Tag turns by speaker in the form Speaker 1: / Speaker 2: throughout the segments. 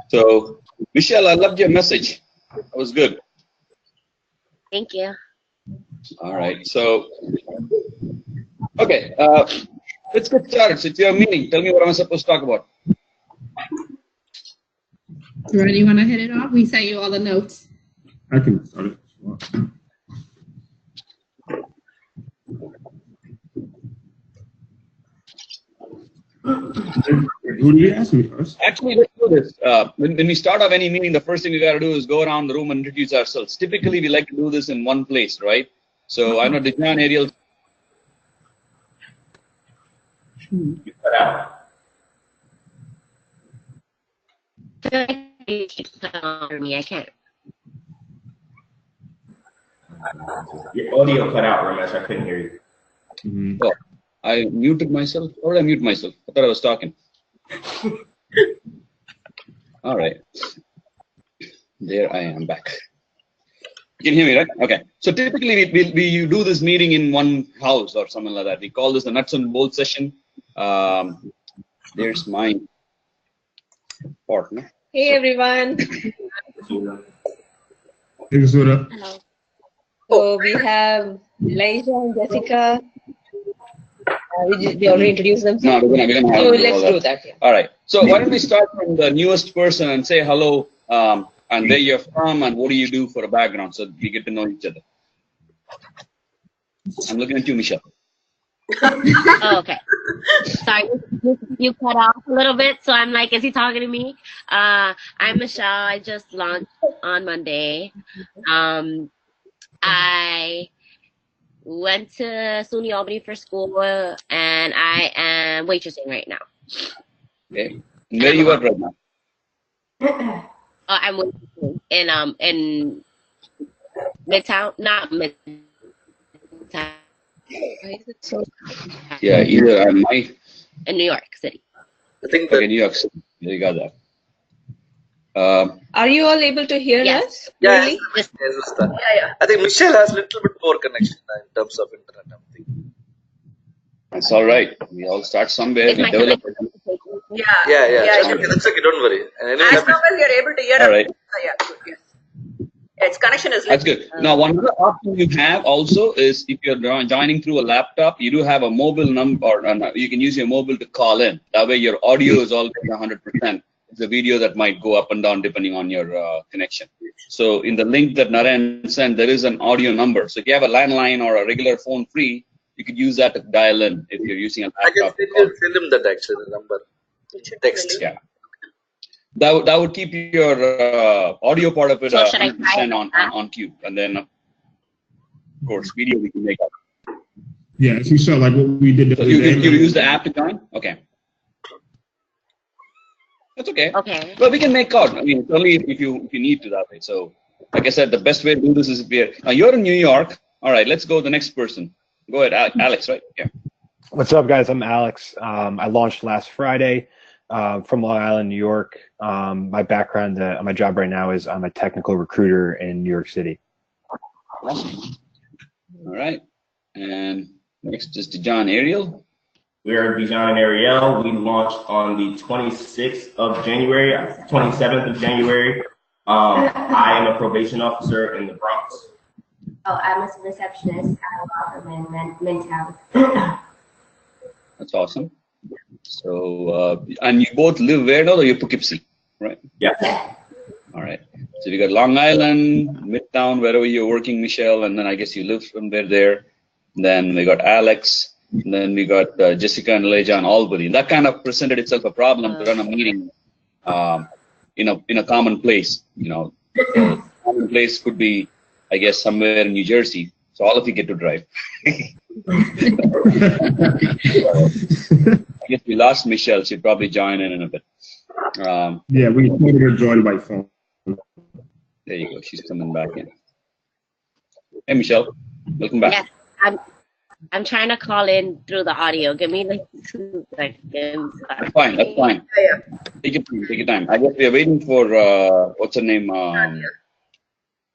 Speaker 1: So, Michelle, I loved your message. That was good.
Speaker 2: Thank you.
Speaker 1: All right. So, okay. Let's get started. So, it's your meeting. Tell me what I'm supposed to talk about.
Speaker 3: Ready? You want to hit it off? We sent you all the notes.
Speaker 4: I can start it. Who do you ask me first?
Speaker 1: Actually, let's do this. When we start off any meeting, the first thing we got to do is go around the room and introduce ourselves. Typically, we like to do this in one place, right? So, I know Dijan, Ariel.
Speaker 2: Me, I can't.
Speaker 5: Your audio cut out, Ramesh. I couldn't hear you.
Speaker 4: Mm-hmm.
Speaker 1: Oh, I muted myself. Or did I mute myself? I thought I was talking. All right. There I am back. You can hear me, right? Okay. So typically we do this meeting in one house or something like that. We call this the nuts and bolts session. There's my partner.
Speaker 6: Hey everyone.
Speaker 4: Hey, Vasudha.
Speaker 2: Hello.
Speaker 6: So we have Elijah and Jessica. We already introduced them.
Speaker 1: No, we're gonna have
Speaker 6: So
Speaker 1: to do
Speaker 6: let's
Speaker 1: all
Speaker 6: do that. Yeah.
Speaker 1: All right. So why don't we start from the newest person and say hello, and where you're from and what do you do for a background, so we get to know each other. I'm looking at you, Michelle.
Speaker 2: Oh, okay. Sorry, you cut off a little bit, so I'm like, is he talking to me? I'm Michelle. I just launched on Monday. I went to SUNY Albany for school, and I am waitressing right now.
Speaker 1: Okay. And where you are right now?
Speaker 2: I'm waitressing in Midtown, not Midtown.
Speaker 6: Why is it so?
Speaker 1: Yeah, either
Speaker 2: In New York City.
Speaker 7: I think
Speaker 1: okay, New York City. You got that.
Speaker 6: Are you all able to hear
Speaker 2: Yes.
Speaker 6: us?
Speaker 7: yeah,
Speaker 6: Really?
Speaker 7: yes, Vasudha. I think Michelle has a little bit more connection in terms of internet. I think.
Speaker 1: That's all right. We all start somewhere.
Speaker 2: Is
Speaker 1: We
Speaker 2: my
Speaker 1: develop.
Speaker 2: connection
Speaker 7: Yeah. Okay, that's okay. Don't worry. And anyway,
Speaker 8: As long as you're able to hear
Speaker 1: All
Speaker 8: us.
Speaker 1: right.
Speaker 8: Yeah, good, yes. Its connection is
Speaker 1: That's good. Now, one other option you have also is if you're joining through a laptop, you do have a mobile number, or you can use your mobile to call in. That way, your audio is always 100%. It's a video that might go up and down depending on your connection. So, in the link that Naren sent, there is an audio number. So, if you have a landline or a regular phone free, you could use that to dial in if you're using a
Speaker 7: I can
Speaker 1: laptop.
Speaker 7: send him that actually, the number. Text.
Speaker 1: Yeah. That would keep your audio part of it
Speaker 2: So should I
Speaker 1: 100% on cue, and then of course video we can make up.
Speaker 4: Yeah, if you saw like what we did the
Speaker 1: So
Speaker 4: other
Speaker 1: you
Speaker 4: day.
Speaker 1: use the app to join? Okay. That's okay.
Speaker 2: Okay.
Speaker 1: Well, we can make out. I mean, it's only if you need to that way. So, like I said, the best way to do this is if you're in New York. All right, let's go to the next person. Go ahead, Alex. Right? Yeah.
Speaker 9: What's up, guys? I'm Alex. I launched last Friday from Long Island, New York. My background, my job right now is I'm a technical recruiter in New York City.
Speaker 1: All right. And next is Dijan, Ariel.
Speaker 5: We are Dijon and Ariel. We launched on the 26th of January, 27th of January. I am a probation officer in the Bronx.
Speaker 10: Oh, I'm a receptionist at a law firm in Midtown.
Speaker 1: That's awesome. So, and you both live where now? Or you're Poughkeepsie, right?
Speaker 5: Yeah.
Speaker 1: All right. So you got Long Island, Midtown, wherever you're working, Michelle, and then I guess you live somewhere there. Then we got Alex. And then we got Jessica and Elijah and Albany. That kind of presented itself a problem to run a meeting in a common place. You know, the common place could be, I guess, somewhere in New Jersey. So all of you get to drive. I guess we lost Michelle. She'll probably join in a bit.
Speaker 4: Yeah, we told her to join by phone.
Speaker 1: There you go. She's coming back in. Hey, Michelle. Welcome back.
Speaker 2: Yes, I'm trying to call in through the audio. Give me like 2 seconds.
Speaker 1: That's fine. That's fine. Take your time. I guess we are waiting for what's her name?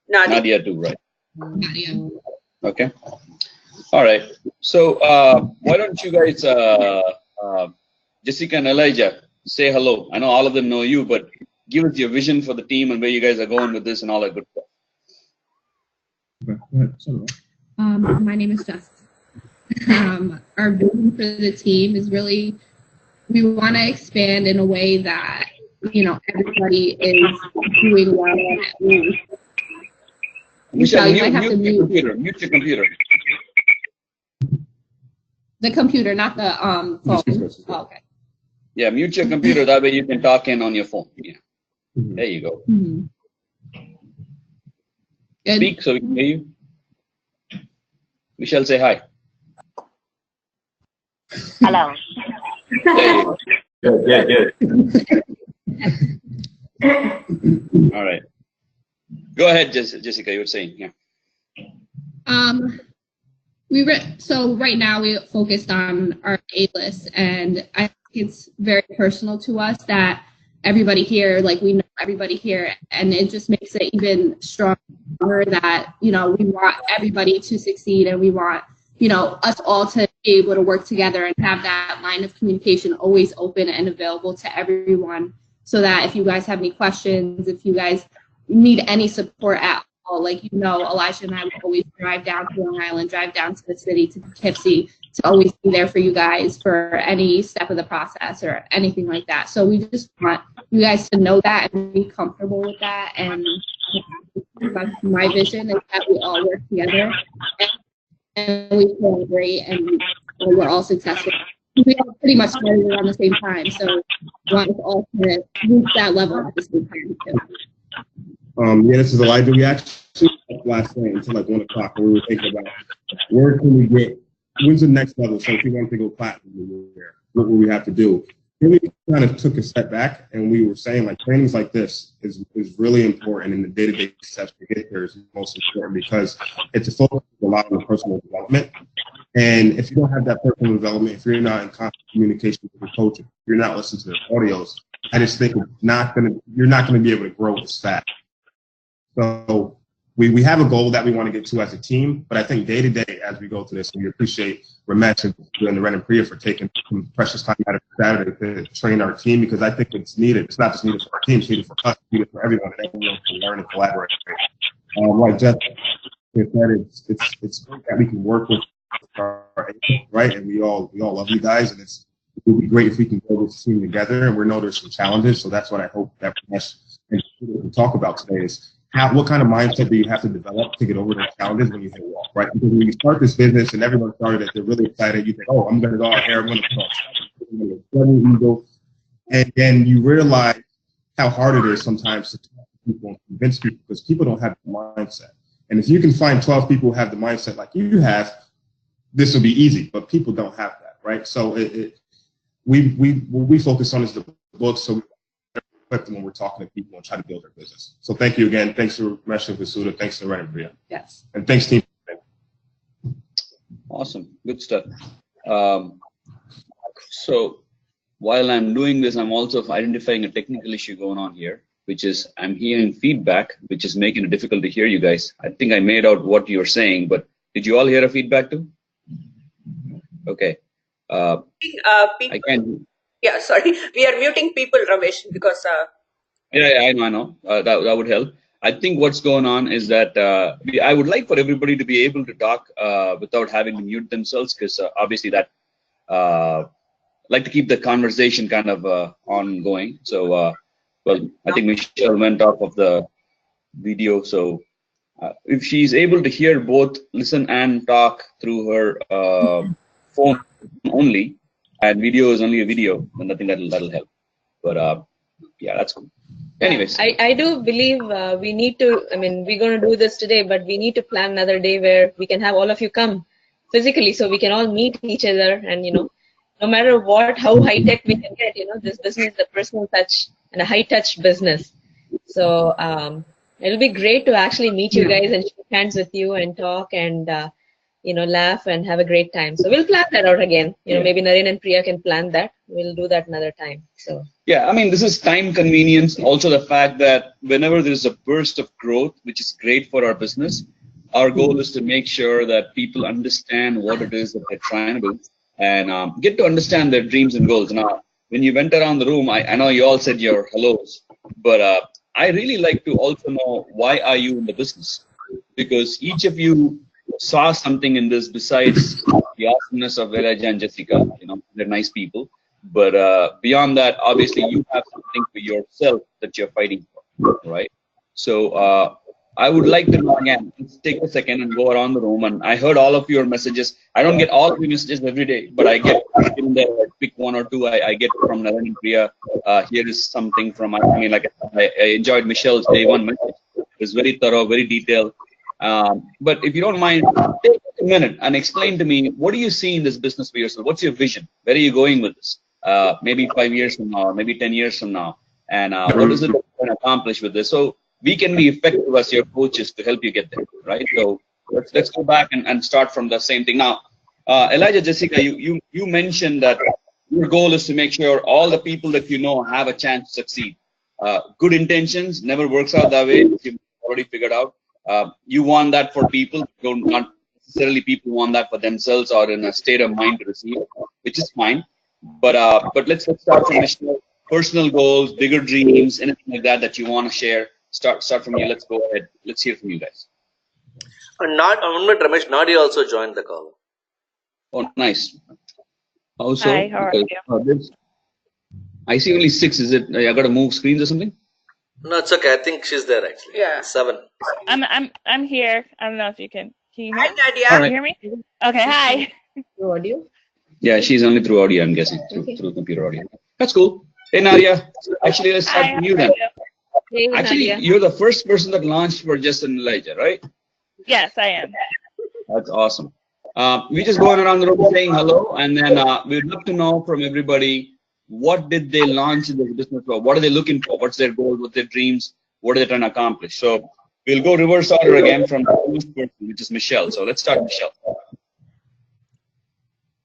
Speaker 1: Nadia too, right?
Speaker 3: Nadia.
Speaker 1: Okay. All right. So why don't you guys, Jessica and Elijah, say hello? I know all of them know you, but give us your vision for the team and where you guys are going with this and all that good stuff.
Speaker 3: My name is Jessica. Our vision for the team is really, we want to expand in a way that, you know, everybody is doing well.
Speaker 1: Michelle,
Speaker 3: you might have to mute
Speaker 1: your computer.
Speaker 3: The computer, not the phone. Oh, okay.
Speaker 1: Yeah, mute your computer. That way you can talk in on your phone. Yeah. There you go. Speak so we can hear you. Michelle, say hi.
Speaker 2: Hello.
Speaker 1: There you go.
Speaker 5: Good.
Speaker 1: All right. Go ahead, Jessica. You were saying, yeah.
Speaker 3: So right now we focused on our A-list, and I think it's very personal to us that everybody here, like we know everybody here, and it just makes it even stronger that, you know, we want everybody to succeed, and we want, you know, us all to be able to work together and have that line of communication always open and available to everyone, so that if you guys have any questions, if you guys need any support at all, like, you know, Elijah and I will always drive down to Long Island, drive down to the city, to Poughkeepsie, to always be there for you guys for any step of the process or anything like that. So we just want you guys to know that and be comfortable with that. And that's my vision, is that we all work together and we collaborate and we're all successful. We all pretty much started around the same time, so we want us all to reach that level at the same time too.
Speaker 4: Yeah, this is Elijah. We actually last night until like 1 o'clock, we were thinking about where can we get, when's the next level? So if we want to go platinum, what will we have to do? Then we kind of took a step back and we were saying, like, trainings like this is really important, and the day-to-day steps to get there is most important because it's a focus a lot on personal development. And if you don't have that personal development, if you're not in constant communication with your coach, if you're not listening to their audios, I just think you're not gonna be able to grow as fast. So we have a goal that we want to get to as a team, but I think day to day as we go through this, we appreciate Ramesh and the Ren and Priya for taking some precious time out of Saturday to train our team, because I think it's needed. It's not just needed for our team, it's needed for us, it's needed for everyone, and everyone can learn and collaborate. Like Jeff said, it's great that we can work with our right, and we all love you guys, and it would be great if we can build this team together. And we know there's some challenges, so that's what I hope that Ramesh and we talk about today is what kind of mindset do you have to develop to get over those challenges when you hit a wall, right? Because when you start this business and everyone started it, they're really excited. You think, oh, I'm going to go out here, I'm going to go, and then you realize how hard it is sometimes to talk to people and convince people, because people don't have the mindset. And if you can find 12 people who have the mindset like you have, this will be easy. But people don't have that, right? So what we focus on is the book, so when we're talking to people and try to build their business. So thank you again. Thanks to Ramesh and Vasudha. Thanks to Ren and Priya.
Speaker 3: Yes.
Speaker 4: And thanks, team.
Speaker 1: Awesome. Good stuff. So while I'm doing this, I'm also identifying a technical issue going on here, which is I'm hearing feedback, which is making it difficult to hear you guys. I think I made out what you're saying, but did you all hear a feedback too? Okay. I can't.
Speaker 8: Yeah, sorry. We are muting people, Ramesh, because...
Speaker 1: Yeah, I know. That would help. I think what's going on is that I would like for everybody to be able to talk without having to mute themselves, because obviously that like to keep the conversation kind of ongoing. So, well, I think Michelle went off of the video. So if she's able to hear both, listen and talk through her phone only, and video is only a video, then I think that'll help. But yeah, that's cool. Anyways,
Speaker 6: I do believe we need to, I mean, we're going to do this today, but we need to plan another day where we can have all of you come physically so we can all meet each other. And, you know, no matter how high tech we can get, you know, this business is a personal touch and a high touch business. So it'll be great to actually meet you guys and shake hands with you and talk and, you know, laugh and have a great time. So we'll plan that out again. You know, maybe Naren and Priya can plan that. We'll do that another time. So
Speaker 1: yeah, I mean, this is time convenience. Also the fact that whenever there's a burst of growth, which is great for our business, our goal is to make sure that people understand what it is that they're trying to do and get to understand their dreams and goals. Now, when you went around the room, I know you all said your hellos, But I really like to also know why are you in the business? Because each of you saw something in this besides the awesomeness of Elijah and Jessica. You know, they're nice people. But beyond that, obviously, you have something for yourself that you're fighting for, right? So I would like to know again. Let's take a second and go around the room. And I heard all of your messages. I don't get all of your messages every day, but I get in there. Pick one or two. I get from Naren and Priya. Here is something from. I mean, like I enjoyed Michelle's day one message. It was very thorough, very detailed. But if you don't mind, take a minute and explain to me, what do you see in this business for yourself? What's your vision? Where are you going with this? Maybe 5 years from now, or maybe 10 years from now, and what is it that you can accomplish with this? So we can be effective as your coaches to help you get there, right? So let's go back and start from the same thing. Now, Elijah, Jessica, you mentioned that your goal is to make sure all the people that you know have a chance to succeed. Good intentions never works out that way. You've already figured out. You want that for people. Not necessarily people want that for themselves or in a state of mind to receive, which is fine. But let's start from Michelle. Personal goals, bigger dreams, anything like that you want to share. Start from you. Let's go ahead. Let's hear from you guys.
Speaker 7: Ramesh, Nadia also joined the call.
Speaker 1: Oh, nice. Also,
Speaker 11: Hi, how are you?
Speaker 1: I see only 6. Is it? I got to move screens or something?
Speaker 7: No, it's okay. I think she's there actually.
Speaker 8: Yeah.
Speaker 7: 7.
Speaker 11: I'm here. I don't know if you can hear me?
Speaker 8: Hi, Nadia.
Speaker 1: All right.
Speaker 11: Can you hear me? Okay, hi.
Speaker 6: Through audio?
Speaker 1: Yeah, she's only through audio, I'm guessing, through computer audio. That's cool. Hey, Nadia. Actually, let's start from you then.
Speaker 6: Hey,
Speaker 1: Actually,
Speaker 6: Nadia.
Speaker 1: you're the first person that launched for Justin and Elijah, right?
Speaker 11: Yes, I am.
Speaker 1: That's awesome. We just going around the room saying hello, and then we'd love to know from everybody, what did they launch in this business for? What are they looking for? What's their goal? What's their dreams? What are they trying to accomplish? So we'll go reverse order again from the first person, which is Michelle. So let's start, Michelle.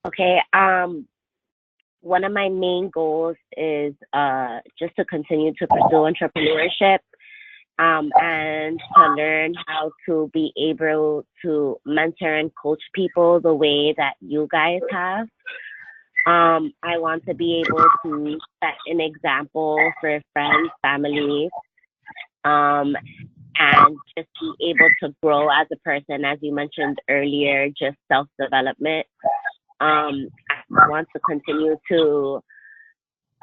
Speaker 2: Okay. One of my main goals is just to continue to pursue entrepreneurship and to learn how to be able to mentor and coach people the way that you guys have. I want to be able to set an example for friends, family, and just be able to grow as a person, as you mentioned earlier, just self-development. I want to continue to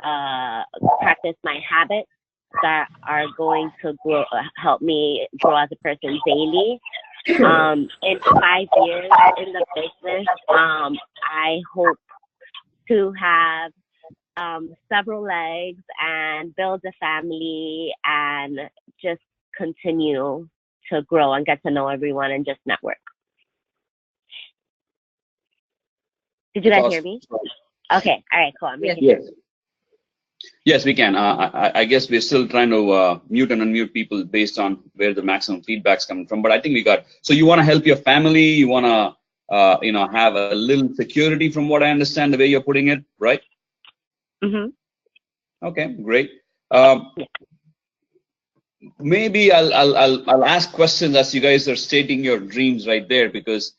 Speaker 2: practice my habits that are going to help me grow as a person daily. In 5 years in the business, I hope to have several legs and build a family and just continue to grow and get to know everyone and just network. Did you guys hear me? Okay. All right. Cool.
Speaker 1: Yes, we can. I guess we're still trying to mute and unmute people based on where the maximum feedback's coming from. But I think we got. So you want to help your family. You want to, have a little security, from what I understand, the way you're putting it, right?
Speaker 2: Mm-hmm.
Speaker 1: Okay, great. Maybe I'll ask questions as you guys are stating your dreams right there, because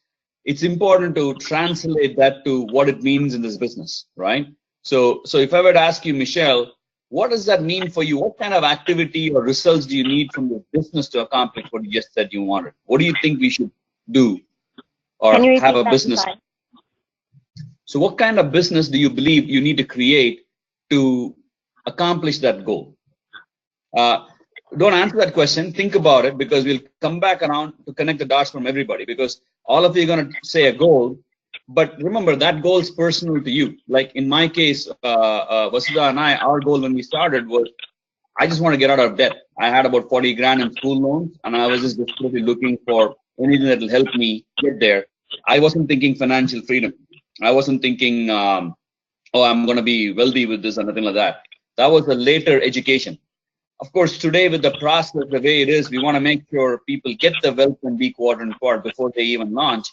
Speaker 1: it's important to translate that to what it means in this business, right? So if I were to ask you, Michelle, what does that mean for you? What kind of activity or results do you need from the business to accomplish what you just said you wanted? What do you think we should do or have a business? So what kind of business do you believe you need to create to accomplish that goal? Don't answer that question. Think about it, because we'll come back around to connect the dots from everybody, because all of you are going to say a goal. But remember, that goal is personal to you. Like in my case, Vasudha and I, our goal when we started was, I just want to get out of debt. I had about 40 grand in school loans, and I was just desperately looking for anything that will help me get there. I wasn't thinking financial freedom. I wasn't thinking, I'm going to be wealthy with this or nothing like that. That was a later education. Of course, today with the process, the way it is, we want to make sure people get the wealth and be quadrant before they even launch.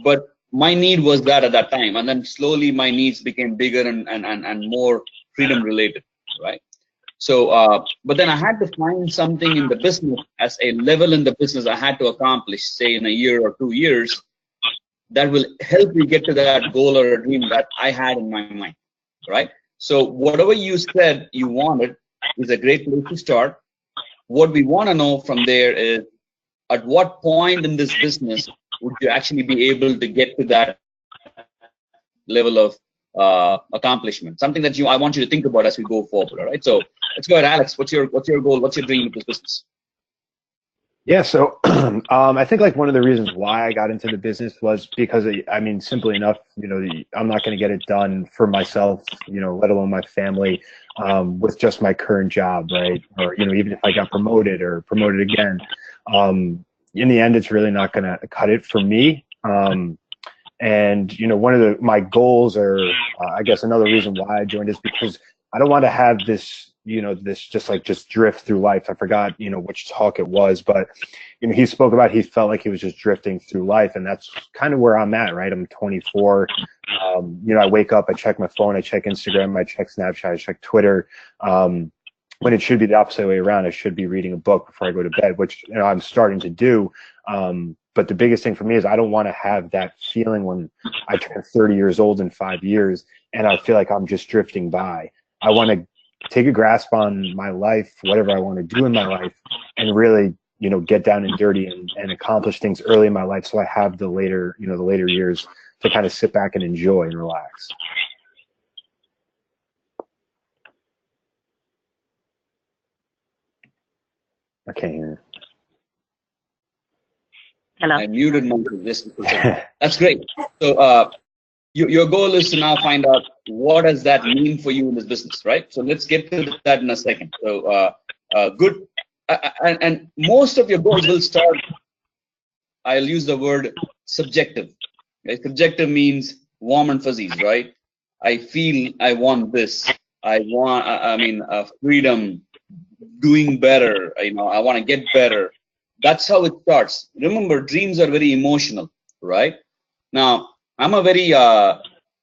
Speaker 1: But my need was that at that time. And then slowly my needs became bigger and more freedom related, right? So, but then I had to find something in the business, as a level in the business I had to accomplish, say in a year or 2 years, that will help me get to that goal or a dream that I had in my mind, right? So whatever you said you wanted, is a great place to start. What we want to know from there is, at what point in this business would you actually be able to get to that level of accomplishment? Something that I want you to think about as we go forward. All right. So let's go ahead, Alex. What's your goal? What's your dream with this business?
Speaker 9: Yeah, so I think like one of the reasons why I got into the business was because, I mean, simply enough, you know, I'm not going to get it done for myself, you know, let alone my family, with just my current job, right? Or, you know, even if I got promoted or promoted again, in the end, it's really not going to cut it for me. And, you know, one of my goals, or I guess another reason why I joined, is because I don't want to have this, you know, this just drift through life. I forgot, you know, which talk it was, but, you know, he spoke about, he felt like he was just drifting through life. And that's kind of where I'm at, right? I'm 24. You know, I wake up, I check my phone, I check Instagram, I check Snapchat, I check Twitter. When it should be the opposite way around. I should be reading a book before I go to bed, which, you know, I'm starting to do. But the biggest thing for me is I don't want to have that feeling when I turn 30 years old in 5 years and I feel like I'm just drifting by. I want to take a grasp on my life, whatever I want to do in my life, and really, you know, get down and dirty and accomplish things early in my life, so I have the later, you know, the later years to kind of sit back and enjoy and relax. I can't hear.
Speaker 2: Hello.
Speaker 1: I muted myself. That's great. So your goal is to now find out what does that mean for you in this business, right? So let's get to that in a second. So good. And most of your goals will start, I'll use the word subjective. Right? Subjective means warm and fuzzies, right? I feel I want this. I mean, freedom, doing better. You know, I want to get better. That's how it starts. Remember, dreams are very emotional, right? Now, I'm a very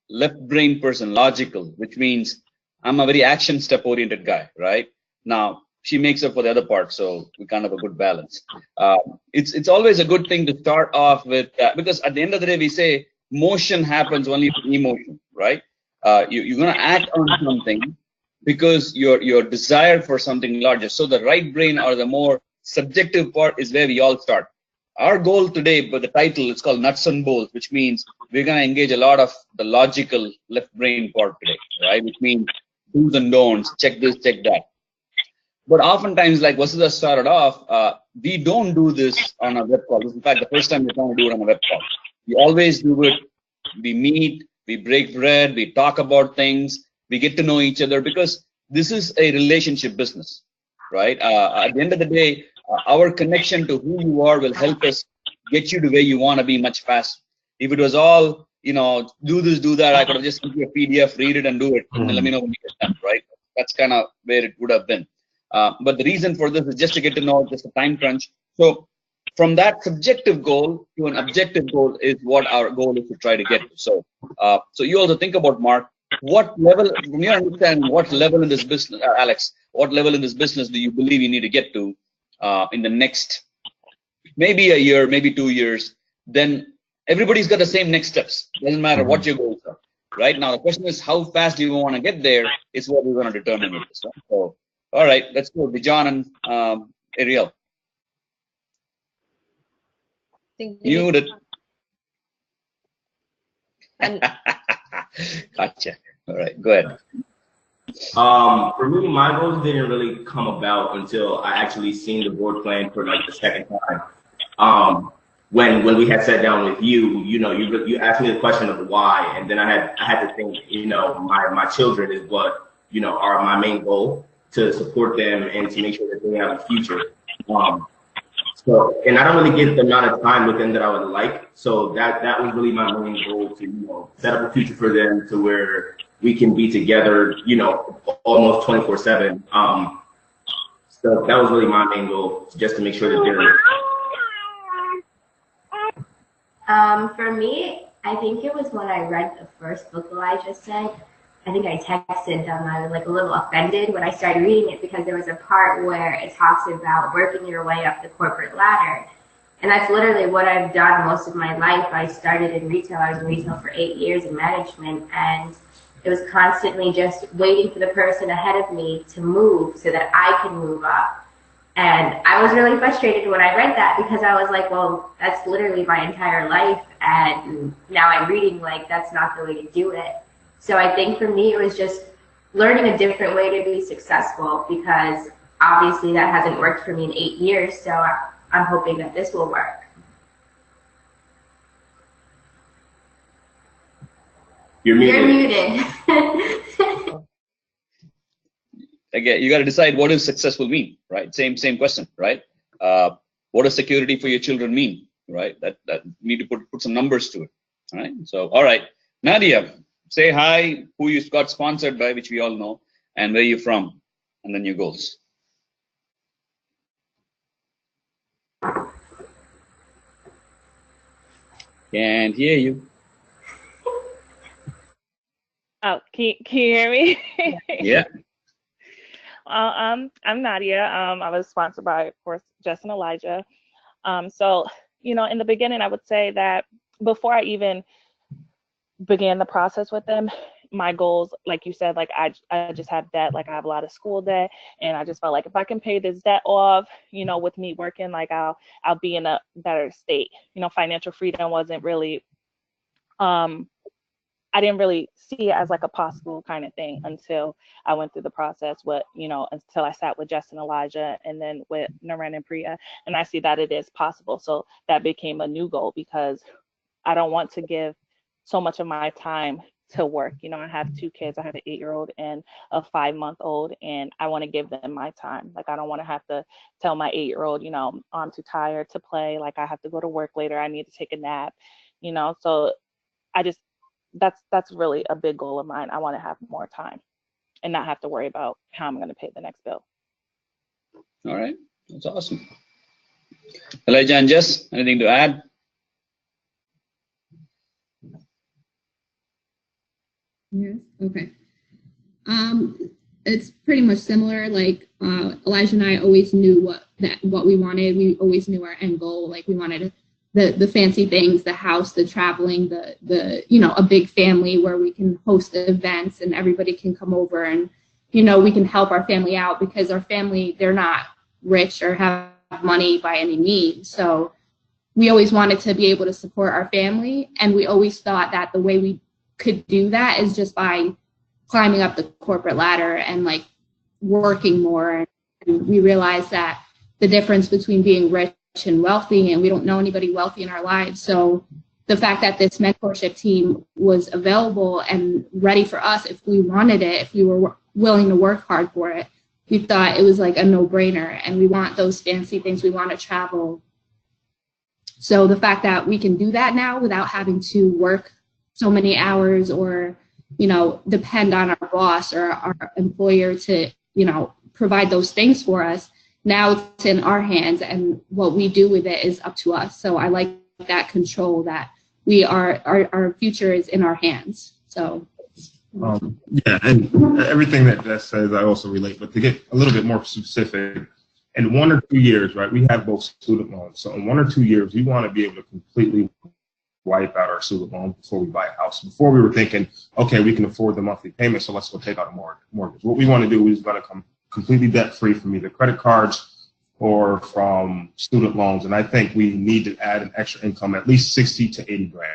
Speaker 1: left brain person, logical, which means I'm a very action step oriented guy, right? Now, she makes up for the other part, so we kind of have a good balance. It's always a good thing to start off with, because at the end of the day, we say motion happens only with emotion, right? You're going to act on something because your desire for something larger. So the right brain, or the more subjective part, is where we all start. Our goal today, but the title, it's called Nuts and Bolts, which means we're going to engage a lot of the logical left brain part today, right? Which means do's and don'ts, check this, check that. But oftentimes, like Vasudha started off, we don't do this on a web call. In fact, the first time we're trying to do it on a web call. We always do it. We meet, we break bread, we talk about things, we get to know each other, because this is a relationship business, right? At the end of the day, our connection to who you are will help us get you to where you want to be much faster. If it was all, you know, do this, do that, I could have just sent you a PDF, read it and do it, and let me know when you get done, right? That's kind of where it would have been. But the reason for this is just to get to know, just a time crunch. So from that subjective goal to an objective goal is what our goal is to try to get to. So, so you also think about, Mark, what level, from your understanding, what level in this business, Alex, what level in this business do you believe you need to get to in the next, maybe a year, maybe 2 years? Then everybody's got the same next steps. Doesn't matter what your goals are. Right now, the question is how fast do you want to get there is what we're going to determine with this. Right? So, all right, let's go. Bijan and Ariel. Muted. Gotcha. All right, go ahead.
Speaker 5: For me, my goals didn't really come about until I actually seen the board plan for like the second time. When we had sat down with you, you know, you asked me the question of why, and then I had to think, you know, my children is what, you know, are my main goal, to support them and to make sure that they have a future. So, and I don't really get the amount of time with them that I would like. So that was really my main goal, to, you know, set up a future for them to where we can be together, you know, almost 24/7. So that was really my main goal, just to make sure that they're.
Speaker 10: For me, I think it was when I read the first book Elijah said. I think I texted them. I was like a little offended when I started reading it, because there was a part where it talks about working your way up the corporate ladder. And that's literally what I've done most of my life. I started in retail. I was in retail for 8 years in management. And it was constantly just waiting for the person ahead of me to move so that I can move up. And I was really frustrated when I read that, because I was like, well, that's literally my entire life. And now I'm reading like that's not the way to do it. So I think for me, it was just learning a different way to be successful, because obviously that hasn't worked for me in 8 years. So I'm hoping that this will work.
Speaker 5: You're
Speaker 10: muted.
Speaker 1: Again, you got to decide what does successful mean, right? Same question, right? What does security for your children mean, right? That you need to put some numbers to it, all right? So, all right, Nadia, say hi, who you got sponsored by, which we all know, and where you're from, and then your goals. Can't hear you.
Speaker 11: Oh, can you hear me?
Speaker 1: Yeah.
Speaker 11: I'm Nadia. I was sponsored by, of course, Jess and Elijah. So, you know, in the beginning, I would say that before I even began the process with them, my goals, like you said, like I just have debt, like I have a lot of school debt, and I just felt like if I can pay this debt off, you know, with me working, like I'll be in a better state. You know, financial freedom wasn't really, I didn't really see it as like a possible kind of thing until I went through the process with, you know, until I sat with Jess and Elijah and then with Naren and Priya, and I see that it is possible. So that became a new goal, because I don't want to give so much of my time to work. You know, I have 2 kids. I have an 8-year-old and a 5-month-old, and I want to give them my time. Like, I don't want to have to tell my 8-year-old, you know, I'm too tired to play. Like, I have to go to work later. I need to take a nap, you know. So I just, that's really a big goal of mine. I want to have more time and not have to worry about how I'm going to pay the next bill.
Speaker 1: All right, that's awesome. Elijah and Jess, anything to add?
Speaker 3: Yes. Okay. It's pretty much similar. Like Elijah and I always knew what we wanted. We always knew our end goal. Like, we wanted the fancy things, the house, the traveling, the you know, a big family where we can host events and everybody can come over, and, you know, we can help our family out, because our family, they're not rich or have money by any means. So we always wanted to be able to support our family, and we always thought that the way we could do that is just by climbing up the corporate ladder and like working more. And we realized that the difference between being rich and wealthy, and we don't know anybody wealthy in our lives. So the fact that this mentorship team was available and ready for us, if we wanted it, if we were willing to work hard for it, we thought it was like a no-brainer. And we want those fancy things. We want to travel. So the fact that we can do that now without having to work so many hours, or, you know, depend on our boss or our employer to, you know, provide those things for us, now it's in our hands, and what we do with it is up to us. So I like that control, that we are, our future is in our hands. So
Speaker 4: yeah, and everything that Jess says I also relate, but to get a little bit more specific, in 1 or 2 years, right, we have both student loans. So in 1 or 2 years, we want to be able to completely wipe out our student loan before we buy a house. Before, we were thinking, okay, we can afford the monthly payment, so let's go take out a mortgage. What we want to do is going to come completely debt-free from either credit cards or from student loans. And I think we need to add an extra income, at least 60 to 80 grand.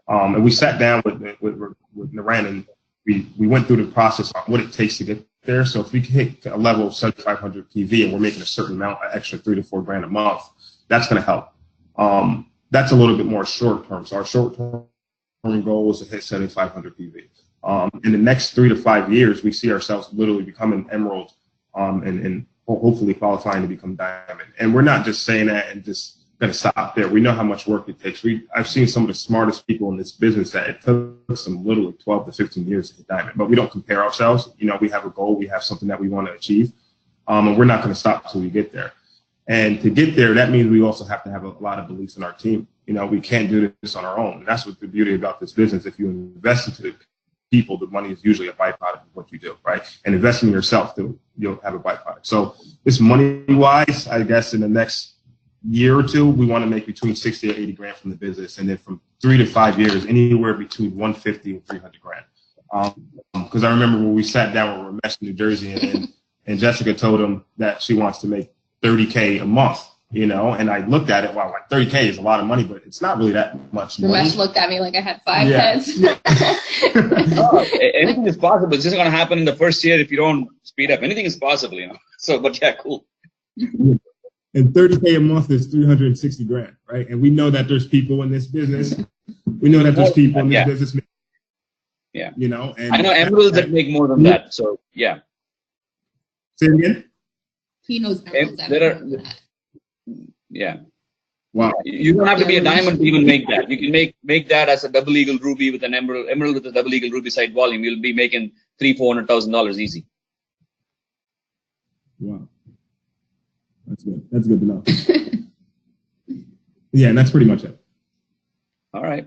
Speaker 4: And we sat down with Naren, and we went through the process on what it takes to get there. So if we can hit a level of 7,500 PV and we're making a certain amount, an extra 3 to 4 grand a month, that's going to help. That's a little bit more short term. So our short term goal is to hit 7,500 PV. In the next 3 to 5 years, we see ourselves literally becoming emerald, and hopefully qualifying to become diamond. And we're not just saying that and just going to stop there. We know how much work it takes. I've seen some of the smartest people in this business that it took them literally 12 to 15 years to hit diamond. But we don't compare ourselves. You know, we have a goal. We have something that we want to achieve, and we're not going to stop until we get there. And to get there, that means we also have to have a lot of beliefs in our team. You know, we can't do this on our own. And that's what the beauty about this business. If you invest into the people, the money is usually a byproduct of what you do, right? And investing in yourself, you'll have a byproduct. So this money-wise, I guess in the next year or two, we want to make between 60 or 80 grand from the business. And then from 3 to 5 years, anywhere between 150 and 300 grand. Because I remember when we sat down with Ramesh in New Jersey, and Jessica told him that she wants to make $30K a month, you know, and I looked at it, wow, like $30K is a lot of money, but it's not really that much money.
Speaker 3: Ramesh looked at me like I had 5 heads.
Speaker 1: Oh, anything is possible. It's just going to happen in the first year if you don't speed up. Anything is possible, you know. So, but yeah, cool.
Speaker 4: And $30K a month is 360 grand, right? And we know that there's people in this business. We know that there's people in this business.
Speaker 1: Yeah.
Speaker 4: You know, and
Speaker 1: I know emeralds that make more than that. So yeah.
Speaker 4: Say it again.
Speaker 3: He knows emeralds that make more than that.
Speaker 1: Yeah.
Speaker 4: Wow.
Speaker 1: You don't have to be a diamond to even make that. You can make that as a double eagle ruby with an emerald with a double eagle ruby side volume. You'll be making $300,000-$400,000 easy.
Speaker 4: Wow. That's good. That's good to know. Yeah, and that's pretty much it.
Speaker 1: All right.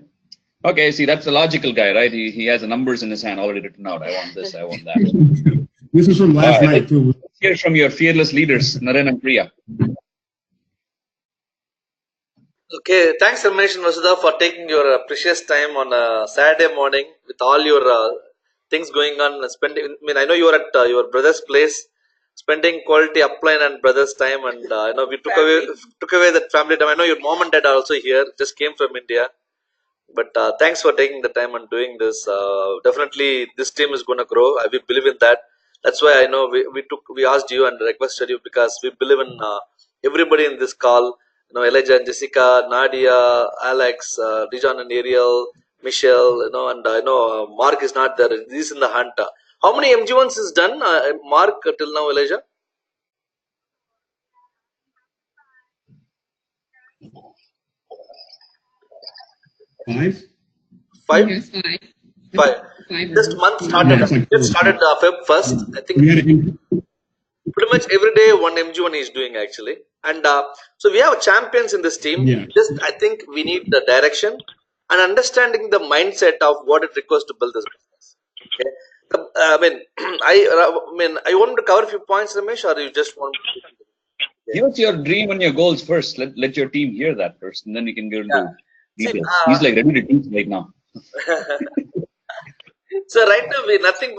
Speaker 1: Okay, see, that's the logical guy, right? He has the numbers in his hand already written out. I want this, I want that.
Speaker 4: This is from last night, too.
Speaker 1: Let's hear from your fearless leaders, Naren and Priya.
Speaker 7: Okay, thanks Ramesh and Vasudha for taking your precious time on a Saturday morning with all your things going on. Spending, I mean, I know you are at your brother's place, spending quality upline and brother's time, and I know we took away that family time. I know your mom and dad are also here, just came from India, but thanks for taking the time and doing this. Definitely, this team is going to grow. We believe in that. That's why I know we asked you and requested you, because we believe in everybody in this call. You know, Elijah and Jessica, Nadia, Alex, Dijon and Ariel, Michelle, you know, and I know Mark is not there. He's in the hunt. How many MG1s is done, Mark, till now, Elijah?
Speaker 4: Five.
Speaker 7: This month started. It started Feb 1st. I think pretty much every day one MG1 is doing actually. And so we have champions in this team. Just I think we need the direction and understanding the mindset of what it requires to build this business. Okay. I mean, I want to cover a few points, Ramesh, or you just want to
Speaker 1: give us your dream and your goals first. Let your team hear that first, and then we can go into details. He's like ready to teach right now.
Speaker 7: So right now,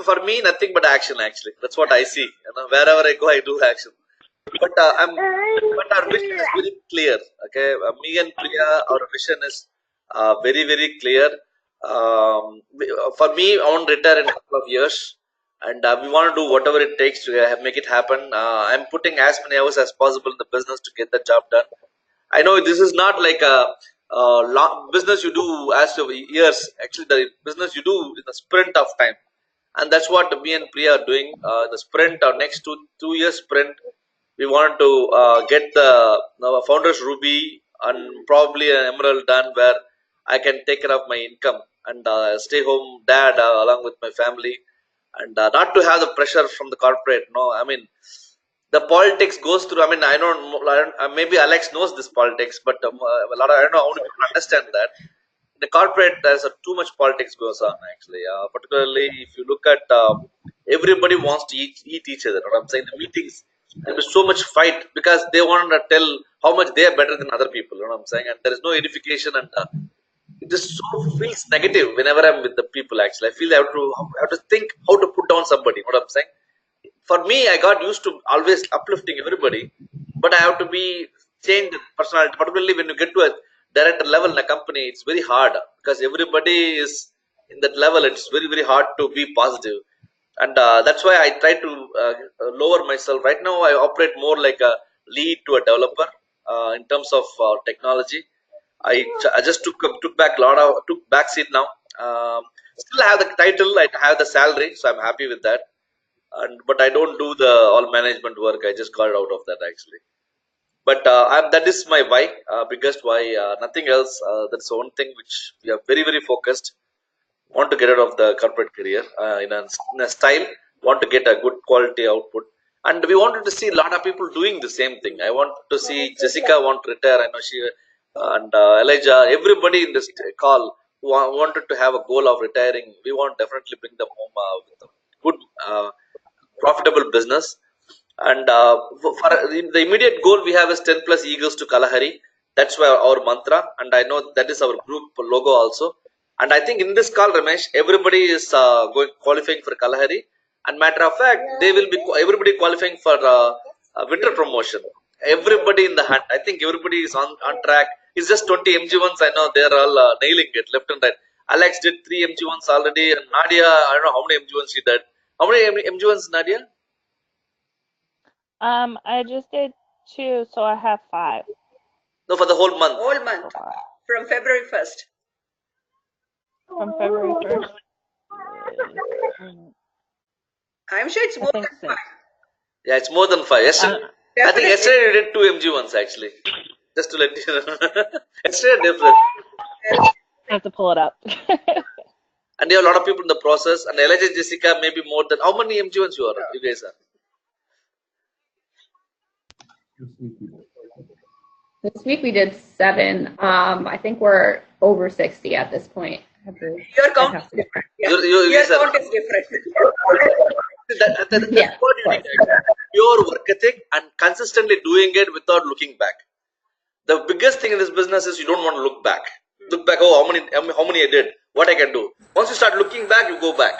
Speaker 7: for me, nothing but action. Actually, that's what I see. You know, wherever I go, I do action. But our vision is very clear. Okay, me and Priya, our vision is very, very clear. For me, I want to retire in a couple of years, and we want to do whatever it takes to make it happen. I'm putting as many hours as possible in the business to get the job done. I know this is not like a long business you do as of years. Actually, the business you do in a sprint of time, and that's what me and Priya are doing. The sprint, our next two years sprint, we want to get the founders Ruby and probably an Emerald done, where I can take care of my income and stay home dad along with my family, and not to have the pressure from the corporate. No, I mean, the politics goes through. I mean, I don't maybe Alex knows this politics, but a lot of, I don't know how many people understand that. The corporate, there's too much politics goes on actually. Particularly if you look at everybody wants to eat each other. What I'm saying, the meetings, there's so much fight because they want to tell how much they are better than other people. You know what I'm saying? And there is no edification, and it just so feels negative whenever I'm with the people. Actually, I feel I have to think how to put down somebody. You know what I'm saying? For me, I got used to always uplifting everybody, but I have to be changed personality. Particularly when you get to a director level in a company, it's very hard because everybody is in that level. It's very, very hard to be positive, and that's why I try to lower myself. Right now, I operate more like a lead to a developer in terms of technology. I just took back seat now. Still have the title, I have the salary, so I'm happy with that. But I don't do the all management work. I just got out of that actually. But that is my why, biggest why. Nothing else. That's the one thing which we are very, very focused. Want to get out of the corporate career in a style. Want to get a good quality output, and we wanted to see a lot of people doing the same thing. I want to see Jessica want to retire. I know she and Elijah. Everybody in this call who wanted to have a goal of retiring. We want definitely bring them home with a good. Profitable business, and for the immediate goal we have is 10 plus eagles to Kalahari. That's why our mantra, and I know that is our group logo also. And I think in this call, Ramesh, everybody is going qualifying for Kalahari. And matter of fact, they will be everybody qualifying for winter promotion. Everybody in the hunt. I think everybody is on track. It's just 20 MG1s. I know they're all nailing it left and right. Alex did 3 MG1s already, and Nadia, I don't know how many MG1s she did. How many MG1s, Nadia?
Speaker 11: I just did 2, so I have 5.
Speaker 7: No, for the whole month.
Speaker 8: Whole month from February 1st.
Speaker 11: From February 1st.
Speaker 8: I'm sure it's more than 5.
Speaker 7: Yeah, it's more than 5. Yesterday, I think yesterday you did 2 MG1s actually. Just to let you know. Yesterday different.
Speaker 11: I have to pull it up.
Speaker 7: And you have a lot of people in the process. And Elijah, Jessica, maybe more than how many MG1s you guys are?
Speaker 3: This week we did 7. I think we're over 60 at this point.
Speaker 8: Your count is different. Yeah. Your count is different.
Speaker 7: That's what you need. Pure work ethic and consistently doing it without looking back. The biggest thing in this business is you don't want to look back. Look back, oh, how many I did, what I can do. Once you start looking back, you go back.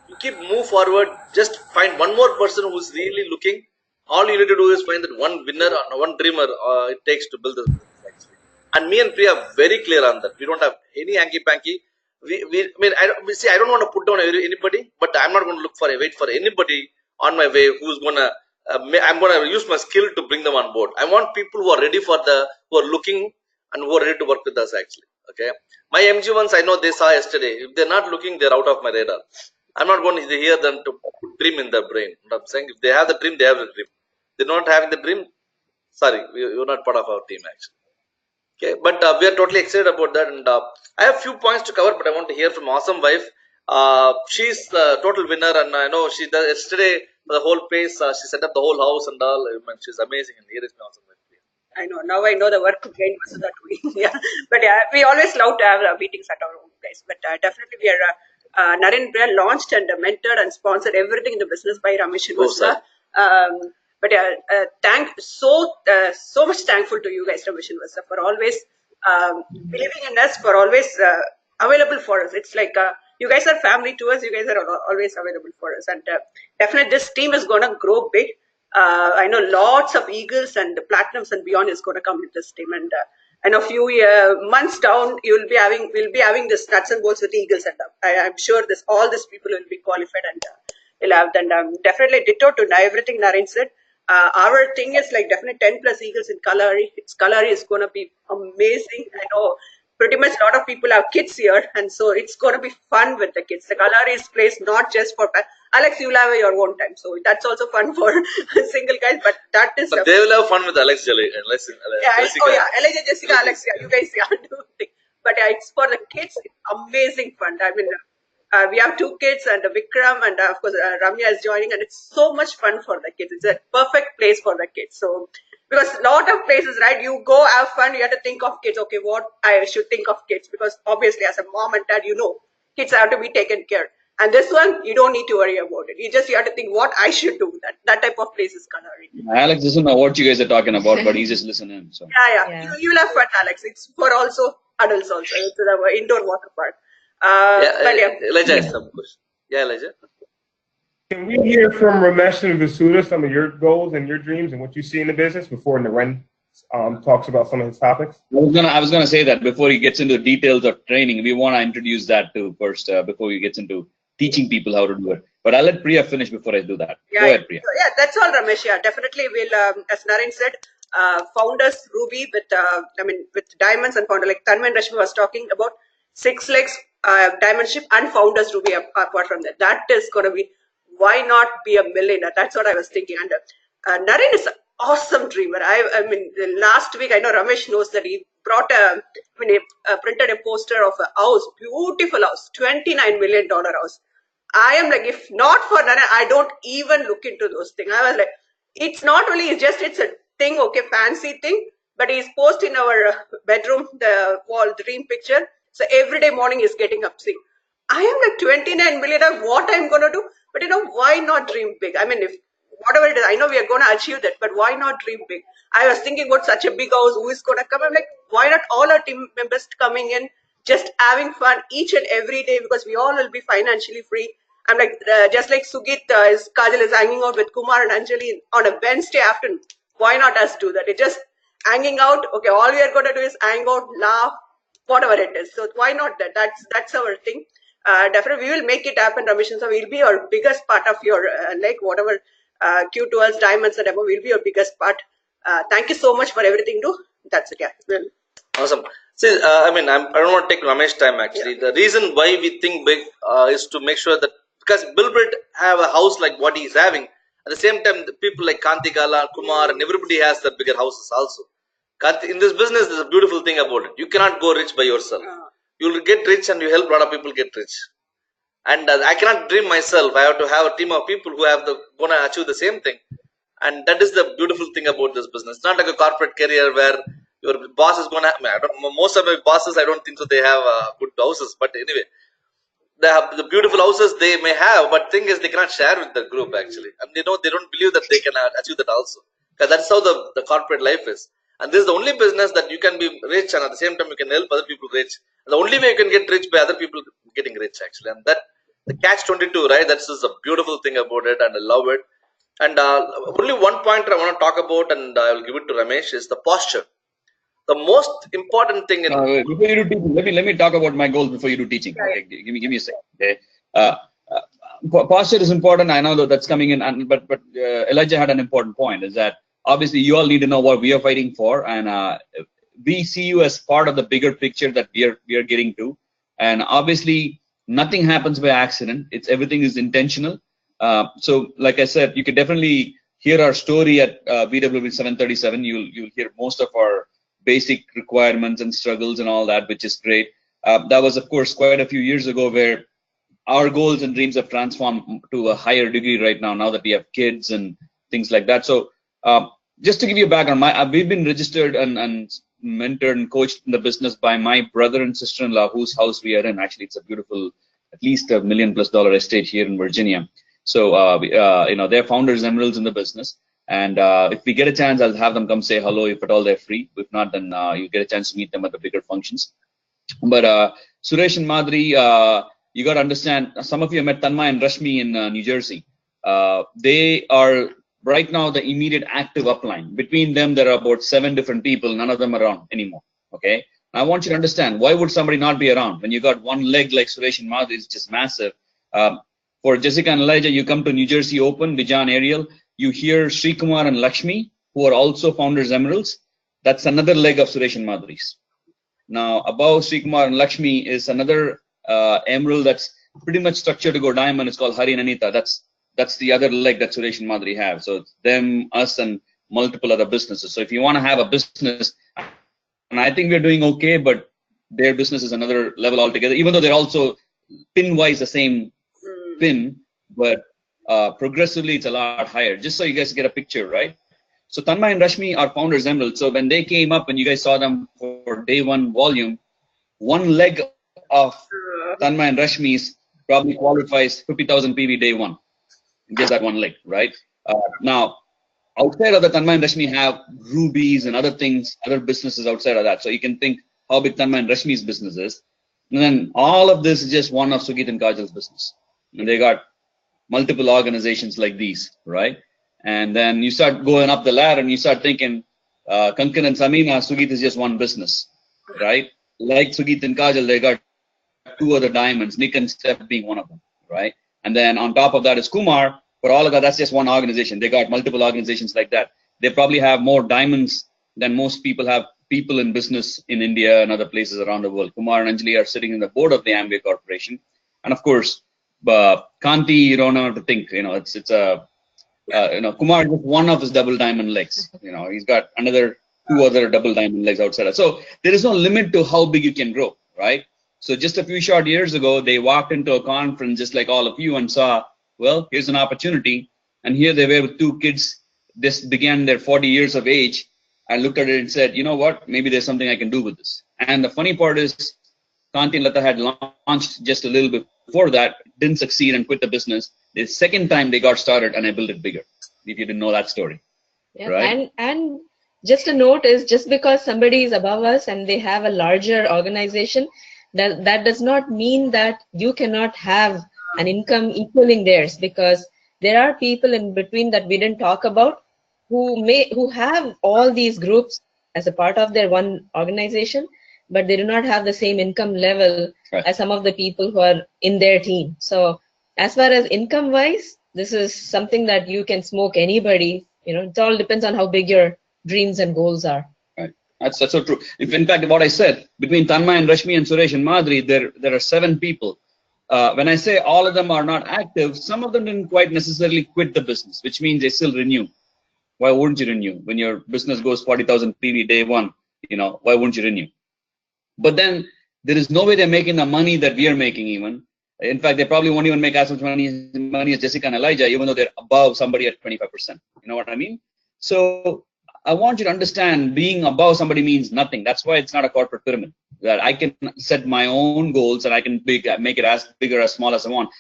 Speaker 7: You keep move forward. Just find one more person who's really looking. All you need to do is find that one winner or one dreamer it takes to build this business. And me and Priya are very clear on that. We don't have any hanky-panky. I don't want to put down anybody, but I'm not going to wait for anybody on my way who's going to, I'm going to use my skill to bring them on board. I want people who are ready who are looking and who are ready to work with us actually. Okay. My MG1s, I know they saw yesterday. If they're not looking, they're out of my radar. I'm not going to hear them to dream in their brain. What I'm saying, if they have the dream, they have the dream. They're not having the dream, sorry, you're not part of our team actually. Okay, but we are totally excited about that, and I have few points to cover, but I want to hear from Awesome Wife. She's the total winner, and I know she does yesterday the whole pace. She set up the whole house and all. She's amazing, and here is my Awesome Wife.
Speaker 8: I know. Now I know the work behind Vasudha doing. Yeah, but yeah, we always love to have meetings at our own place. But definitely, we are. Naren launched and mentored and sponsored everything in the business by Ramesh and Vasudha. But so much thankful to you guys, Ramesh and Vasudha, for always believing in us, for always available for us. It's like you guys are family to us. You guys are always available for us, and definitely this team is going to grow big. I know lots of Eagles and Platinums and beyond is going to come with this team, and I know a few months down we'll be having this nuts and bolts with Eagles, and I'm sure all these people will be qualified and will have. And definitely ditto to everything Naren said. Our thing is like definitely 10 plus Eagles in Kalahari. Kalahari is going to be amazing. I know pretty much a lot of people have kids here, and so it's going to be fun with the kids. The Kalahari is placed not just for Alex, you will have your own time, so that's also fun for single guys. But that is.
Speaker 7: But they will have fun with Alex Jelly and Jessica.
Speaker 8: Elijah, Jessica, Alex, you guys, do thing. But it's for the kids. It's amazing fun. I mean. We have 2 kids and Vikram and of course Ramya is joining, and it's so much fun for the kids. It's a perfect place for the kids. So because a lot of places, right, you go have fun, you have to think of kids. Okay, what I should think of kids, because obviously as a mom and dad, kids have to be taken care. And this one, you don't need to worry about it. You have to think what I should do. That type of place is Kalahari.
Speaker 1: Alex doesn't know what you guys are talking about, but he's just listening. So
Speaker 8: yeah. You'll have fun, Alex. It's for also adults also. It's an indoor water park.
Speaker 7: Elijah has some question. Yeah, Elijah.
Speaker 4: Can we hear from Ramesh and Vasudha some of your goals and your dreams and what you see in the business before Naren talks about some of his topics?
Speaker 1: I was gonna say that before he gets into the details of training, we want to introduce that too first before he gets into teaching people how to do it. But I'll let Priya finish before I do that. Go ahead, Priya.
Speaker 8: Yeah, that's all, Ramesh. Yeah, definitely we'll, as Naren said, founders Ruby with diamonds and founder like Tanmay and Rashmi was talking about 6 legs. Diamond ship and founders Ruby apart from that. That is going to be, why not be a millionaire? That's what I was thinking. And Naren is an awesome dreamer. I mean, last week, I know Ramesh knows that he brought printed a poster of a house, beautiful house, $29 million house. I am like, if not for Naren, I don't even look into those things. I was like, it's not only, it's a thing, okay, fancy thing, but he's posted in our bedroom, the wall dream picture. So every day morning he's getting up saying, I am like 29 million, what I'm going to do? But why not dream big? I mean, if whatever it is, I know we are going to achieve that, but why not dream big? I was thinking about such a big house, who is going to come? I'm like, why not all our team members coming in, just having fun each and every day, because we all will be financially free. I'm like, just like Sugit, Kajal is hanging out with Kumar and Anjali on a Wednesday afternoon. Why not us do that? It's just hanging out. Okay, all we are going to do is hang out, laugh, whatever it is. So why not that? That's our thing. Definitely, we will make it happen, Ramesh. So we'll be your biggest part of your like whatever Q12s, diamonds, and above. Will be your biggest part. Thank you so much for everything, too. That's it. Yeah. Well,
Speaker 7: Awesome. See, I mean, I don't want to take Ramesh time actually.
Speaker 8: Yeah.
Speaker 7: The reason why we think big is to make sure that, because Bill Britt have a house like what he's having, at the same time, the people like Kanti Gala, Kumar, and everybody has the bigger houses also. In this business, there's a beautiful thing about it. You cannot go rich by yourself. You'll get rich and you help a lot of people get rich. And I cannot dream myself. I have to have a team of people who have gonna achieve the same thing. And that is the beautiful thing about this business. It's not like a corporate career where your boss is gonna. Most of my bosses, I don't think so. They have good houses, but anyway, they have the beautiful houses they may have. But thing is, they cannot share with the group actually, and they don't believe that they can achieve that also. Because that's how the corporate life is. And this is the only business that you can be rich and at the same time you can help other people rich. And the only way you can get rich by other people getting rich actually. And that the catch-22, right? That's just a beautiful thing about it, and I love it. And only one point I want to talk about, and I'll give it to Ramesh, is the posture. The most important thing in
Speaker 1: before you do teaching, let me talk about my goals before you do teaching. Okay, give me a second. Okay, posture is important. I know that that's coming in, but Elijah had an important point. Is that obviously you all need to know what we are fighting for, and we see you as part of the bigger picture that we are getting to. And obviously, nothing happens by accident. Everything is intentional. So, like I said, you can definitely hear our story at BWB 737. You'll hear most of our basic requirements and struggles and all that, which is great. That was, of course, quite a few years ago, where our goals and dreams have transformed to a higher degree right now. Now that we have kids and things like that. So, just to give you a background, we've been registered and mentored and coached in the business by my brother and sister-in-law, whose house we are in. Actually, it's a beautiful, at least $1 million+ estate here in Virginia. So, they're founders, emeralds in the business. And if we get a chance, I'll have them come say hello if at all they're free. If not, then you get a chance to meet them at the bigger functions. But Suresh and Madhuri, you got to understand, some of you have met Tanmay and Rashmi in New Jersey. They are right now the immediate active upline. Between them, there are about 7 different people. None of them are around anymore. Okay. I want you to understand, why would somebody not be around when you got one leg like Suresh and Madhuri is just massive. For Jessica and Elijah, you come to New Jersey Open, Bijan Ariel, you hear Sri Kumar and Lakshmi, who are also founders emeralds. That's another leg of Suresh and Madhuri's. Now, above Sri Kumar and Lakshmi is another emerald that's pretty much structured to go diamond. It's called Hari and Anita. That's the other leg that Suresh and Madhuri have. So it's them, us, and multiple other businesses. So if you want to have a business, and I think we're doing okay, but their business is another level altogether, even though they're also pin-wise the same pin, but progressively it's a lot higher, just so you guys get a picture, right? So Tanmay and Rashmi are founders emerald. So when they came up and you guys saw them for day one volume, one leg of Tanmay and Rashmi's probably qualifies 50,000 PV day one. Just that one leg, right? Now, outside of the Tanmay and Rashmi have rubies and other things, other businesses outside of that. So you can think how big Tanmay and Rashmi's business is. And then all of this is just one of Sugit and Kajal's business. And they got multiple organizations like these, right? And then you start going up the ladder and you start thinking, Kankan and Samina, Sugit is just one business, right? Like Sugit and Kajal, they got 2 other diamonds, Nick and Steph being one of them, right? And then on top of that is Kumar. For all of that, that's just one organization. They got multiple organizations like that. They probably have more diamonds than most people have people in business in India and other places around the world. Kumar and Anjali are sitting in the board of the Amway Corporation. And of course, Kanti, you don't have to think, it's a, Kumar is just one of his double diamond legs. He's got another 2 other double diamond legs outside. So there is no limit to how big you can grow, right? So just a few short years ago, they walked into a conference just like all of you and saw, well, here's an opportunity. And here they were with 2 kids. This began their 40 years of age. I looked at it and said, you know what? Maybe there's something I can do with this. And the funny part is, Kanti and Lata had launched just a little bit before that, didn't succeed and quit the business. The second time they got started and I built it bigger. If you didn't know that story.
Speaker 6: Yeah,
Speaker 7: right?
Speaker 6: And just a note is, just because somebody is above us and they have a larger organization, that does not mean that you cannot have an income equaling theirs, because there are people in between that we didn't talk about who have all these groups as a part of their one organization, but they do not have the same income level as some of the people who are in their team. So as far as income wise, this is something that you can smoke anybody. It all depends on how big your dreams and goals are.
Speaker 1: Right. That's so true. In fact, what I said, between Tanmay and Rashmi and Suresh and Madhuri, there are 7 people. When I say all of them are not active, some of them didn't quite necessarily quit the business, which means they still renew. Why wouldn't you renew? When your business goes 40,000 PV day one, why wouldn't you renew? But then there is no way they're making the money that we are making even. In fact, they probably won't even make as much money as Jessica and Elijah, even though they're above somebody at 25%. You know what I mean? So I want you to understand, being above somebody means nothing. That's why it's not a corporate pyramid. That I can set my own goals and I can make it as big or as small as I want.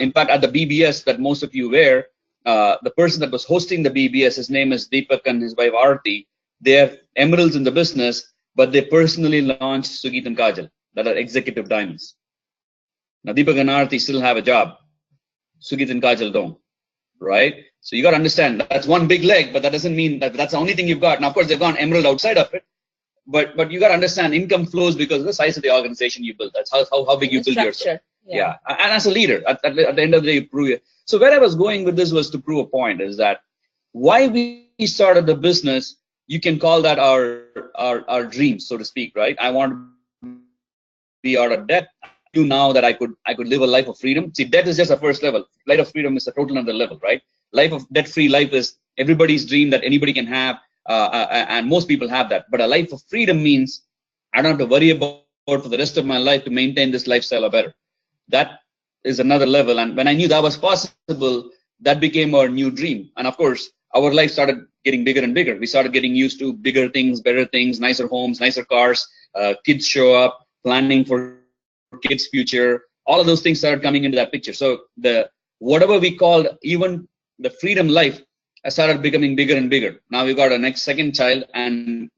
Speaker 1: In fact, at the BBS that most of you wear, the person that was hosting the BBS, his name is Deepak and his wife Aarti. They are emeralds in the business, but they personally launched Sugit and Kajal, that are executive diamonds. Now, Deepak and Aarti still have a job. Sugit and Kajal don't, right? So you got to understand, that's one big leg, but that doesn't mean that that's the only thing you've got. Now, of course, they've gone emerald outside of it, but you got to understand, income flows because of the size of the organization you build. That's how big you build yourself. Yeah. And as a leader, at the end of the day, you prove it. So where I was going with this was to prove a point, is that why we started the business, you can call that our dreams, so to speak, right? I want to be out of debt. Do now that I could live a life of freedom. See, debt is just a first level. Life of freedom is a total other level, right? Life of debt-free life is everybody's dream that anybody can have, and most people have that. But a life of freedom means I don't have to worry about for the rest of my life to maintain this lifestyle or better. That is another level. And when I knew that was possible, that became our new dream. And of course, our life started getting bigger and bigger. We started getting used to bigger things, better things, nicer homes, nicer cars, kids show up, planning for kids' future. All of those things started coming into that picture. So whatever we called even the freedom life started becoming bigger and bigger. Now we've got our second child, and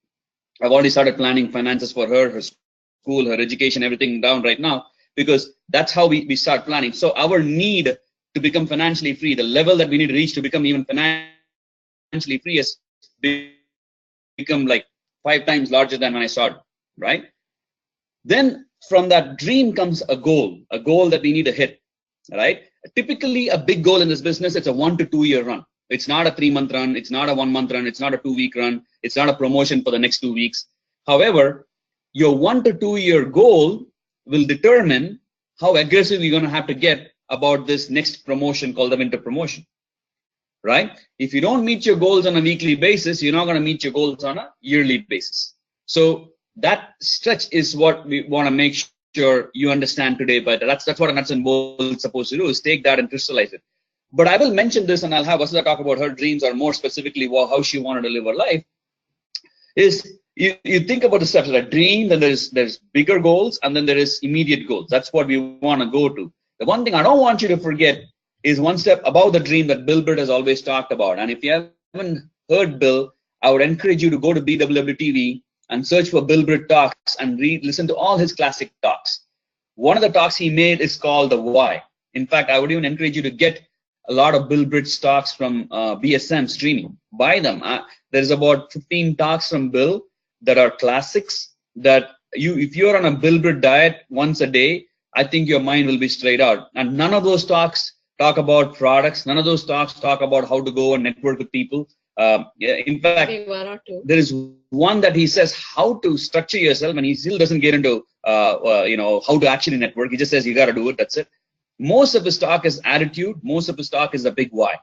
Speaker 1: I've already started planning finances for her school, her education, everything down right now, because that's how we start planning. So our need to become financially free, the level that we need to reach to become even financially free, has become like 5 times larger than when I started, right? Then from that dream comes a goal that we need to hit, right? Typically, a big goal in this business, it's a 1 to 2 year run. It's not a 3-month run. It's not a 1-month run. It's not a 2-week run. It's not a promotion for the next 2 weeks. However, your 1 to 2 year goal will determine how aggressive you're going to have to get about this next promotion called the winter promotion, right? If you don't meet your goals on a weekly basis, you're not going to meet your goals on a yearly basis. So that stretch is what we want to make sure you understand today. But that's what a nuts and bolts is supposed to do, is take that and crystallize it. But I will mention this, and I'll have Vasudha talk about her dreams, or more specifically how she wanted to live her life. Is you think about the steps. There's a dream, then there's bigger goals, and then there is immediate goals. That's what we want to go to. The one thing I don't want you to forget is one step above the dream that Bill Britt has always talked about. And if you haven't heard Bill, I would encourage you to go to BWW and search for Bill Britt Talks and listen to all his classic talks. One of the talks he made is called The Why. In fact, I would even encourage you to get a lot of Bill Britt's talks from BSM streaming. Buy them. There's about 15 talks from Bill that are classics that if you're on a Bill Britt diet once a day, I think your mind will be straight out. And none of those talks talk about products. None of those talks talk about how to go and network with people. In fact, there is one that he says how to structure yourself, and he still doesn't get into how to actually network. He just says you got to do it. That's it. Most of his talk is attitude. Most of his talk is a big why.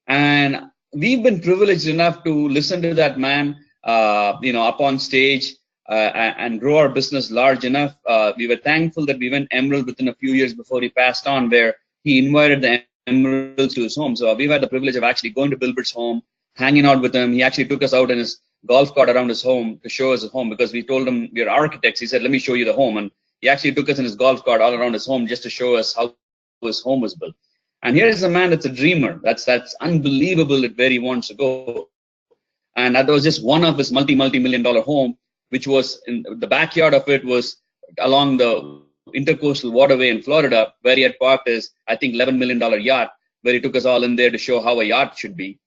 Speaker 1: And we've been privileged enough to listen to that man, up on stage and grow our business large enough. We were thankful that we went emerald within a few years before he passed on, where he invited the emeralds to his home. So we've had the privilege of actually going to Bill Britt's home, hanging out with him. He actually took us out in his golf cart around his home to show us his home, because we told him we're architects. He said, let me show you the home. And he actually took us in his golf cart all around his home just to show us how his home was built. And here is a man that's a dreamer. That's unbelievable at where he wants to go. And that was just one of his multi-million-dollar home, which was in the backyard of it was along the intercoastal waterway in Florida, where he had parked his, I think, $11 million yacht, where he took us all in there to show how a yacht should be.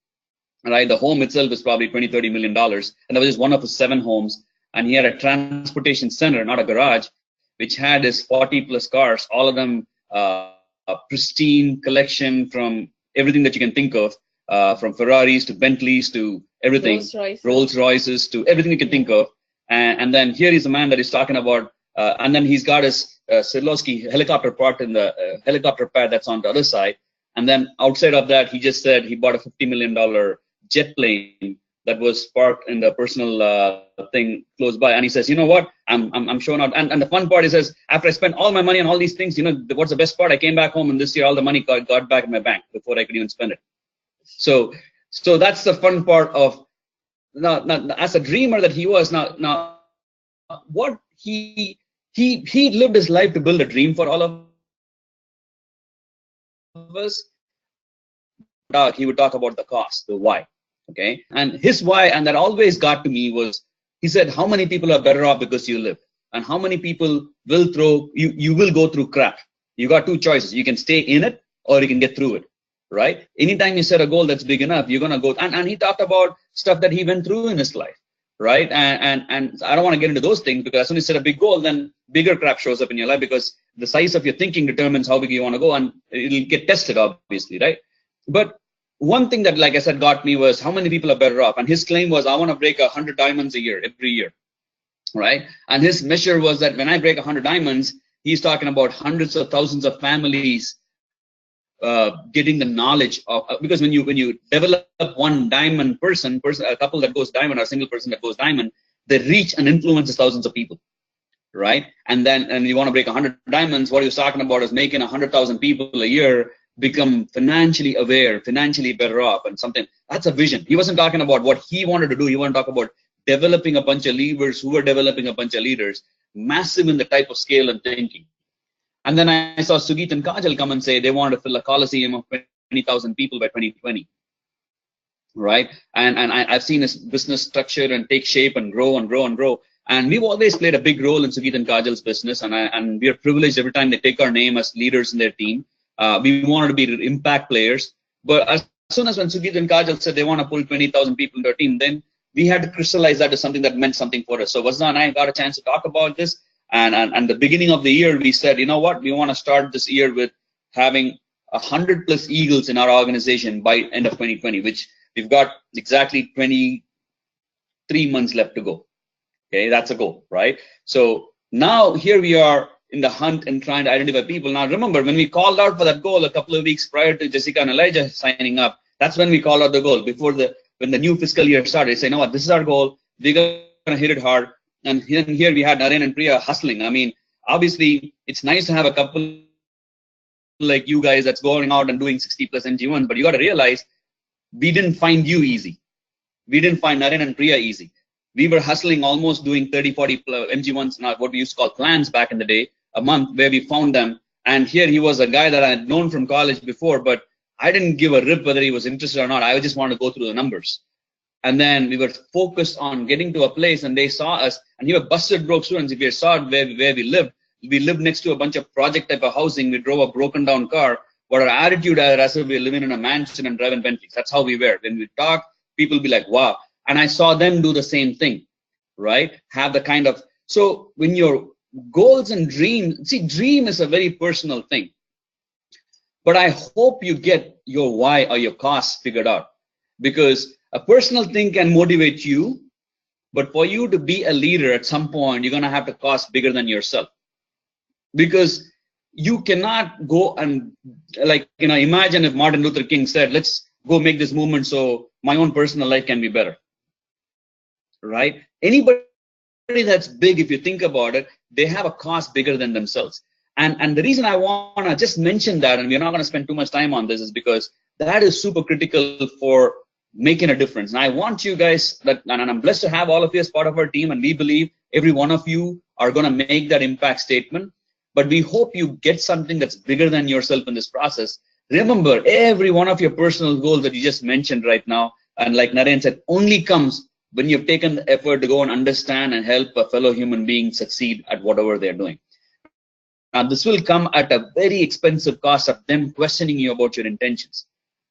Speaker 1: Right, the home itself is probably $20-30 million, and that was just one of his 7 homes. And he had a transportation center, not a garage, which had his 40+ cars, all of them a pristine collection from everything that you can think of, from Ferraris to Bentleys to everything, Rolls Royces to everything you can think of. And then here is a man that is talking about, and then he's got his Swiderski helicopter parked in the helicopter pad that's on the other side. And then outside of that, he just said he bought a $50 million jet plane that was parked in the personal thing close by. And he says, you know what, I'm showing out. And the fun part, he says, after I spent all my money on all these things, you know, what's the best part? I came back home and this year all the money got back in my bank before I could even spend it. So that's the fun part of, now as a dreamer that he was, now what he lived his life to build a dream for all of us. He would talk about the cost, the why. Okay, and his why, and that always got to me, was he said, how many people are better off because you live, and how many people will you will go through crap. You got 2 choices. You can stay in it or you can get through it, right? Anytime you set a goal that's big enough, you're gonna go. And he talked about stuff that he went through in his life, right? And I don't want to get into those things, because as soon as you set a big goal, then bigger crap shows up in your life, because the size of your thinking determines how big you want to go, and it'll get tested, obviously, right? But one thing that, like I said, got me was how many people are better off. And his claim was, I want to break 100 diamonds a year, every year, right? And his measure was that when I break 100 diamonds, he's talking about hundreds of thousands of families getting the knowledge of, because when you develop one diamond person, a couple that goes diamond or a single person that goes diamond, they reach and influences thousands of people, right? And you want to break 100 diamonds, what he was talking about is making 100,000 people a year become financially aware, financially better off, and something. That's a vision. He wasn't talking about what he wanted to do. He wanted to talk about developing a bunch of leaders who were developing a bunch of leaders, massive in the type of scale and thinking. And then I saw Sugit and Kajal come and say they wanted to fill a coliseum of 20,000 people by 2020, right? And I've seen his business structure and take shape and grow and grow and grow. And we've always played a big role in Sugit and Kajal's business, and we are privileged every time they take our name as leaders in their team. We wanted to be impact players, but as soon as when Sugit and Kajal said they want to pull 20,000 people into our team, then we had to crystallize that as something that meant something for us. So Vasudha and I got a chance to talk about this, and the beginning of the year we said, you know what, we want to start this year with having 100+ Eagles in our organization by end of 2020, which we've got exactly 23 months left to go. Okay, that's a goal, right? So now here we are in the hunt and trying to identify people. Now remember, when we called out for that goal a couple of weeks prior to Jessica and Elijah signing up, that's when we called out the goal. Before when the new fiscal year started, say, you know what, this is our goal. We're gonna hit it hard. And here we had Naren and Priya hustling. I mean, obviously it's nice to have a couple like you guys that's going out and doing 60+ MG1s, but you got to realize we didn't find you easy. We didn't find Naren and Priya easy. We were hustling, almost doing 30-40 MG1s, not what we used to call plans back in the day, a month, where we found them. And here he was a guy that I had known from college before, but I didn't give a rip whether he was interested or not. I just wanted to go through the numbers. And then we were focused on getting to a place, and they saw us, and he were busted broke students. If you saw where we lived next to a bunch of project type of housing. We drove a broken down car, but our attitude as if we were living in a mansion and driving Bentleys. That's how we were. When we talk, people be like, wow. And I saw them do the same thing, right? Have the kind of, so when your goals and dreams, see, dream is a very personal thing, but I hope you get your why or your cost figured out, because a personal thing can motivate you, but for you to be a leader at some point, you're going to have to cost bigger than yourself, because you cannot go and, like, you know, imagine if Martin Luther King said, let's go make this movement so my own personal life can be better, right? Anybody that's big, if you think about it, they have a cost bigger than themselves. And the reason I want to just mention that, and we're not going to spend too much time on this, is because that is super critical for making a difference. And I want you guys, and I'm blessed to have all of you as part of our team, and we believe every one of you are going to make that impact statement. But we hope you get something that's bigger than yourself in this process. Remember, every one of your personal goals that you just mentioned right now, and like Naren said, only comes when you've taken the effort to go and understand and help a fellow human being succeed at whatever they're doing. Now, this will come at a very expensive cost of them questioning you about your intentions.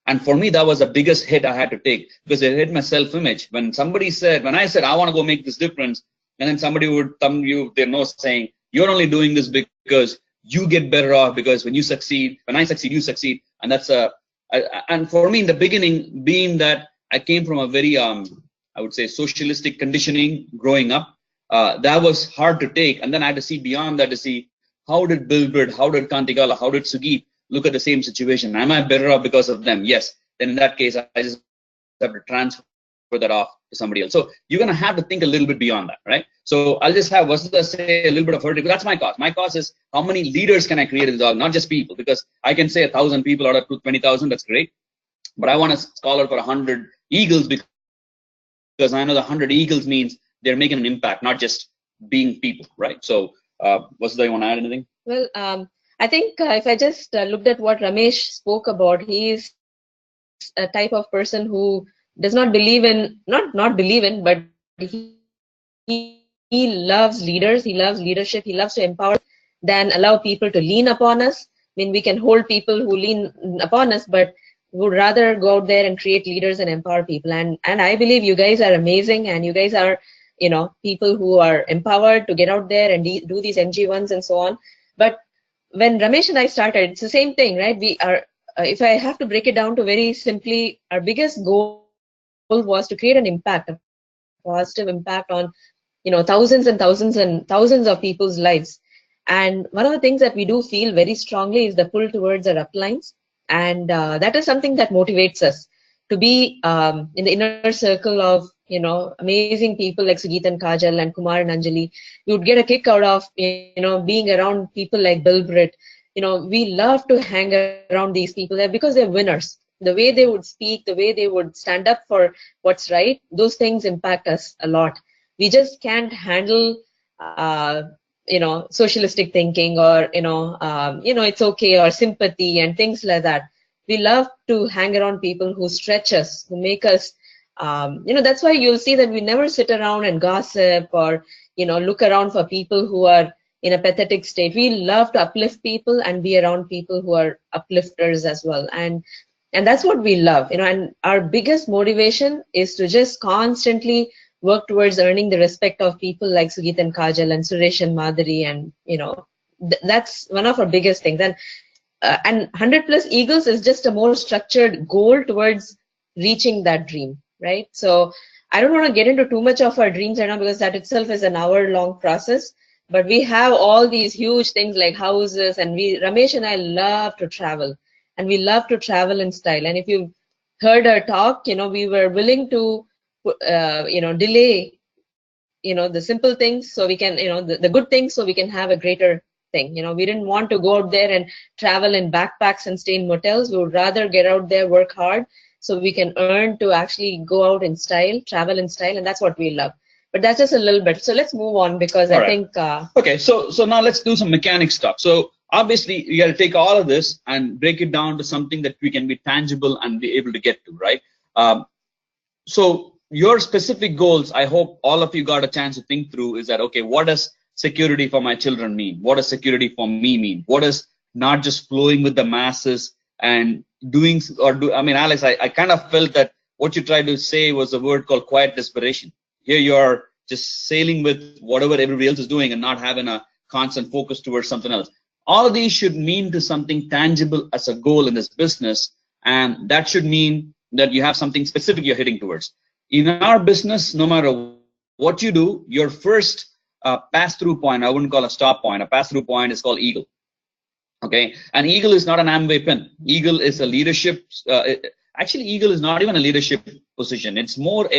Speaker 1: And for me, that was the biggest hit I had to take, because it hit my self-image. When I said, I want to go make this difference, and then somebody would thumb you their nose saying, you're only doing this because you get better off, because when I succeed, you succeed. And and for me in the beginning, being that I came from a very, I would say, socialistic conditioning growing up, that was hard to take. And then I had to see beyond that to see, how did Bill Britt, how did Kantigala, how did Sugit look at the same situation? Am I better off because of them? Yes. Then in that case, I just have to transfer that off to somebody else. So you're going to have to think a little bit beyond that, right? So I'll just have Vasudha say a little bit of her, because that's my cause. My cause is how many leaders can I create in the org, not just people, because I can say 1,000 people out of 20,000, that's great. But I want to call out for 100 eagles, because I know the 100 eagles means they're making an impact, not just being people, right? So Vasudha, you want to add anything?
Speaker 6: Well, I think if I just looked at what Ramesh spoke about, he is a type of person who does not believe in, not believe in, but he loves leaders, he loves leadership, he loves to empower than allow people to lean upon us. I mean, we can hold people who lean upon us, but would rather go out there and create leaders and empower people. And I believe you guys are amazing, and you guys are, you know, people who are empowered to get out there and do these NG1s and so on. But when Ramesh and I started, it's the same thing, right? We are, if I have to break it down to very simply, our biggest goal was to create an impact, a positive impact on, you know, thousands and thousands and thousands of people's lives. And one of the things that we do feel very strongly is the pull towards our uplines. And that is something that motivates us to be in the inner circle of, you know, amazing people like Sugit and Kajal and Kumar and Anjali. You would get a kick out of, you know, being around people like Bill Britt. You know, we love to hang around these people there because they're winners. The way they would speak, the way they would stand up for what's right, those things impact us a lot. We just can't handle, you know, socialistic thinking or, you know, it's okay, or sympathy and things like that. We love to hang around people who stretch us, who make us, you know, that's why you'll see that we never sit around and gossip or, you know, look around for people who are in a pathetic state. We love to uplift people and be around people who are uplifters as well. And that's what we love, you know, and our biggest motivation is to just constantly work towards earning the respect of people like Sugit and Kajal and Suresh and Madhuri, and, you know, that's one of our biggest things. And 100 plus eagles is just a more structured goal towards reaching that dream, right? So I don't want to get into too much of our dreams right now, because that itself is an hour-long process. But we have all these huge things like houses, and Ramesh and I love to travel, and we love to travel in style. And if you heard our talk, you know, we were willing to, you know, delay, you know, the simple things so we can, you know, the good things so we can have a greater thing. You know, we didn't want to go out there and travel in backpacks and stay in motels. We would rather get out there, work hard, so we can earn to actually go out in style, travel in style, and that's what we love. But that's just a little bit. So let's move on, because I think.
Speaker 1: Okay, so now let's do some mechanic stuff. So obviously you got to take all of this and break it down to something that we can be tangible and be able to get to, right? So your specific goals, I hope all of you got a chance to think through, is that, okay, what does security for my children mean? What does security for me mean? What is not just flowing with the masses and doing, I mean, Alex, I kind of felt that what you tried to say was a word called quiet desperation. Here you are just sailing with whatever everybody else is doing and not having a constant focus towards something else. All of these should mean to something tangible as a goal in this business, and that should mean that you have something specific you're heading towards. In our business, no matter what you do, your first pass-through point, I wouldn't call a stop point, a pass-through point is called Eagle. Okay, and Eagle is not an Amway pin. Eagle is a leadership, actually Eagle is not even a leadership position. It's more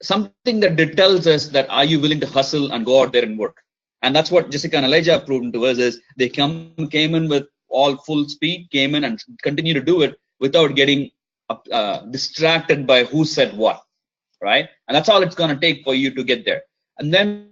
Speaker 1: something that tells us that, are you willing to hustle and go out there and work? And that's what Jessica and Elijah have proven to us, is they came in with all full speed, came in and continue to do it without getting distracted by who said what, right? And that's all it's going to take for you to get there. And then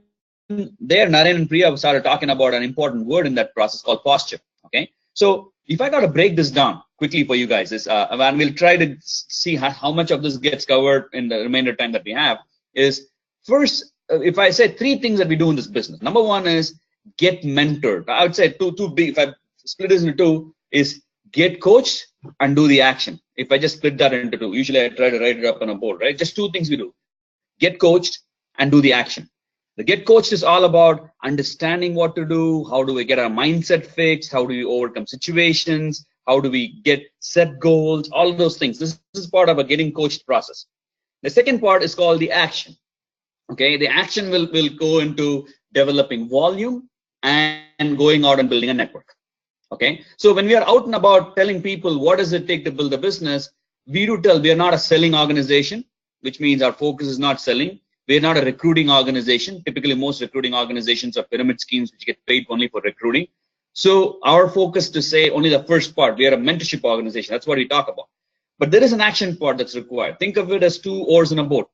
Speaker 1: there, Naren and Priya started talking about an important word in that process called posture, okay? So if I got to break this down quickly for you guys, and we'll try to see how much of this gets covered in the remainder time that we have, is first, if I say 3 things that we do in this business, number 1 is get mentored. I would say two big, if I split this into 2, is get coached and do the action. If I just split that into 2, usually I try to write it up on a board, right? Just 2 things we do: get coached and do the action. The get coached is all about understanding what to do. How do we get our mindset fixed? How do we overcome situations? How do we get set goals? All of those things. This is part of a getting coached process. The second part is called the action. Okay, the action will go into developing volume and going out and building a network. Okay, so when we are out and about telling people what does it take to build a business, we do tell we are not a selling organization, which means our focus is not selling. We're not a recruiting organization. Typically, most recruiting organizations are pyramid schemes which get paid only for recruiting. So our focus to say only the first part, we are a mentorship organization. That's what we talk about. But there is an action part that's required. Think of it as 2 oars in a boat.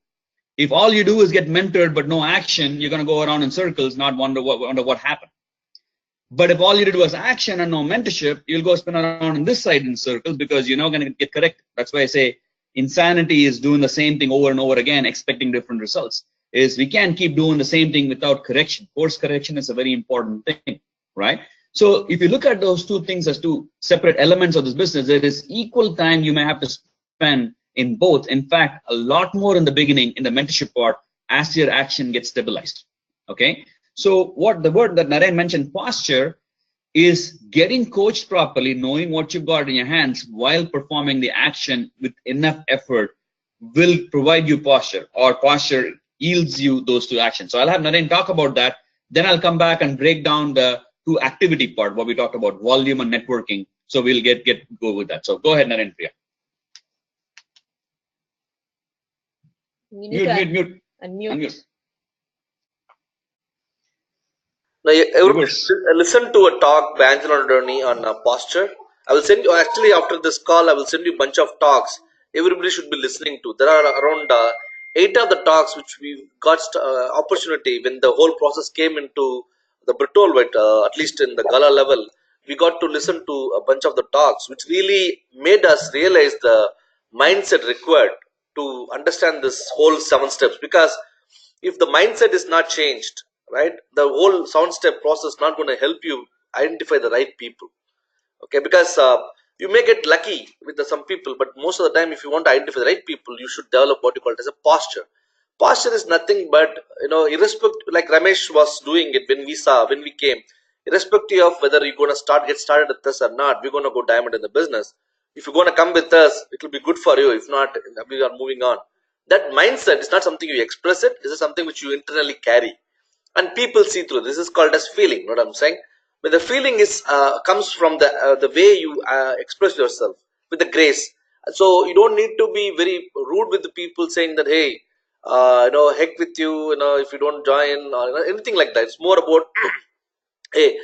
Speaker 1: If all you do is get mentored but no action, you're going to go around in circles, not wonder what happened. But if all you did was action and no mentorship, you'll go spin around on this side in circles because you're not going to get corrected. That's why I say insanity is doing the same thing over and over again, expecting different results. Is we can't keep doing the same thing without correction. Course correction is a very important thing, right? So if you look at those 2 things as 2 separate elements of this business, there is equal time you may have to spend in both. In fact, a lot more in the beginning in the mentorship part as your action gets stabilized. Okay. So what the word that Naren mentioned, posture, is getting coached properly, knowing what you've got in your hands while performing the action with enough effort will provide you posture, or posture yields you those 2 actions. So I'll have Naren talk about that. Then I'll come back and break down the 2 activity part, what we talked about, volume and networking. So we'll go with that. So go ahead, Naren Priya. Unmute.
Speaker 7: Now, everybody listen to a talk by Angelo Adorni on posture. I will send you, actually after this call, I will send you a bunch of talks everybody should be listening to. There are around 8 of the talks which we got opportunity when the whole process came into the Brittle, at least in the Gala level. We got to listen to a bunch of the talks which really made us realize the mindset required to understand this whole 7 steps. Because if the mindset is not changed, right, the whole 7-step process is not going to help you identify the right people. Okay, because you may get lucky with some people, but most of the time, if you want to identify the right people, you should develop what you call it as a posture. Posture is nothing but, irrespective, like Ramesh was doing it when we came, irrespective of whether you're going to get started with us or not, we're going to go diamond in the business. If you're going to come with us, it will be good for you. If not, we are moving on. That mindset is not something you express it. This is something which you internally carry. And people see through. This is called as feeling. You know what I'm saying? But the feeling is comes from the way you express yourself with the grace. So you don't need to be very rude with the people saying that, hey, heck with you, if you don't join or anything like that. It's more about, hey,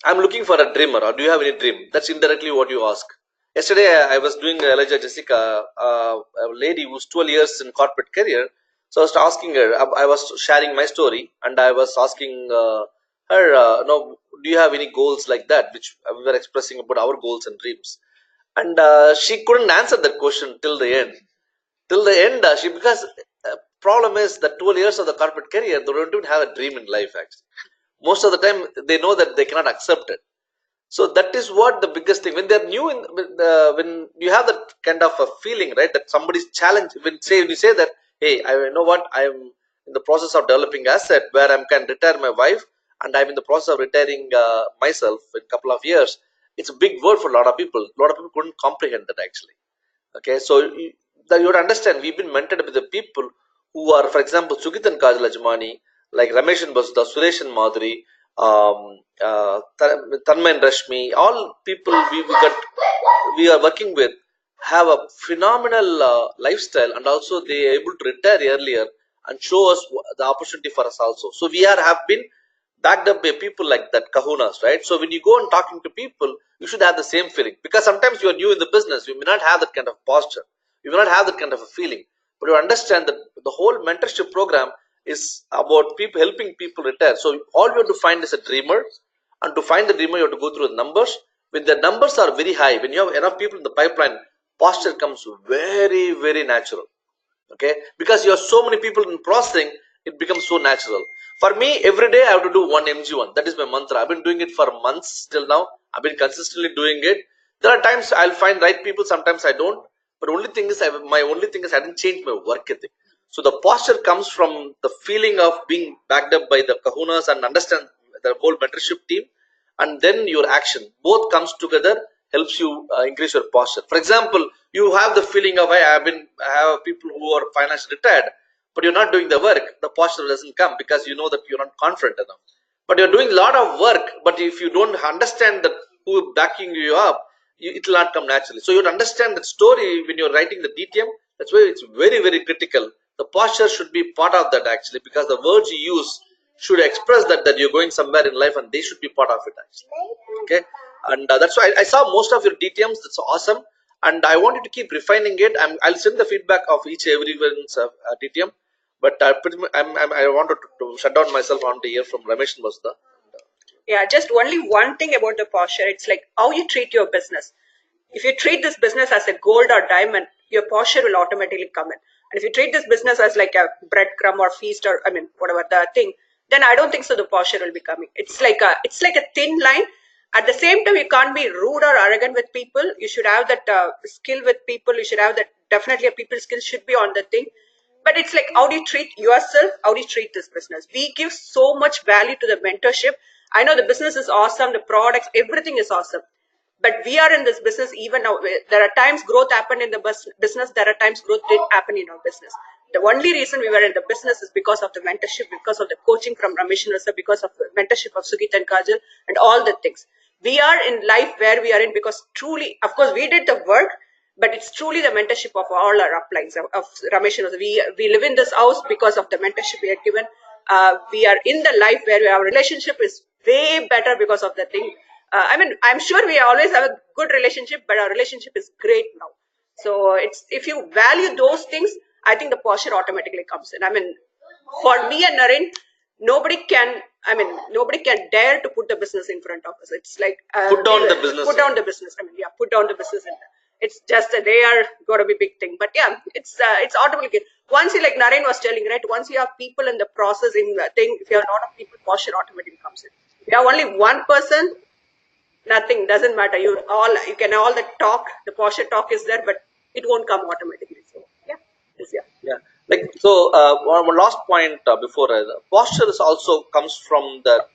Speaker 7: I'm looking for a dreamer, or do you have any dream? That's indirectly what you ask. Yesterday, I was doing Elijah Jessica, a lady who's 12 years in corporate career. So I was asking her, I was sharing my story, and I was asking her, do you have any goals like that, which we were expressing about our goals and dreams. And she couldn't answer that question till the end. Because problem is that 12 years of the corporate career, they don't even have a dream in life, actually. Most of the time, they know that they cannot accept it. So that is what the biggest thing. When they're new, when you have that kind of a feeling, right, that somebody's challenge. When you say that, hey, I know what, I'm in the process of developing asset where I can retire my wife, and I'm in the process of retiring myself in a couple of years. It's a big word for a lot of people. A lot of people couldn't comprehend that, actually. Okay, so you would understand, we've been mentored with the people who are, for example, Sugit and Kajal Ajmani, like Ramesh and Vasudha, Suresh and Madhuri, Tanmay and Rashmi, all people we are working with have a phenomenal lifestyle, and also they are able to retire earlier and show us the opportunity for us also. So we have been backed up by people like that, kahunas, right? So when you go and talking to people, you should have the same feeling, because sometimes you are new in the business, you may not have that kind of posture, you may not have that kind of a feeling, but you understand that the whole mentorship program is about helping people retire. So all you have to find is a dreamer, and to find the dreamer, you have to go through the numbers. When the numbers are very high, when you have enough people in the pipeline, posture comes very, very natural. Okay, because you have so many people in processing, it becomes so natural. For me, every day I have to do one MG1. That is my mantra. I've been doing it for months till now. I've been consistently doing it. There are times I'll find right people, sometimes I don't. But only thing is, my only thing is I didn't change my work ethic. So the posture comes from the feeling of being backed up by the kahunas and understand the whole mentorship team, and then your action. Both comes together, helps you increase your posture. For example, you have the feeling of I have people who are financially retired, but you're not doing the work. The posture doesn't come because you know that you're not confident enough. But you're doing a lot of work, but if you don't understand that who backing you up, it will not come naturally. So you understand that story when you're writing the DTM. That's why it's very, very critical. The posture should be part of that actually, because the words you use should express that you're going somewhere in life, and they should be part of it actually. Okay, and that's why I saw most of your DTMs. That's awesome, and I wanted to keep refining it. I'll send the feedback of everyone's DTM, but I wanted to shut down myself on to hear from Ramesh and Vasudha.
Speaker 8: Yeah, just only one thing about the posture. It's like how you treat your business. If you treat this business as a gold or diamond, your posture will automatically come in. And if you treat this business as like a breadcrumb or feast or whatever the thing, then I don't think so the posture will be coming. It's like a thin line. At the same time, you can't be rude or arrogant with people. You should have that skill with people. You should have that, definitely a people skill should be on the thing. But it's like, how do you treat yourself? How do you treat this business? We give so much value to the mentorship. I know the business is awesome. The products, everything is awesome. But we are in this business even now. There are times growth happened in the business. There are times growth didn't happen in our business. The only reason we were in the business is because of the mentorship, because of the coaching from Ramesh and Vasudha, because of the mentorship of Sugit and Kajal, and all the things. We are in life where we are in because truly, of course, we did the work, but it's truly the mentorship of all our uplines of Ramesh and Vasudha. We live in this house because of the mentorship we are given. We are in the life where our relationship is way better because of the thing. I'm sure we always have a good relationship, but our relationship is great now. So it's, if you value those things, I think the posture automatically comes in. For me and Naren, nobody can dare to put the business in front of us. It's like
Speaker 7: put down the business.
Speaker 8: Put down the business. Put down the business. It's just that they are got to be big thing. But yeah, it's automatically. Once you, like Naren was telling, right? Once you have people in the processing thing, if you have a lot of people, posture automatically comes in. If you have only one person, nothing, doesn't matter. You can all the talk, the posture talk is there, but it won't come automatically. So yeah.
Speaker 7: Like so, one last point before posture is also comes from the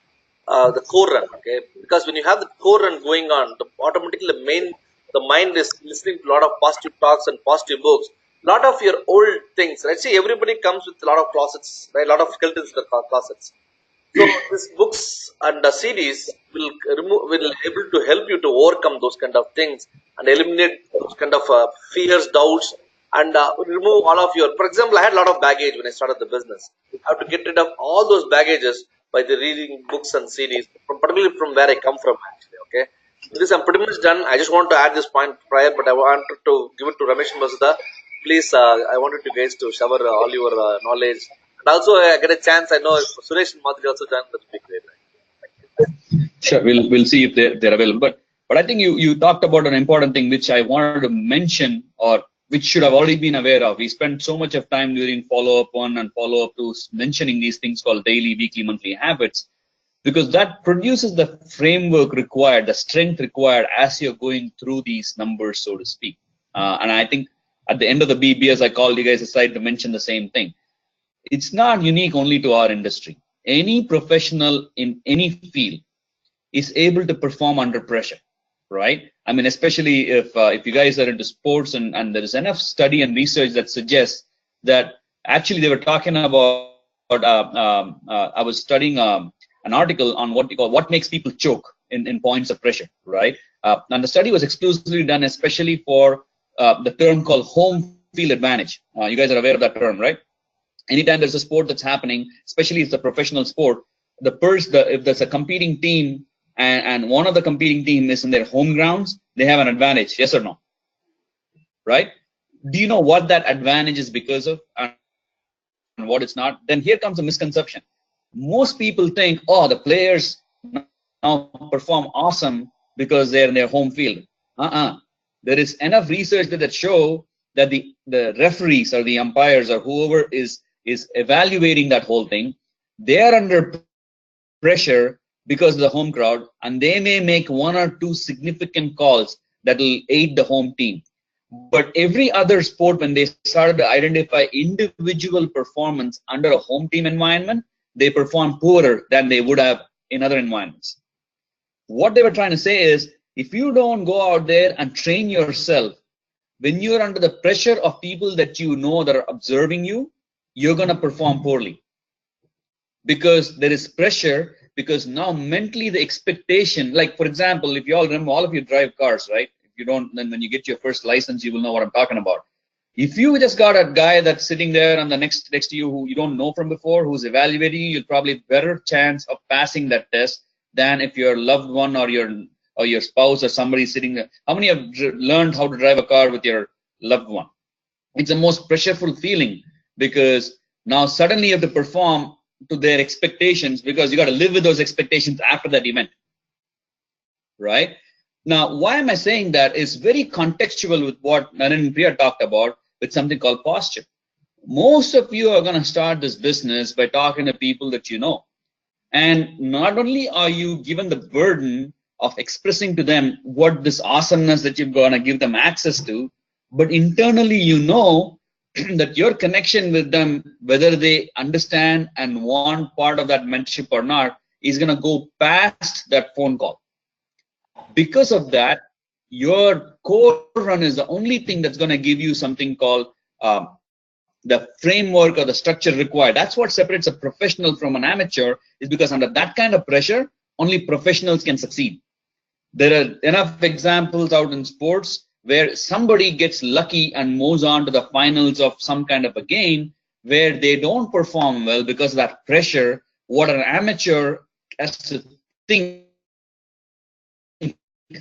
Speaker 7: core run. Okay, because when you have the core run going on, automatically the mind is listening to a lot of positive talks and positive books. A lot of your old things, right? See, everybody comes with a lot of closets, right? A lot of skeletons in the closets. So these books and the CDs will able to help you to overcome those kind of things and eliminate those kind of fears, doubts, and remove all of your. For example, I had a lot of baggage when I started the business. I have to get rid of all those baggages by the reading books and CDs, particularly from where I come from. Actually, okay. This I'm pretty much done. I just want to add this point prior, but I wanted to give it to Ramesh and Vasudha. Please, I wanted you guys to shower all your knowledge. And also, I get a chance. I know Suresh and Madhuri also joined. That would be great. Right?
Speaker 1: Sure, we'll see if they're available. But I think you talked about an important thing which I wanted to mention, or which should have already been aware of. We spent so much of time during follow-up 1 and follow-up 2 mentioning these things called daily, weekly, monthly habits, because that produces the framework required, the strength required as you're going through these numbers, so to speak. And I think at the end of the BBS, I called you guys aside to mention the same thing. It's not unique only to our industry. Any professional in any field is able to perform under pressure, right? I mean, especially if you guys are into sports, and there is enough study and research that suggests that actually they were talking about. I was studying an article on what makes people choke in points of pressure, right? And the study was exclusively done especially for the term called home field advantage. You guys are aware of that term, right? Anytime there's a sport that's happening, especially if it's a professional sport, if there's a competing team and one of the competing team is in their home grounds, they have an advantage, yes or no? Right? Do you know what that advantage is because of and what it's not? Then here comes a misconception. Most people think, oh, the players now perform awesome because they're in their home field. There is enough research that show that the referees or the umpires or whoever is evaluating that whole thing, they are under pressure because of the home crowd, and they may make one or two significant calls that will aid the home team. But every other sport, when they started to identify individual performance under a home team environment, they perform poorer than they would have in other environments. What they were trying to say is, if you don't go out there and train yourself, when you're under the pressure of people that you know that are observing you, you're going to perform poorly. Because there is pressure, because now mentally the expectation, like for example, if you all remember, all of you drive cars, right? If you don't, then when you get your first license, you will know what I'm talking about. If you just got a guy that's sitting there on the next to you who you don't know from before, who's evaluating you, you'll probably have better chance of passing that test than if your loved one or your spouse or somebody sitting there. How many have learned how to drive a car with your loved one? It's the most pressureful feeling, because now suddenly you have to perform to their expectations, because you got to live with those expectations after that event, right? Now, why am I saying that? Is very contextual with what Naren and Priya talked about, with something called posture. Most of you are going to start this business by talking to people that you know. And not only are you given the burden of expressing to them what this awesomeness that you're going to give them access to, but internally you know that your connection with them, whether they understand and want part of that mentorship or not, is going to go past that phone call. Because of that, your core run is the only thing that's going to give you something called the framework or the structure required. That's what separates a professional from an amateur, is because under that kind of pressure, only professionals can succeed. There are enough examples out in sports where somebody gets lucky and moves on to the finals of some kind of a game where they don't perform well because of that pressure. What an amateur has to think.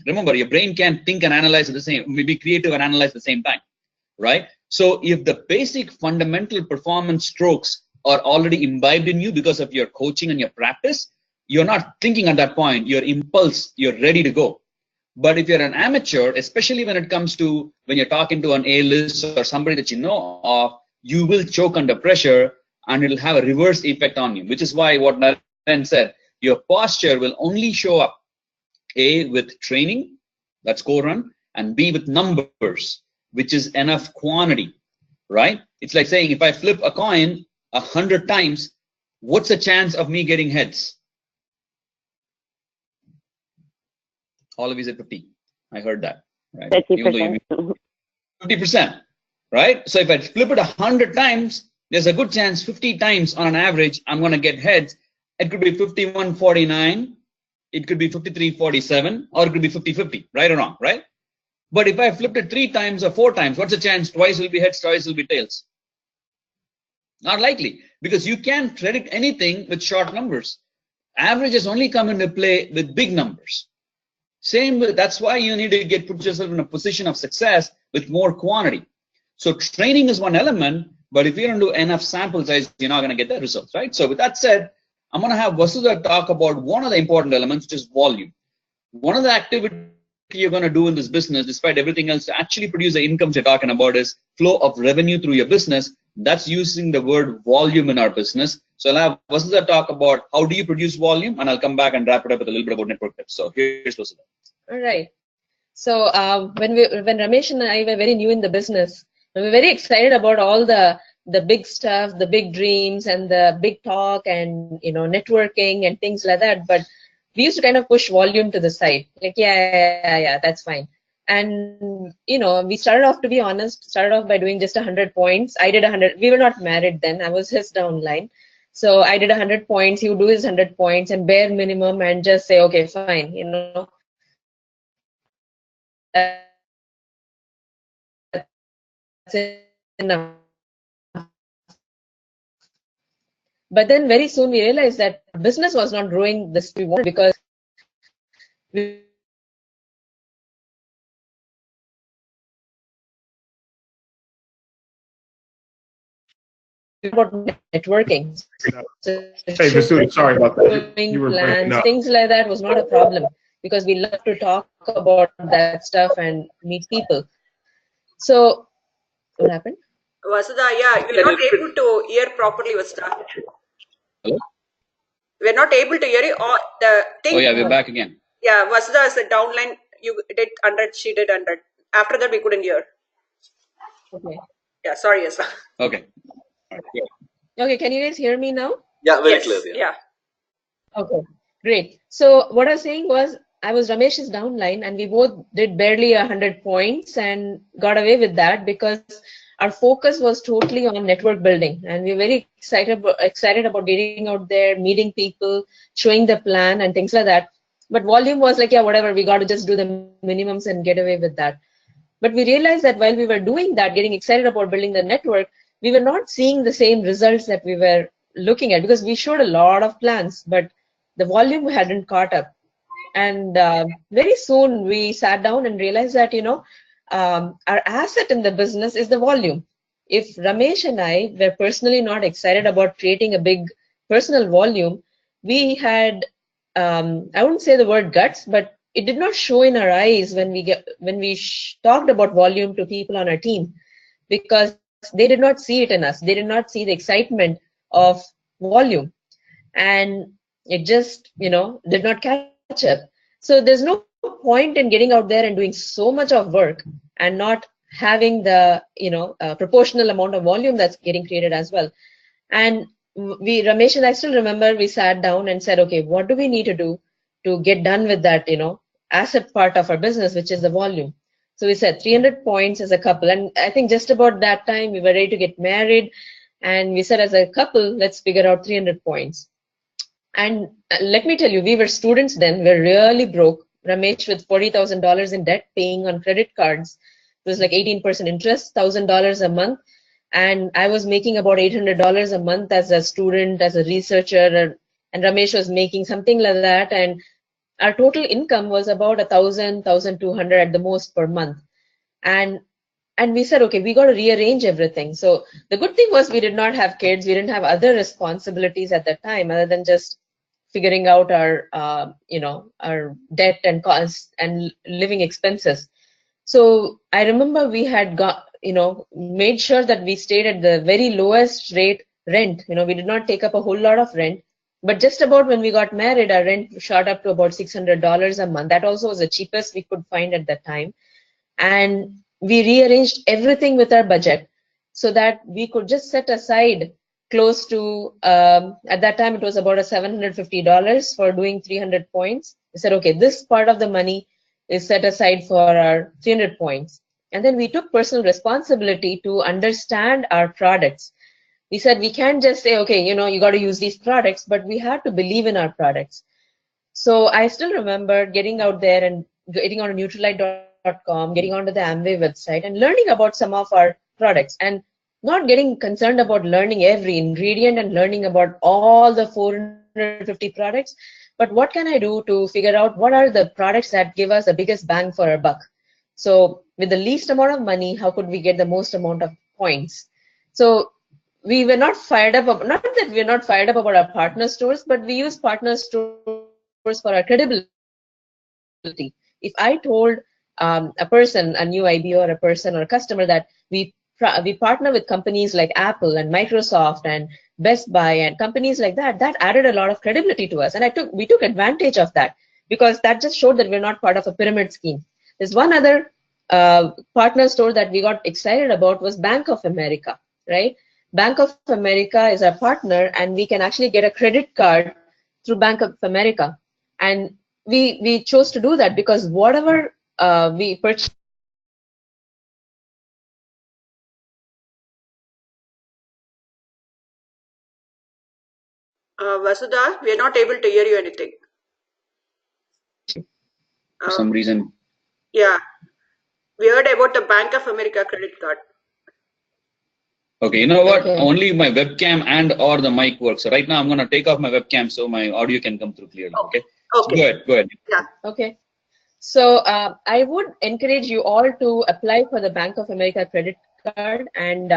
Speaker 1: Remember, your brain can't think and analyze at the same, maybe creative and analyze at the same time, right? So if the basic fundamental performance strokes are already imbibed in you because of your coaching and your practice, you're not thinking at that point, your impulse, you're ready to go. But if you're an amateur, especially when it comes to when you're talking to an A-list or somebody that you know of, you will choke under pressure and it'll have a reverse effect on you, which is why what Naren said, your posture will only show up, A, with training, that's core run, and B, with numbers, which is enough quantity, right? It's like saying, if I flip a coin 100 times, what's the chance of me getting heads? All of you said 50. I heard that, right?
Speaker 2: 50%.
Speaker 1: 50%, right? So if I flip it 100 times, there's a good chance 50 times on an average, I'm going to get heads. It could be 51-49. It could be 53-47, or it could be 50-50, right or wrong, right? But if I flipped it 3 times or 4 times, what's the chance? Twice will be heads, twice will be tails. Not likely, because you can't predict anything with short numbers. Averages only come into play with big numbers. Same with, that's why you need to put yourself in a position of success with more quantity. So training is one element, but if you don't do enough sample size, you're not going to get the results, right? So with that said, I'm going to have Vasudha talk about one of the important elements, which is volume. One of the activities you're going to do in this business, despite everything else, to actually produce the incomes you're talking about, is flow of revenue through your business. That's using the word volume in our business. So I'll have Vasudha talk about how do you produce volume, and I'll come back and wrap it up with a little bit about network tips. So here's Vasudha.
Speaker 6: All right. So when Ramesh and I were very new in the business, we were very excited about all the big stuff, the big dreams and the big talk and, you know, networking and things like that. But we used to kind of push volume to the side. Like, yeah, that's fine. And, you know, we started off, to be honest, by doing just 100 points. I did 100. We were not married then. I was his downline. So I did 100 points. He would do his 100 points and bare minimum and just say, okay, fine, you know. That's enough. But then very soon we realized that business was not growing this we wanted, because we about networking. So
Speaker 4: Hey, Vasudha, sorry about that. You were breaking
Speaker 6: plans,
Speaker 4: up.
Speaker 6: things like that was not a problem, because we love to talk about that stuff and meet people. So What happened?
Speaker 8: Vasudha, yeah, you're not able to hear properly, Vasudha.
Speaker 1: Hello?
Speaker 8: We're not able to hear you. Or the thing.
Speaker 1: Oh yeah, we're back again.
Speaker 8: Yeah, Vasudha is the downline. You did 100, she did 100. After that, we couldn't hear.
Speaker 6: Okay.
Speaker 8: Yeah, sorry, yes.
Speaker 1: Okay. All right, good.
Speaker 6: Okay, can you guys hear me now?
Speaker 7: Yeah, very
Speaker 8: Yes,
Speaker 7: clear.
Speaker 8: yeah.
Speaker 6: Okay, great. So what I was saying was, I was Ramesh's downline, and we both did barely 100 points and got away with that because our focus was totally on network building, and we were very excited about getting out there, meeting people, showing the plan and things like that. But volume was like, yeah, whatever, we got to just do the minimums and get away with that. But we realized that while we were doing that, getting excited about building the network, we were not seeing the same results that we were looking at, because we showed a lot of plans, but the volume hadn't caught up. And very soon we sat down and realized that, our asset in the business is the volume. If Ramesh and I were personally not excited about creating a big personal volume, we had, I wouldn't say the word guts, but it did not show in our eyes when we talked about volume to people on our team, because they did not see it in us. They did not see the excitement of volume, and it just, did not catch up. So there's no point in getting out there and doing so much of work and not having the, proportional amount of volume that's getting created as well. And Ramesh and I still remember, we sat down and said, okay, what do we need to do to get done with that, asset part of our business, which is the volume. So we said 300 points as a couple. And I think just about that time we were ready to get married. And we said, as a couple, let's figure out 300 points. And let me tell you, we were students then. We were really broke. Ramesh with $40,000 in debt, paying on credit cards. It was like 18% interest, $1,000 a month. And I was making about $800 a month as a student, as a researcher. And Ramesh was making something like that. And our total income was about 1,000, 1,200 at the most per month. And we said, okay, we got to rearrange everything. So the good thing was we did not have kids. We didn't have other responsibilities at that time other than just figuring out our, our debt and costs and living expenses. So I remember we had made sure that we stayed at the very lowest rate rent. We did not take up a whole lot of rent. But just about when we got married, our rent shot up to about $600 a month. That also was the cheapest we could find at that time. And we rearranged everything with our budget so that we could just set aside close to, at that time, it was about $750 for doing 300 points. We said, okay, this part of the money is set aside for our 300 points. And then we took personal responsibility to understand our products. We said, we can't just say, okay, you got to use these products, but we have to believe in our products. So I still remember getting out there and getting on Nutrilite.com, getting onto the Amway website and learning about some of our products, and not getting concerned about learning every ingredient and learning about all the 450 products, but what can I do to figure out what are the products that give us the biggest bang for our buck? So with the least amount of money, how could we get the most amount of points? So we were not fired up, not that we're not fired up about our partner stores, but we use partner stores for our credibility. If I told a person, a new IBO or a person or a customer that we partner with companies like Apple and Microsoft and Best Buy and companies like that, that added a lot of credibility to us. And we took advantage of that, because that just showed that we're not part of a pyramid scheme. There's one other partner store that we got excited about was Bank of America, right? Bank of America is our partner, and we can actually get a credit card through Bank of America. And we chose to do that because whatever we purchased,
Speaker 8: Vasudha, we are not able to hear you anything.
Speaker 1: For some reason.
Speaker 8: Yeah. We heard about the Bank of America credit card.
Speaker 1: Okay, you know what?
Speaker 6: Okay.
Speaker 1: Only my webcam and or the mic works. So right now I'm going to take off my webcam so my audio can come through clearly. Okay.
Speaker 8: Okay.
Speaker 1: Go ahead.
Speaker 8: Yeah.
Speaker 6: Okay. So I would encourage you all to apply for the Bank of America credit card. And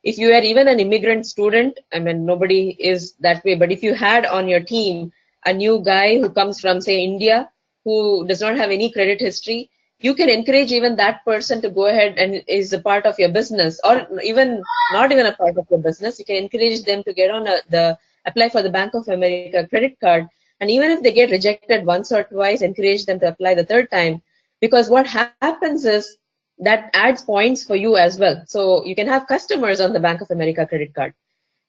Speaker 6: if you are even an immigrant student, I mean, nobody is that way, but if you had on your team a new guy who comes from, say, India, who does not have any credit history, you can encourage even that person to go ahead and is a part of your business, or even not even a part of your business. You can encourage them to get on apply for the Bank of America credit card. And even if they get rejected once or twice, encourage them to apply the third time. Because what happens is that adds points for you as well. So you can have customers on the Bank of America credit card.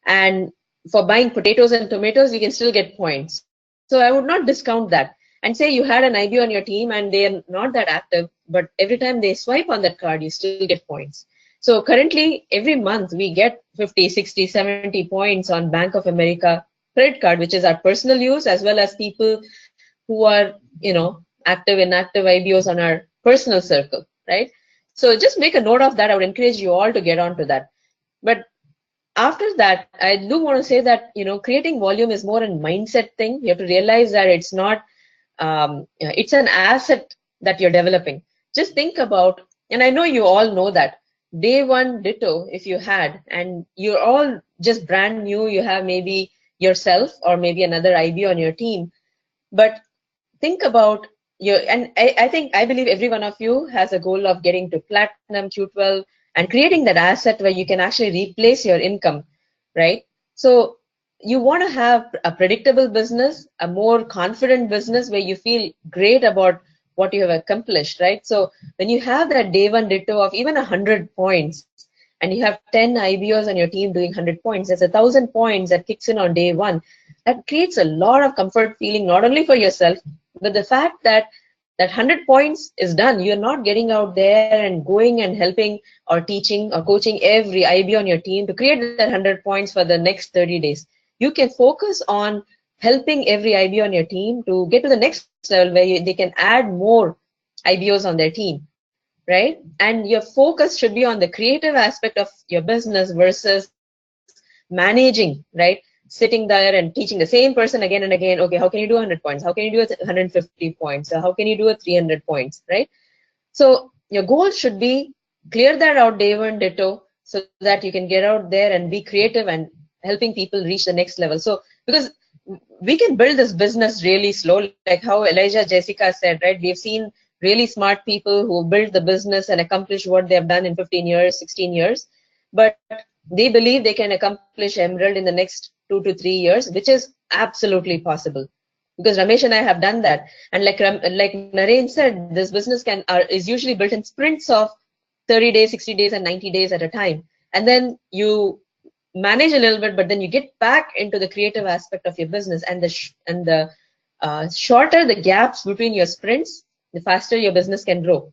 Speaker 6: And for buying potatoes and tomatoes, you can still get points. So I would not discount that. And say you had an IB on your team and they are not that active, but every time they swipe on that card, you still get points. So currently, every month we get 50, 60, 70 points on Bank of America credit card, which is our personal use, as well as people who are, active, inactive IBOs on our personal circle, right? So just make a note of that. I would encourage you all to get onto that. But after that, I do want to say that, creating volume is more a mindset thing. You have to realize that it's not, it's an asset that you're developing. Just think about, and I know you all know that, day one ditto, if you had, and you're all just brand new, you have maybe yourself or maybe another IB on your team, but think about and I believe every one of you has a goal of getting to platinum, Q12, and creating that asset where you can actually replace your income, right? So you want to have a predictable business, a more confident business where you feel great about what you have accomplished, right? So when you have that day one ditto of even 100 points, and you have 10 IBOs on your team doing 100 points, that's 1,000 points that kicks in on day one. That creates a lot of comfort feeling, not only for yourself, but the fact that that 100 points is done. You're not getting out there and going and helping or teaching or coaching every IB on your team to create that 100 points for the next 30 days. You can focus on helping every IB on your team to get to the next level where they can add more IBOs on their team, right? And your focus should be on the creative aspect of your business versus managing, right? Sitting there and teaching the same person again and again. Okay, how can you do 100 points? How can you do 150 points? How can you do 300 points, right? So your goal should be clear that out day one ditto so that you can get out there and be creative and helping people reach the next level. So because we can build this business really slow, like how Elijah, Jessica said, right? We've seen really smart people who build the business and accomplish what they have done in 15 years, 16 years, but they believe they can accomplish Emerald in the next 2 to 3 years, which is absolutely possible. Because Ramesh and I have done that. And like Naren said, this business is usually built in sprints of 30 days, 60 days, and 90 days at a time. And then you manage a little bit, but then you get back into the creative aspect of your business. And the shorter the gaps between your sprints, the faster your business can grow.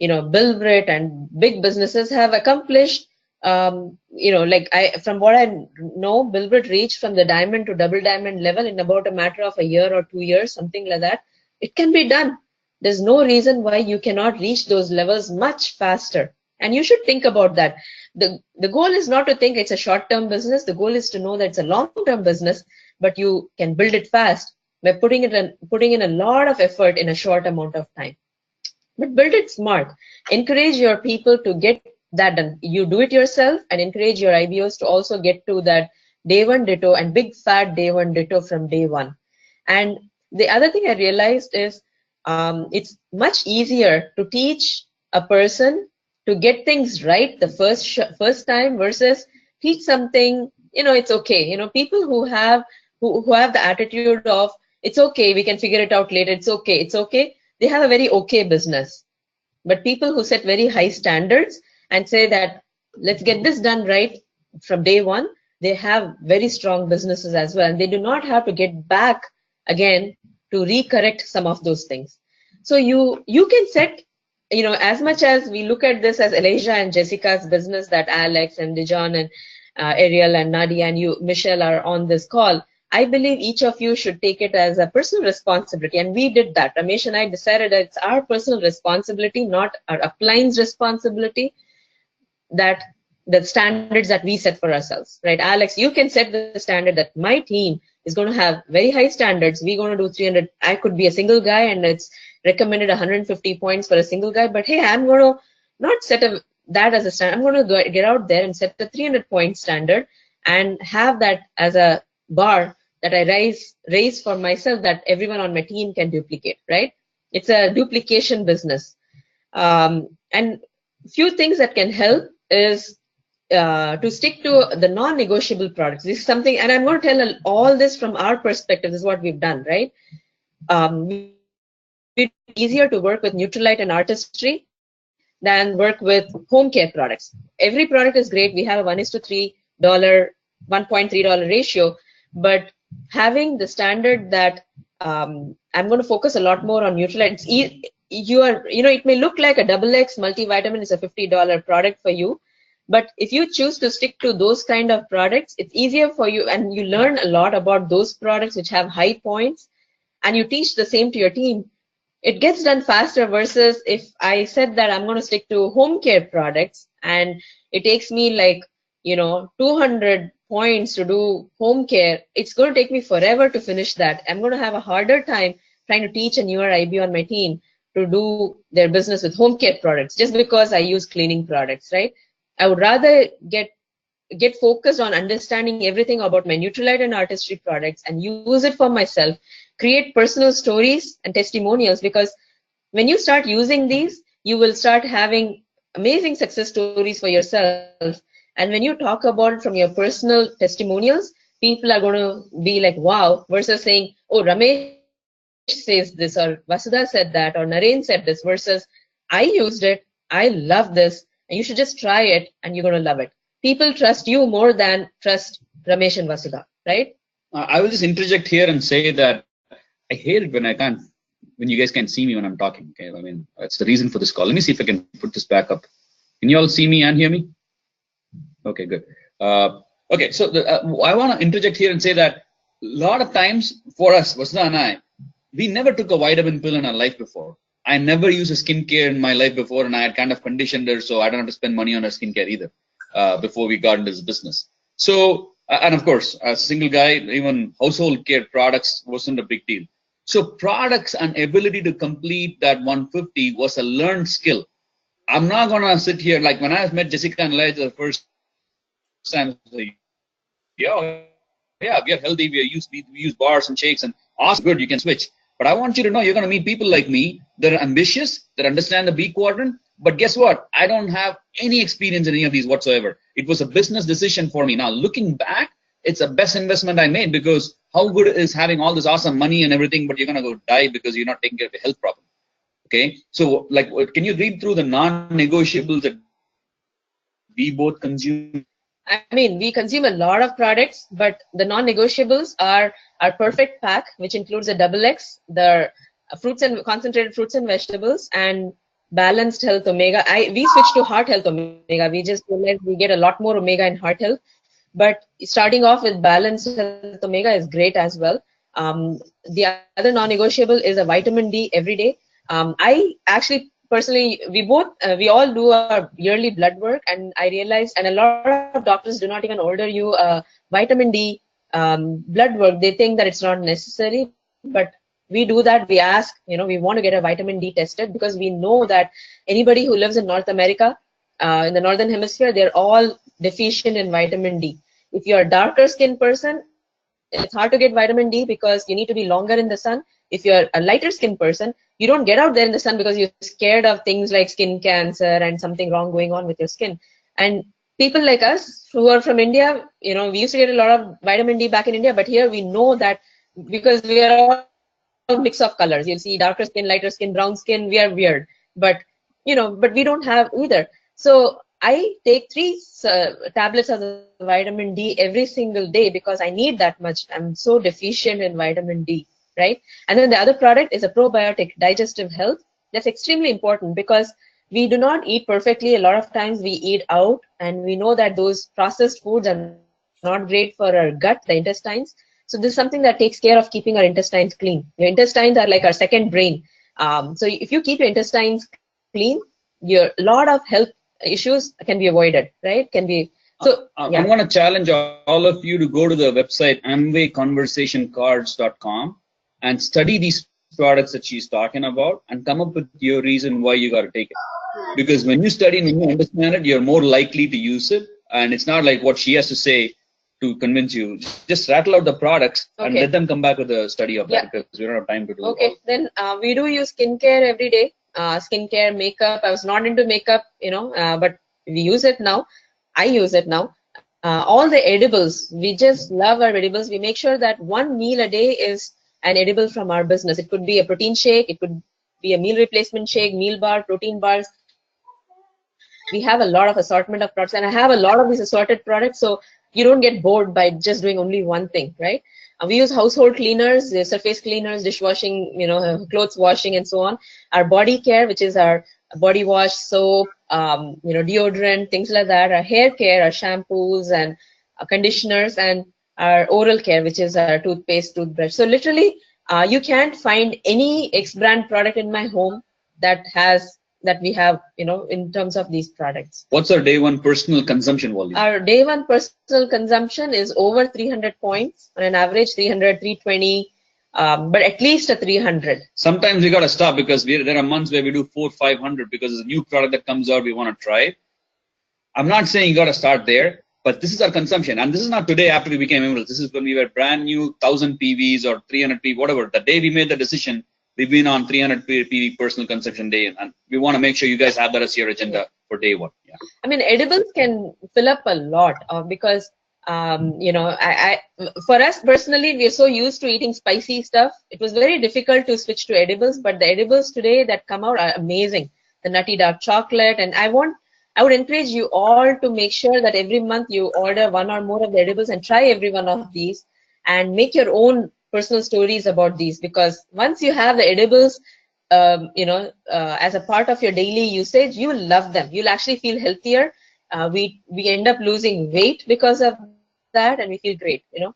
Speaker 6: Billbrit and big businesses have accomplished, from what I know, Billbrit reached from the diamond to double diamond level in about a matter of a year or 2 years, something like that. It can be done. There's no reason why you cannot reach those levels much faster. And you should think about that. The goal is not to think it's a short-term business. The goal is to know that it's a long-term business, but you can build it fast by putting in a lot of effort in a short amount of time. But build it smart. Encourage your people to get that done. You do it yourself and encourage your IBOs to also get to that day one ditto and big fat day one ditto from day one. And the other thing I realized is it's much easier to teach a person to get things right the first time versus teach something, it's okay. People who have the attitude of it's okay, we can figure it out later, it's okay, they have a very okay business. But people who set very high standards and say that let's get this done right from day one, they have very strong businesses as well, and they do not have to get back again to recorrect some of those things. So you can set, as much as we look at this as Elijah and Jessica's business, that Alex and Dijon and Ariel and Nadia and you, Michelle, are on this call, I believe each of you should take it as a personal responsibility. And we did that. Ramesh and I decided that it's our personal responsibility, not our upline's responsibility, that the standards that we set for ourselves, right? Alex, you can set the standard that my team is going to have very high standards. We're going to do 300. I could be a single guy and it's recommended 150 points for a single guy. But hey, I'm going to not set that as a standard. I'm going to get out there and set the 300 point standard and have that as a bar that I raise for myself that everyone on my team can duplicate, right? It's a duplication business. And few things that can help is to stick to the non-negotiable products. This is something, and I'm going to tell all this from our perspective. This is what we've done, right? It's easier to work with Nutrilite and Artistry than work with home care products. Every product is great. We have a $1:3, $1.3 ratio, but having the standard that I'm going to focus a lot more on Nutrilite. It may look like a XX multivitamin is a $50 product for you, but if you choose to stick to those kind of products, it's easier for you, and you learn a lot about those products which have high points, and you teach the same to your team. It gets done faster versus if I said that I'm going to stick to home care products and it takes me like, 200 points to do home care. It's going to take me forever to finish that. I'm going to have a harder time trying to teach a newer IB on my team to do their business with home care products just because I use cleaning products, right? I would rather get focused on understanding everything about my Nutrilite and Artistry products and use it for myself, create personal stories and testimonials, because when you start using these, you will start having amazing success stories for yourself. And when you talk about it from your personal testimonials, people are going to be like, wow, versus saying, oh, Ramesh says this, or Vasudha said that, or Naren said this, versus I used it, I love this, and you should just try it and you're going to love it. People trust you more than trust Ramesh and Vasudha, right?
Speaker 1: I will just interject here and say that I hate it when you guys can't see me when I'm talking. Okay, I mean, that's the reason for this call. Let me see if I can put this back up. Can you all see me and hear me? Okay, good. Okay, so I want to interject here and say that a lot of times for us, Vasudha and I, we never took a vitamin pill in our life before. I never used a skincare in my life before, and I had kind of conditioned her, so I don't have to spend money on her skincare either before we got into this business. So, and of course, as a single guy, even household care products wasn't a big deal. So products and ability to complete that 150 was a learned skill. I'm not going to sit here, like when I met Jessica and Elijah the first time, like, yeah, we are healthy, we use bars and shakes, and awesome, good, you can switch. But I want you to know you're going to meet people like me that are ambitious, that understand the B quadrant. But guess what? I don't have any experience in any of these whatsoever. It was a business decision for me. Now, looking back, it's the best investment I made, because how good is having all this awesome money and everything, but you're going to go die because you're not taking care of your health problem. Okay? So, like, can you read through the non-negotiables that we both consume?
Speaker 6: I mean, we consume a lot of products, but the non-negotiables are our perfect pack, which includes a XX, the concentrated fruits and vegetables, and balanced health omega. We switched to heart health omega. We just realized we get a lot more omega in heart health, but starting off with balanced health omega is great as well. The other non-negotiable is a vitamin D every day. I actually personally, we all do our yearly blood work, and I realized, and a lot of doctors do not even order you a vitamin D blood work. They think that it's not necessary, but we do that. We ask, we want to get a vitamin D tested, because we know that anybody who lives in North America, in the Northern Hemisphere, they're all deficient in vitamin D. If you're a darker skinned person, it's hard to get vitamin D because you need to be longer in the sun. If you're a lighter skinned person, you don't get out there in the sun because you're scared of things like skin cancer and something wrong going on with your skin. And people like us who are from India, we used to get a lot of vitamin D back in India, but here we know that because we are all mix of colors. You'll see darker skin, lighter skin, brown skin, we are weird. But, but we don't have either. So I take 3 tablets of the vitamin D every single day because I need that much. I'm so deficient in vitamin D, right? And then the other product is a probiotic, digestive health. That's extremely important because we do not eat perfectly. A lot of times we eat out, and we know that those processed foods are not great for our gut, the intestines. So this is something that takes care of keeping our intestines clean. Your intestines are like our second brain. So if you keep your intestines clean, a lot of health issues can be avoided, right? So
Speaker 1: I want to challenge all of you to go to the website amwayconversationcards.com and study these products that she's talking about and come up with your reason why you got to take it. Because when you study and you understand it, you're more likely to use it. And it's not like what she has to say to convince you. Just rattle out the products and let them come back with a study of that, because we don't have time to do it.
Speaker 6: Okay, then we do use skincare every day. skincare, makeup. I was not into makeup, you know, but we use it now. I use it now. All the edibles, we just love our edibles. We make sure that one meal a day is an edible from our business. It could be a protein shake, it could be a meal replacement shake, meal bar, protein bars. We have a lot of assortment of products, and I have a lot of these assorted products, so you don't get bored by just doing only one thing, right? We use household cleaners, surface cleaners, dishwashing, you know, clothes washing, and so on. Our body care, which is our body wash, soap, you know, deodorant, things like that. Our hair care, our shampoos and conditioners, and our oral care, which is our toothpaste, toothbrush. So literally, you can't find any X-brand product in my home that we have, you know, in terms of these products.
Speaker 1: What's our day one personal consumption volume?
Speaker 6: Our day one personal consumption is over 300 points, on an average 300, 320, but at least a 300.
Speaker 1: Sometimes we got to stop because there are months where we do 400, 500 because there's a new product that comes out, we want to try it. I'm not saying you got to start there, but this is our consumption. And this is not today after we became emeralds. This is when we were brand new, 1000 PVs or 300 PV, whatever. The day we made the decision, we've been on 300 PV personal consumption day, and we want to make sure you guys have that as your agenda for day one. Yeah.
Speaker 6: I mean, edibles can fill up a lot because, you know, for us personally, we are so used to eating spicy stuff. It was very difficult to switch to edibles, but the edibles today that come out are amazing. The nutty dark chocolate, and I would encourage you all to make sure that every month you order one or more of the edibles and try every one of these and make your own personal stories about these, because once you have the edibles, you know, as a part of your daily usage, you will love them. You'll actually feel healthier. We end up losing weight because of that, and we feel great, you know.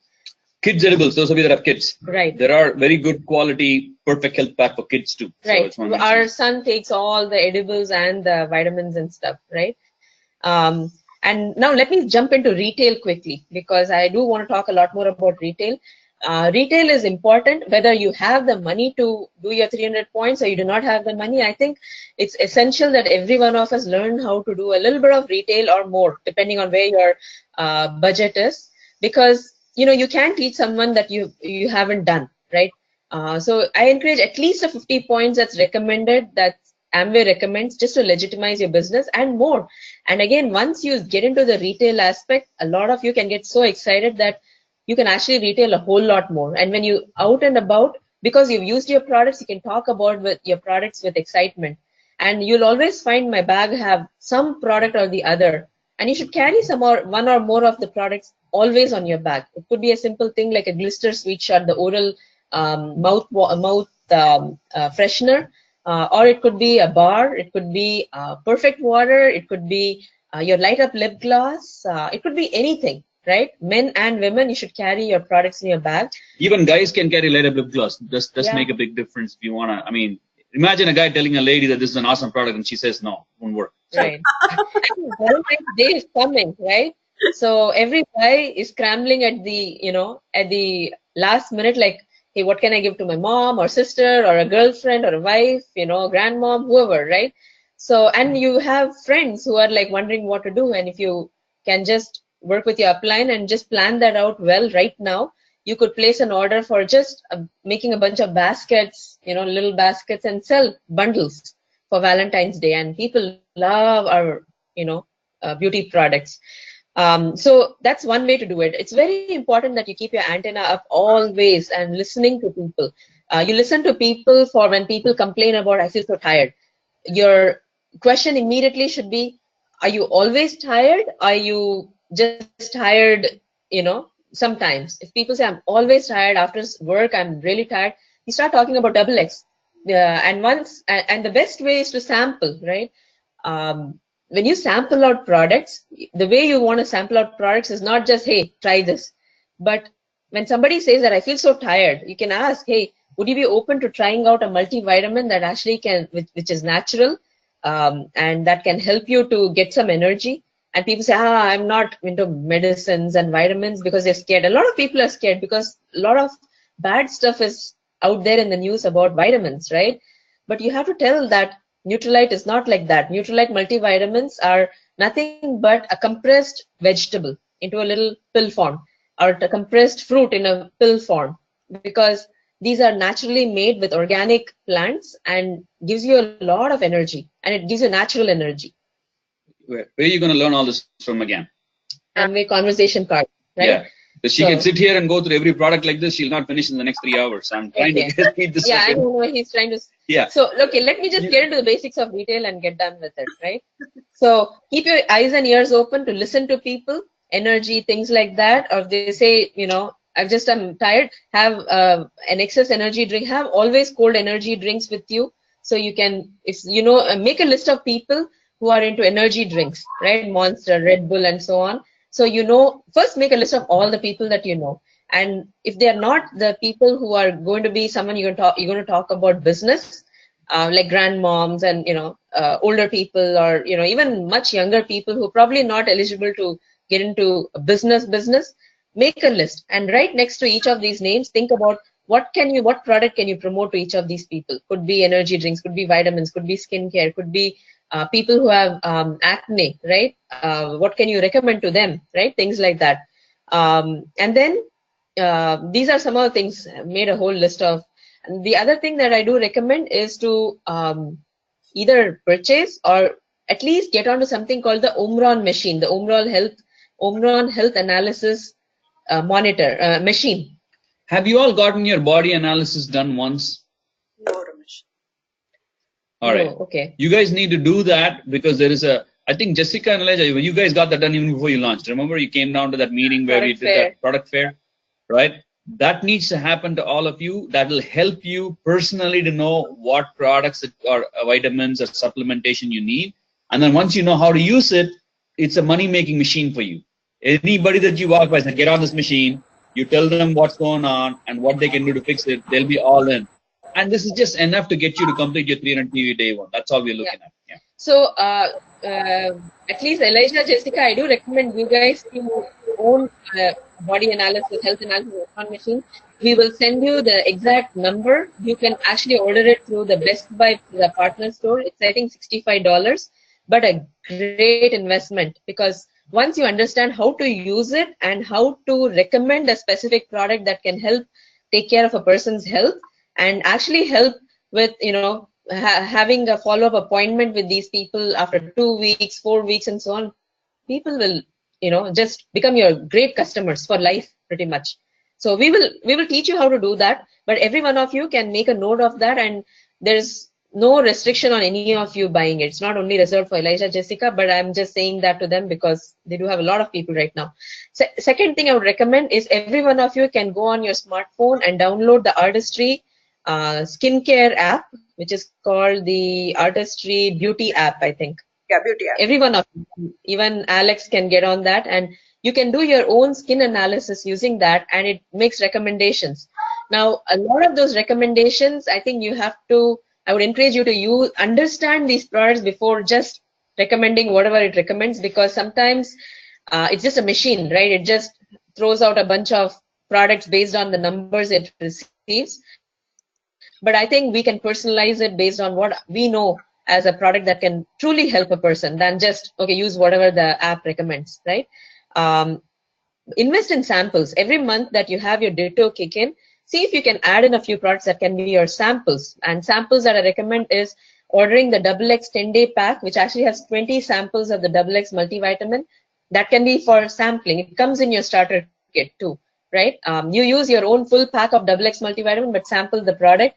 Speaker 1: Kids edibles, those of you that have kids.
Speaker 6: Right.
Speaker 1: There are very good quality, perfect health pack for kids too.
Speaker 6: Right.
Speaker 1: So
Speaker 6: our son takes all the edibles and the vitamins and stuff, right? And now let me jump into retail quickly, because I do want to talk a lot more about retail. Retail is important, whether you have the money to do your 300 points or you do not have the money. I think it's essential that every one of us learn how to do a little bit of retail or more, depending on where your budget is, because you know you can't teach someone that you haven't done, right? So I encourage at least a 50 points that's recommended, that Amway recommends, just to legitimize your business and more. And again, once you get into the retail aspect, a lot of you can get so excited that you can actually retail a whole lot more. And when you out and about, because you've used your products, you can talk about your products with excitement. And you'll always find my bag have some product or the other. And you should carry one or more of the products always on your bag. It could be a simple thing like a Glister Sweet Shot, the oral mouth freshener, or it could be a bar, it could be perfect water, it could be your light up lip gloss, it could be anything. Right, men and women, you should carry your products in your bag. Even guys can carry light up lip gloss. Does make a big difference if you wanna. I mean, imagine a guy telling a lady that this is an awesome product and she says no, won't work. Right. Valentine's Day is coming, right? So every guy is scrambling at the last minute, like, hey, what can I give to my mom or sister or a girlfriend or a wife, grandmom, whoever, right? So, and you have friends who are like wondering what to do, and if you can just work with your upline and just plan that out well right now, you could place an order for just making a bunch of baskets, little baskets, and sell bundles for Valentine's Day. And people love our, beauty products. So that's one way to do it. It's very important that you keep your antenna up always and listening to people. You listen to people for when people complain about, I feel so tired. Your question immediately should be, are you always tired? Are you just tired, sometimes? If people say, I'm always tired after work, I'm really tired, you start talking about double X. And the best way is to sample, right? When you sample out products, the way you want to sample out products is not just, hey, try this. But when somebody says that I feel so tired, you can ask, hey, would you be open to trying out a multivitamin that actually can, which is natural, and that can help you to get some energy? And people say, I'm not into medicines and vitamins, because they're scared. A lot of people are scared because a lot of bad stuff is out there in the news about vitamins, right? But you have to tell that Nutrilite is not like that. Nutrilite multivitamins are nothing but a compressed vegetable into a little pill form, or a compressed fruit in a pill form, because these are naturally made with organic plants and gives you a lot of energy, and it gives you natural energy.
Speaker 1: Where are you going to learn all this from again?
Speaker 6: Amway conversation card, right?
Speaker 1: Yeah. So she can sit here and go through every product like this. She'll not finish in the next 3 hours. I'm trying to read this.
Speaker 6: Yeah, I know he's trying to.
Speaker 1: Yeah.
Speaker 6: So, okay, let me just get into the basics of retail and get done with it, right? So, keep your eyes and ears open to listen to people, energy, things like that. Or if they say, I'm tired, have an excess energy drink. Have always cold energy drinks with you. So you can, make a list of people who are into energy drinks, right? Monster, Red Bull, and so on. So, first make a list of all the people that you know. And if they are not the people who are going to be someone you're going to talk about business, like grandmoms and, older people, or, even much younger people who are probably not eligible to get into business, make a list. And right next to each of these names, think about what product can you promote to each of these people? Could be energy drinks, could be vitamins, could be skincare, could be people who have acne, right? What can you recommend to them, right? Things like that. And then these are some of the things. I made a whole list of. And the other thing that I do recommend is to either purchase or at least get onto something called the Omron machine, the Omron Health Analysis Monitor machine.
Speaker 1: Have you all gotten your body analysis done once?
Speaker 8: No, Ramesh.
Speaker 1: All right.
Speaker 6: No, okay.
Speaker 1: You guys need to do that because there is I think Jessica and Elijah, you guys got that done even before you launched. Remember you came down to that meeting where we did that product fair, right? That needs to happen to all of you. That will help you personally to know what products or vitamins or supplementation you need. And then once you know how to use it, it's a money-making machine for you. Anybody that you walk by said, get on this machine, you tell them what's going on and what they can do to fix it, they'll be all in. And this is just enough to get you to complete your 300 TV day one. That's all we're looking at. Yeah.
Speaker 6: So, at least Elijah, Jessica, I do recommend you guys to own body analysis, health analysis machine. We will send you the exact number. You can actually order it through the Best Buy, the partner store. It's, I think, $65, but a great investment because once you understand how to use it and how to recommend a specific product that can help take care of a person's health and actually help with, having a follow-up appointment with these people after 2 weeks, 4 weeks, and so on, people will, just become your great customers for life pretty much. So we will teach you how to do that, but every one of you can make a note of that, and there's no restriction on any of you buying it. It's not only reserved for Elijah, Jessica, but I'm just saying that to them because they do have a lot of people right now. Second thing I would recommend is every one of you can go on your smartphone and download the Artistry skincare app, which is called the Artistry Beauty app, I think.
Speaker 8: Yeah, beauty app.
Speaker 6: Every one of you, even Alex can get on that, and you can do your own skin analysis using that, and it makes recommendations. Now, a lot of those recommendations, I think I would encourage you to understand these products before just recommending whatever it recommends, because sometimes it's just a machine, right? It just throws out a bunch of products based on the numbers it receives. But I think we can personalize it based on what we know as a product that can truly help a person than just, okay, use whatever the app recommends, right? Invest in samples. Every month that you have your Ditto kick in, see if you can add in a few products that can be your samples. And samples that I recommend is ordering the XX 10-day pack, which actually has 20 samples of the XX multivitamin. That can be for sampling. It comes in your starter kit too, right? You use your own full pack of XX multivitamin, but sample the product.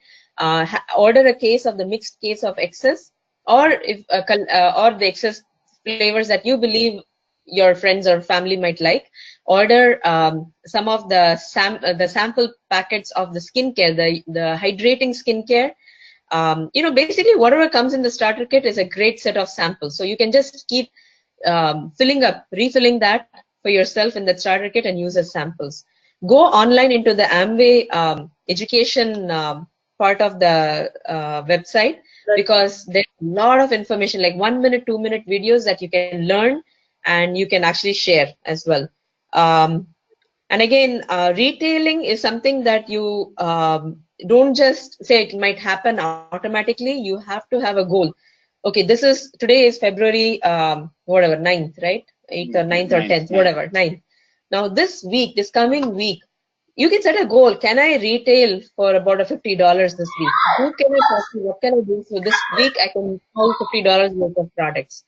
Speaker 6: Order a case of the mixed case of excess, or the excess flavors that you believe your friends or family might like. Order some of the sample packets of the skincare, the hydrating skincare. Basically whatever comes in the starter kit is a great set of samples. So you can just keep refilling that for yourself in the starter kit and use as samples. Go online into the Amway education part of the website, because there's a lot of information, like 1 minute, 2 minute videos that you can learn and you can actually share as well. And again, retailing is something that you don't just say it might happen automatically. You have to have a goal. Okay, today is February 9th, right? 8th or 9th or 10th, whatever, 9th. Now this coming week, you can set a goal. Can I retail for about a $50 this week? Who can I talk to? What can I do? So this week I can sell $50 worth of products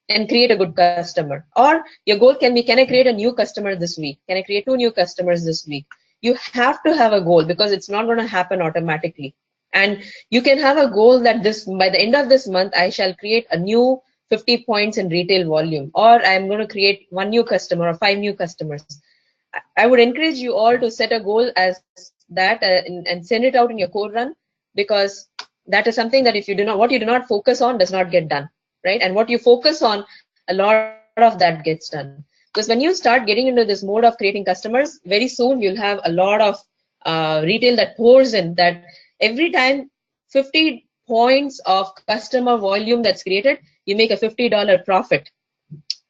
Speaker 6: and create a good customer. Or your goal can be, can I create a new customer this week? Can I create 2 new customers this week? You have to have a goal because it's not going to happen automatically. And you can have a goal that by the end of this month, I shall create a new 50 points in retail volume, or I'm going to create 1 new customer or 5 new customers. I would encourage you all to set a goal as that and send it out in your code run, because that is something that if you do not, what you do not focus on does not get done, right? And what you focus on, a lot of that gets done. Because when you start getting into this mode of creating customers, very soon you'll have a lot of retail that pours in, that every time 50 points of customer volume that's created, you make a $50 profit,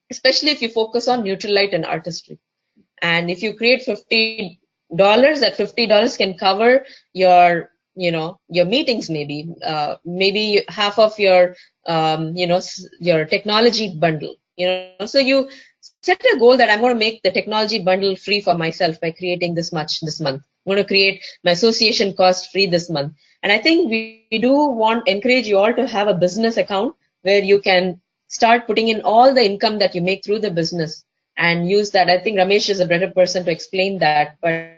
Speaker 6: especially if you focus on neutral light and artistry. And if you create $50, that $50 can cover your, your meetings, maybe half of your, your technology bundle, So you set a goal that I'm going to make the technology bundle free for myself by creating this much this month. I'm going to create my association cost free this month. And I think we do encourage you all to have a business account where you can start putting in all the income that you make through the business and use that. I think Ramesh is a better person to explain that. But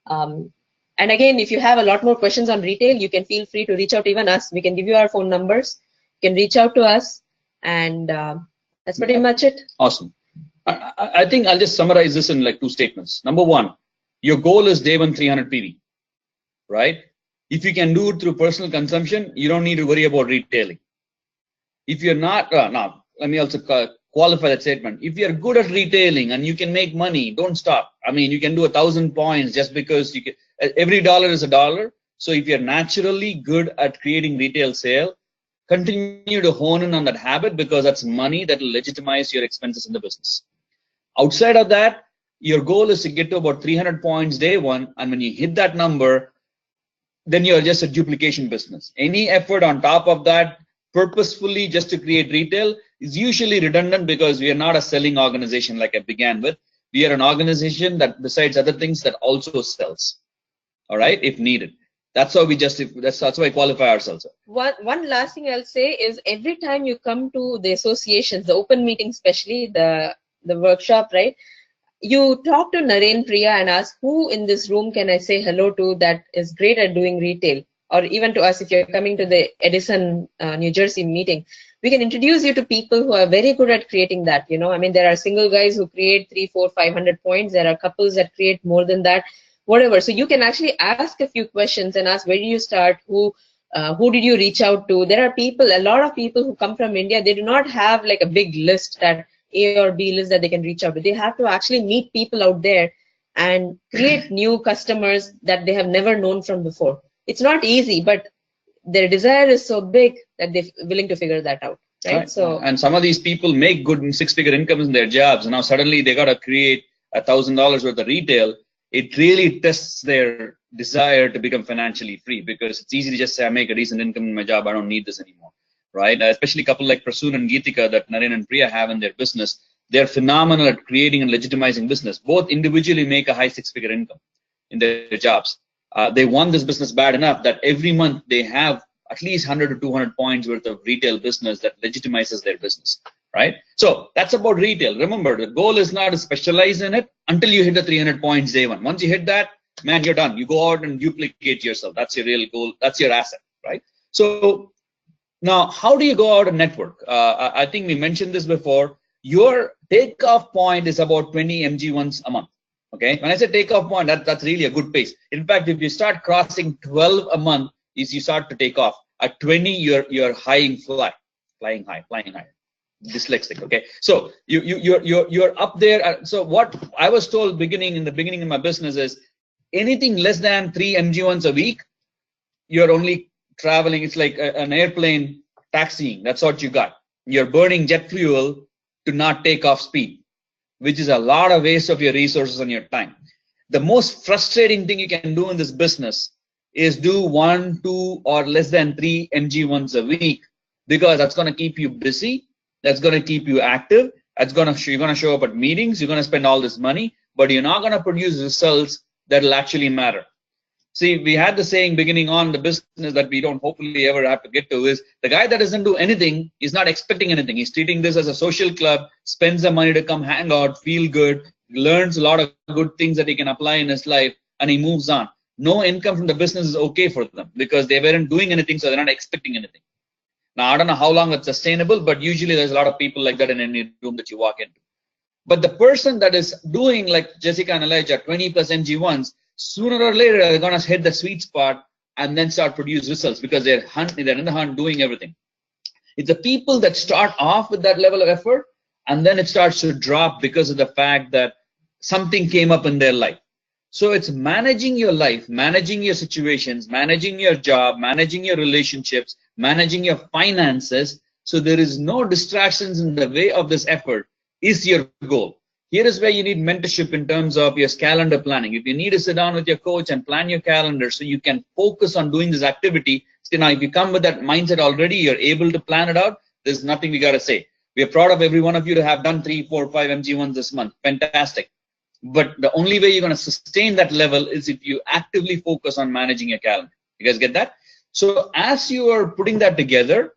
Speaker 6: and again, if you have a lot more questions on retail, you can feel free to reach out to even us. We can give you our phone numbers. You can reach out to us, and that's pretty much it.
Speaker 1: Awesome. I think I'll just summarize this in like 2 statements. Number 1, your goal is day 1 300 PV, right? If you can do it through personal consumption, you don't need to worry about retailing. If you're not, now let me also qualify that statement. If you're good at retailing and you can make money, don't stop. I mean, you can do 1,000 points just because you can. Every dollar is a dollar. So if you're naturally good at creating retail sale, continue to hone in on that habit, because that's money that will legitimize your expenses in the business. Outside of that, your goal is to get to about 300 points day 1, and when you hit that number, then you're just a duplication business. Any effort on top of that, purposefully just to create retail, is usually redundant, because we are not a selling organization like I began with. We are an organization that, besides other things, that also sells. All right, if needed. That's how we that's how I qualify ourselves.
Speaker 6: One last thing I'll say is, every time you come to the associations, the open meeting, especially the workshop, right? You talk to Naren, Priya, and ask, who in this room can I say hello to that is great at doing retail? Or even to us, if you're coming to the Edison, New Jersey meeting, we can introduce you to people who are very good at creating that. I mean, there are single guys who create 300, 400, 500 points. There are couples that create more than that, whatever. So you can actually ask a few questions and ask, where do you start? Who did you reach out to? There are a lot of people who come from India. They do not have like a big list, that A or B list that they can reach out to. They have to actually meet people out there and create new customers that they have never known from before. It's not easy, but their desire is so big that they're willing to figure that out, right? So,
Speaker 1: and some of these people make good 6-figure incomes in their jobs, and now suddenly they got to create $1,000 worth of retail. It really tests their desire to become financially free, because it's easy to just say, I make a decent income in my job, I don't need this anymore, right? Especially a couple like Prasoon and Geetika that Naren and Priya have in their business. They're phenomenal at creating and legitimizing business. Both individually make a high 6-figure income in their jobs. They want this business bad enough that every month they have at least 100 to 200 points worth of retail business that legitimizes their business, right? So that's about retail. Remember, the goal is not to specialize in it until you hit the 300 points day 1. Once you hit that, man, you're done. You go out and duplicate yourself. That's your real goal. That's your asset, right? So now, how do you go out and network? I think we mentioned this before. Your takeoff point is about 20 MG1s a month. Okay, when I say takeoff point, that's really a good pace. In fact, if you start crossing 12 a month, is you start to take off. At 20, you're flying high. Dyslexic. Okay, so you're up there. So what I was told in the beginning of my business is, anything less than 3 MG1s a week, you're only traveling. It's like an airplane taxiing. That's what you got. You're burning jet fuel to not take off speed, which is a lot of waste of your resources and your time. The most frustrating thing you can do in this business is do 1, 2, or less than 3 MG1s a week, because that's going to keep you busy. That's going to keep you active. You're going to show up at meetings. You're going to spend all this money, but you're not going to produce results that'll actually matter. See, we had the saying beginning on the business that we don't hopefully ever have to get to is the guy that doesn't do anything is not expecting anything. He's treating this as a social club, spends the money to come hang out, feel good, learns a lot of good things that he can apply in his life, and he moves on. No income from the business is okay for them because they weren't doing anything, so they're not expecting anything. Now, I don't know how long that's sustainable, but usually there's a lot of people like that in any room that you walk into. But the person that is doing like Jessica and Elijah, 20 plus MG1s, sooner or later they're going to hit the sweet spot and then start produce results because they're in the hunt doing everything. It's the people that start off with that level of effort and then it starts to drop because of the fact that something came up in their life. So it's managing your life, managing your situations, managing your job, managing your relationships, managing your finances. So there is no distractions in the way of this effort is your goal. Here is where you need mentorship in terms of your calendar planning. If you need to sit down with your coach and plan your calendar so you can focus on doing this activity, so now if you come with that mindset already, you're able to plan it out, there's nothing we got to say. We are proud of every one of you to have done 3, 4, 5 MG1s this month. Fantastic. But the only way you're going to sustain that level is if you actively focus on managing your calendar. You guys get that? So as you are putting that together,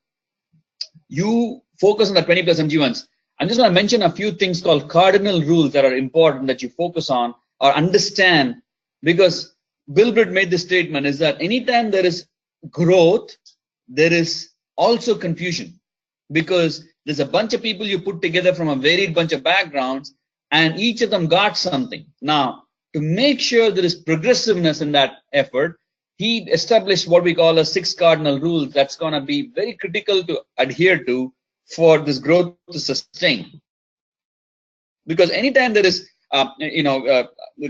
Speaker 1: you focus on the 20 plus MG1s. I'm just going to mention a few things called cardinal rules that are important that you focus on or understand, because Bill Britt made this statement is that anytime there is growth, there is also confusion, because there's a bunch of people you put together from a varied bunch of backgrounds and each of them got something. Now, to make sure there is progressiveness in that effort, he established what we call a 6 cardinal rules that's going to be very critical to adhere to for this growth to sustain. Because anytime there is, a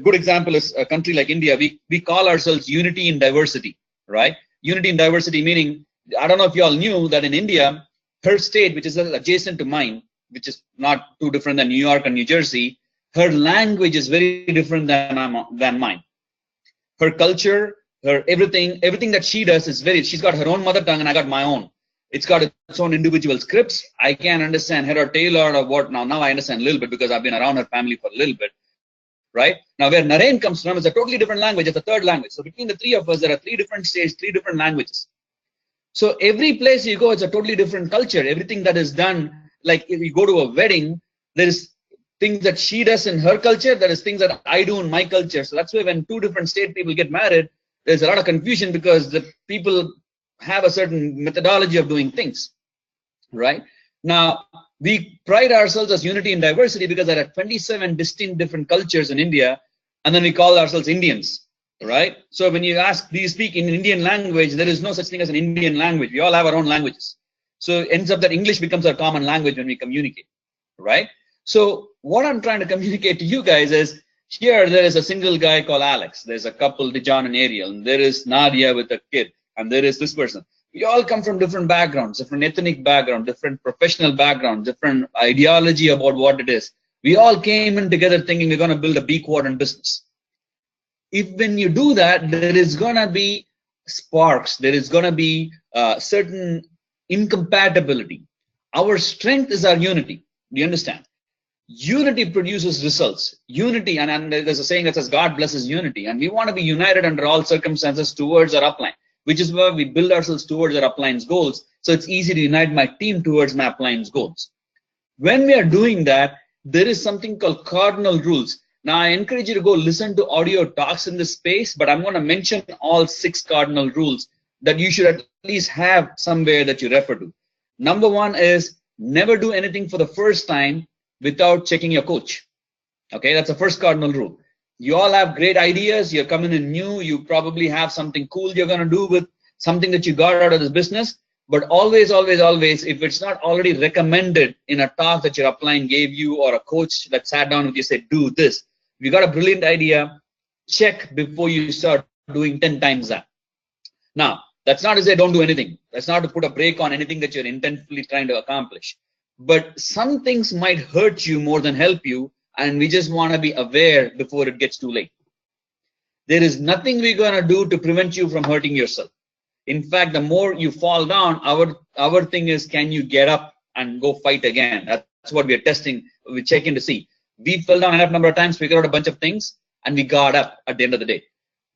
Speaker 1: good example is a country like India, we call ourselves unity in diversity, right? Unity in diversity meaning, I don't know if you all knew that in India, her state, which is adjacent to mine, which is not too different than New York and New Jersey, her language is very different than mine. Her culture, her everything that she does is she's got her own mother tongue and I got my own. It's got its own individual scripts. I can't understand head or tail or what. Now I understand a little bit because I've been around her family for a little bit, right? Now where Naren comes from is a totally different language. It's a third language. So between the 3 of us, there are 3 different states, 3 different languages. So every place you go, it's a totally different culture. Everything that is done, like if you go to a wedding, there is things that she does in her culture, there is things that I do in my culture. So that's why when 2 different state people get married, there's a lot of confusion because the people have a certain methodology of doing things, right? Now, we pride ourselves as unity in diversity because there are 27 distinct different cultures in India, and then we call ourselves Indians, right? So when you ask, do you speak in Indian language, there is no such thing as an Indian language. We all have our own languages. So it ends up that English becomes our common language when we communicate, right? So what I'm trying to communicate to you guys is, here there is a single guy called Alex. There's a couple, Dijon and Ariel, and there is Nadia with a kid. And there is this person. We all come from different backgrounds, different ethnic background, different professional background, different ideology about what it is. We all came in together thinking we're going to build a B quadrant business. When you do that, there is going to be sparks. There is going to be certain incompatibility. Our strength is our unity. Do you understand? Unity produces results. Unity, and there's a saying that says God blesses unity. And we want to be united under all circumstances towards our upline, which is where we build ourselves towards our upline's goals. So it's easy to unite my team towards my upline's goals. When we are doing that, there is something called cardinal rules. Now, I encourage you to go listen to audio talks in this space, but I'm going to mention all 6 cardinal rules that you should at least have somewhere that you refer to. Number 1 is never do anything for the first time without checking your coach. Okay, that's the first cardinal rule. You all have great ideas. You're coming in new. You probably have something cool you're going to do with something that you got out of this business. But always, always, always, if it's not already recommended in a talk that your upline gave you or a coach that sat down with you said, do this. If you got a brilliant idea, check before you start doing 10 times that. Now, that's not to say don't do anything. That's not to put a brake on anything that you're intently trying to accomplish. But some things might hurt you more than help you. And we just want to be aware before it gets too late. There is nothing we're going to do to prevent you from hurting yourself. In fact, the more you fall down, our thing is, can you get up and go fight again? That's what we're testing. We're checking to see. We fell down enough number of times, figured out a bunch of things. and we got up at the end of the day.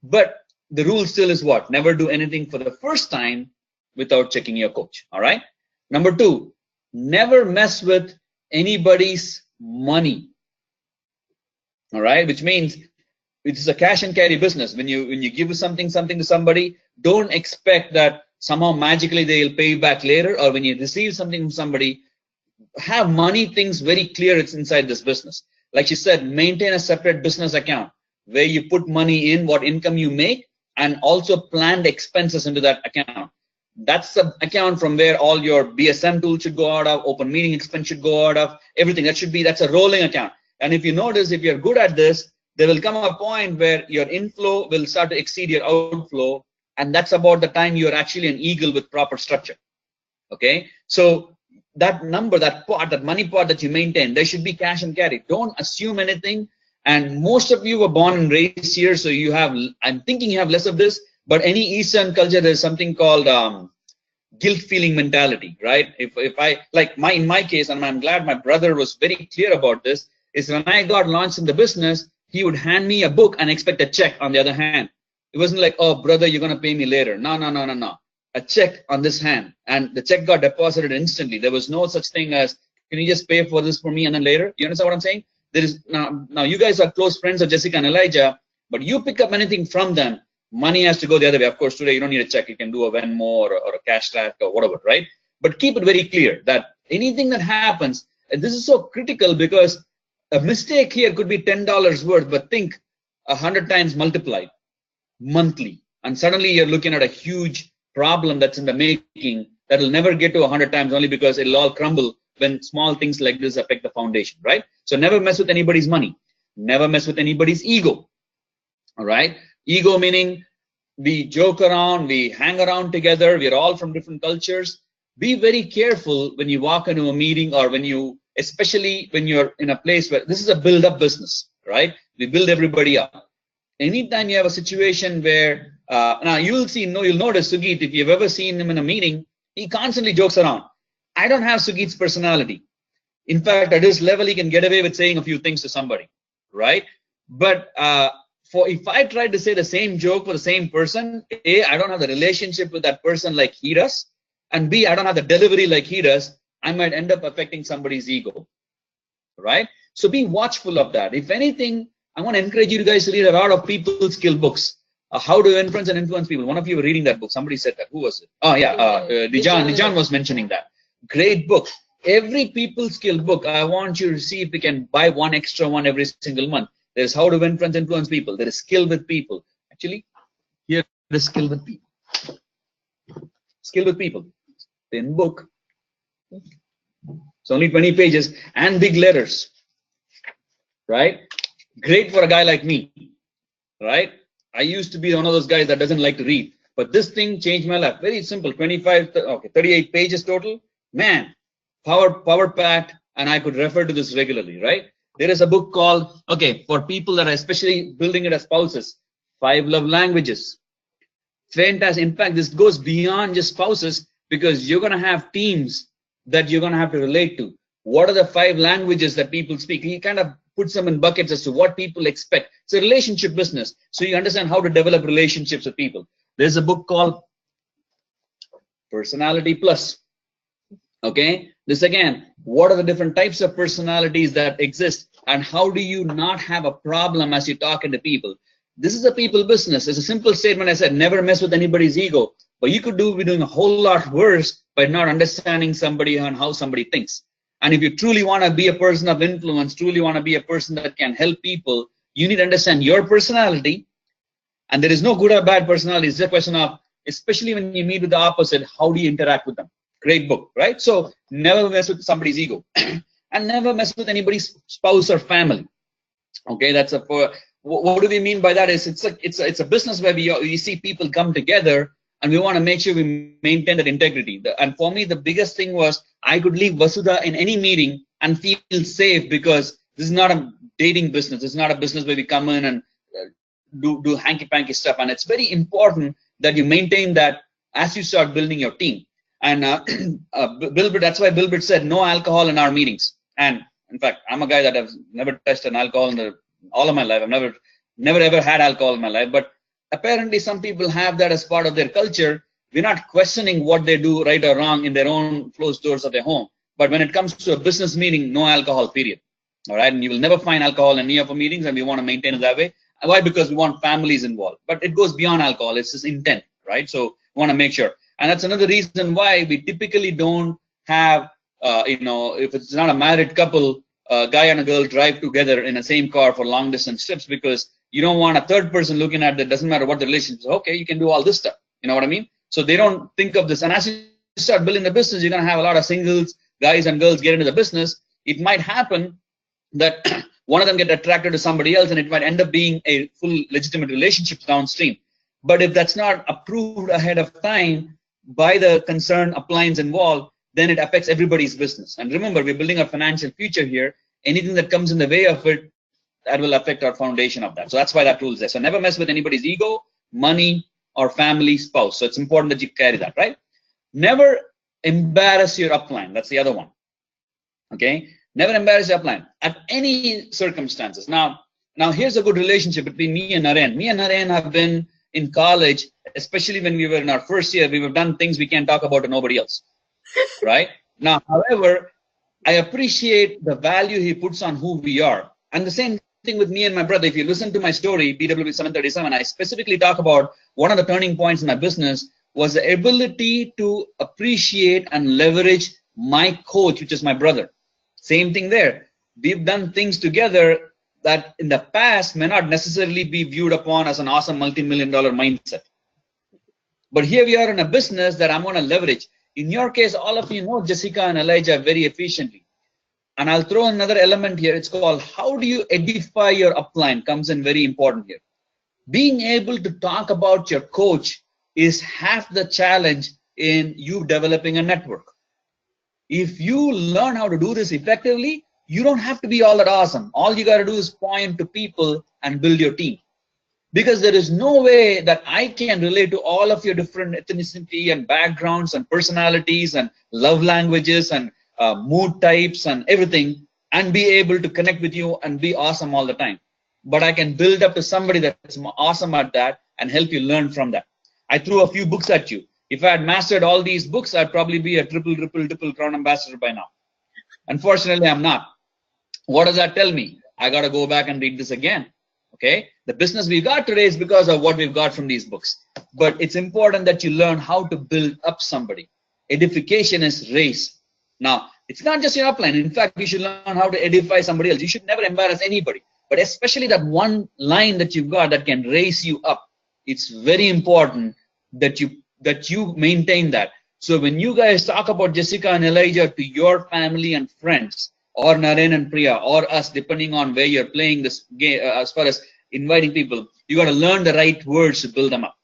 Speaker 1: But the rule still is what? Never do anything for the first time without checking your coach. All right. Number 2, never mess with anybody's money. All right, which means it's a cash and carry business. When you give something to somebody, don't expect that somehow magically they'll pay you back later. Or when you receive something from somebody, have money things very clear. It's inside this business. Like she said, maintain a separate business account where you put money in, what income you make, and also planned expenses into that account. That's the account from where all your BSM tools should go out of, open meeting expense should go out of, everything. That's a rolling account. And if you notice, if you're good at this, there will come a point where your inflow will start to exceed your outflow. And that's about the time you're actually an eagle with proper structure. Okay. So that number, that money part that you maintain, there should be cash and carry. Don't assume anything. And most of you were born and raised here. So I'm thinking you have less of this, but any Eastern culture, there's something called guilt feeling mentality, right? If I, like in my case, and I'm glad my brother was very clear about this, is when I got launched in the business, he would hand me a book and expect a check on the other hand. It wasn't like, oh, brother, you're going to pay me later. No. A check on this hand. And the check got deposited instantly. There was no such thing as, can you just pay for this for me and then later? You understand what I'm saying? There is now you guys are close friends of Jessica and Elijah, but you pick up anything from them, money has to go the other way. Of course, today you don't need a check. You can do a Venmo or a cash track or whatever, right? But keep it very clear that anything that happens, and this is so critical because a mistake here could be $10 worth, but think 100 times multiplied monthly. And suddenly you're looking at a huge problem that's in the making that will never get to 100 times only because it'll all crumble when small things like this affect the foundation, right? So never mess with anybody's money. Never mess with anybody's ego, all right? Ego meaning we joke around, we hang around together, we're all from different cultures. Be very careful when you walk into a meeting or especially when you're in a place where this is a build-up business, right? We build everybody up. Anytime you have a situation where, now you'll notice Sugit, if you've ever seen him in a meeting, he constantly jokes around. I don't have Sugit's personality. In fact, at his level, he can get away with saying a few things to somebody, right? But if I tried to say the same joke for the same person, A, I don't have the relationship with that person like he does, and B, I don't have the delivery like he does, I might end up affecting somebody's ego, right? So be watchful of that. If anything, I want to encourage you guys to read a lot of people skill books. How to influence and influence people. One of you were reading that book. Somebody said that. Who was it? Oh, yeah. Nijan was mentioning that. Great book. Every people skill book, I want you to see if you can buy one extra one every single month. There's how to influence people. There is skill with people. Actually, here is skill with people. Skill with people. Thin book. It's only 20 pages and big letters. Right? Great for a guy like me. Right? I used to be one of those guys that doesn't like to read. But this thing changed my life. Very simple. 38 pages total. Man, power packed, and I could refer to this regularly, right? There is a book called, for people that are especially building it as spouses, 5 Love Languages. Fantastic. In fact, this goes beyond just spouses because you're going to have teams that you're going to have to relate to. What are the 5 languages that people speak? He kind of puts them in buckets as to what people expect. It's a relationship business. So you understand how to develop relationships with people. There's a book called Personality Plus. Okay, this again, what are the different types of personalities that exist and how do you not have a problem as you're talking to people? This is a people business. It's a simple statement. I said, never mess with anybody's ego, but you could be doing a whole lot worse by not understanding somebody and how somebody thinks. And if you truly want to be a person of influence, truly want to be a person that can help people, you need to understand your personality. And there is no good or bad personality. It's just a question of, especially when you meet with the opposite, how do you interact with them? Great book, right? So never mess with somebody's ego and never mess with anybody's spouse or family. Okay, that's what do we mean by that? Is it's a business where we see people come together and we want to make sure we maintain that integrity. And for me, the biggest thing was I could leave Vasudha in any meeting and feel safe because this is not a dating business. It's not a business where we come in and do hanky-panky stuff. And it's very important that you maintain that as you start building your team. And that's why Bilbert said no alcohol in our meetings. And in fact, I'm a guy that has never touched an alcohol in all of my life. I've never Never ever had alcohol in my life, but apparently some people have that as part of their culture. We're not questioning what they do right or wrong in their own closed doors of their home. But when it comes to a business meeting, no alcohol, period. All right. And you will never find alcohol in any of our meetings, and we want to maintain it that way. Why? Because we want families involved. But it goes beyond alcohol. It's just intent, right? So we want to make sure. And that's another reason why we typically don't have, if it's not a married couple, a guy and a girl drive together in the same car for long distance trips, because you don't want a third person looking at that. Doesn't matter what the relationship is. Okay, you can do all this stuff. You know what I mean? So they don't think of this. And as you start building the business, you're going to have a lot of singles, guys and girls get into the business. It might happen that one of them get attracted to somebody else, and it might end up being a full legitimate relationship downstream. But if that's not approved ahead of time by the concerned appliance involved, then it affects everybody's business. And remember, we're building a financial future here. Anything that comes in the way of it, that will affect our foundation of that. So that's why that rule is there. So never mess with anybody's ego, money, or family, spouse. So it's important that you carry that, right? Never embarrass your upline. That's the other one. Okay? Never embarrass your upline at any circumstances. Now here's a good relationship between me and Naren. Me and Naren have been in college, especially when we were in our first year, we have done things we can't talk about to nobody else, right? Now, however, I appreciate the value he puts on who we are. And the same thing with me and my brother. If you listen to my story, BWB 737, I specifically talk about one of the turning points in my business was the ability to appreciate and leverage my coach, which is my brother. Same thing there. We've done things together that in the past may not necessarily be viewed upon as an awesome multi-million-dollar mindset. But here we are in a business that I'm going to leverage. In your case, all of you know Jessica and Elijah very efficiently. And I'll throw another element here. It's called how do you edify your upline comes in very important here. Being able to talk about your coach is half the challenge in you developing a network. If you learn how to do this effectively, you don't have to be all that awesome. All you got to do is point to people and build your team. Because there is no way that I can relate to all of your different ethnicity and backgrounds and personalities and love languages and mood types and everything and be able to connect with you and be awesome all the time. But I can build up to somebody that's awesome at that and help you learn from that. I threw a few books at you. If I had mastered all these books, I'd probably be a triple crown ambassador by now. Unfortunately, I'm not. What does that tell me? I got to go back and read this again. Okay, the business we got today is because of what we've got from these books. But it's important that you learn how to build up somebody. Edification is race. Now, it's not just your upline. In fact, you should learn how to edify somebody else. You should never embarrass anybody. But especially that one line that you've got that can raise you up. It's very important that you maintain that. So when you guys talk about Jessica and Elijah to your family and friends, or Naren and Priya, or us, depending on where you're playing this game, as far as inviting people, you got to learn the right words to build them up,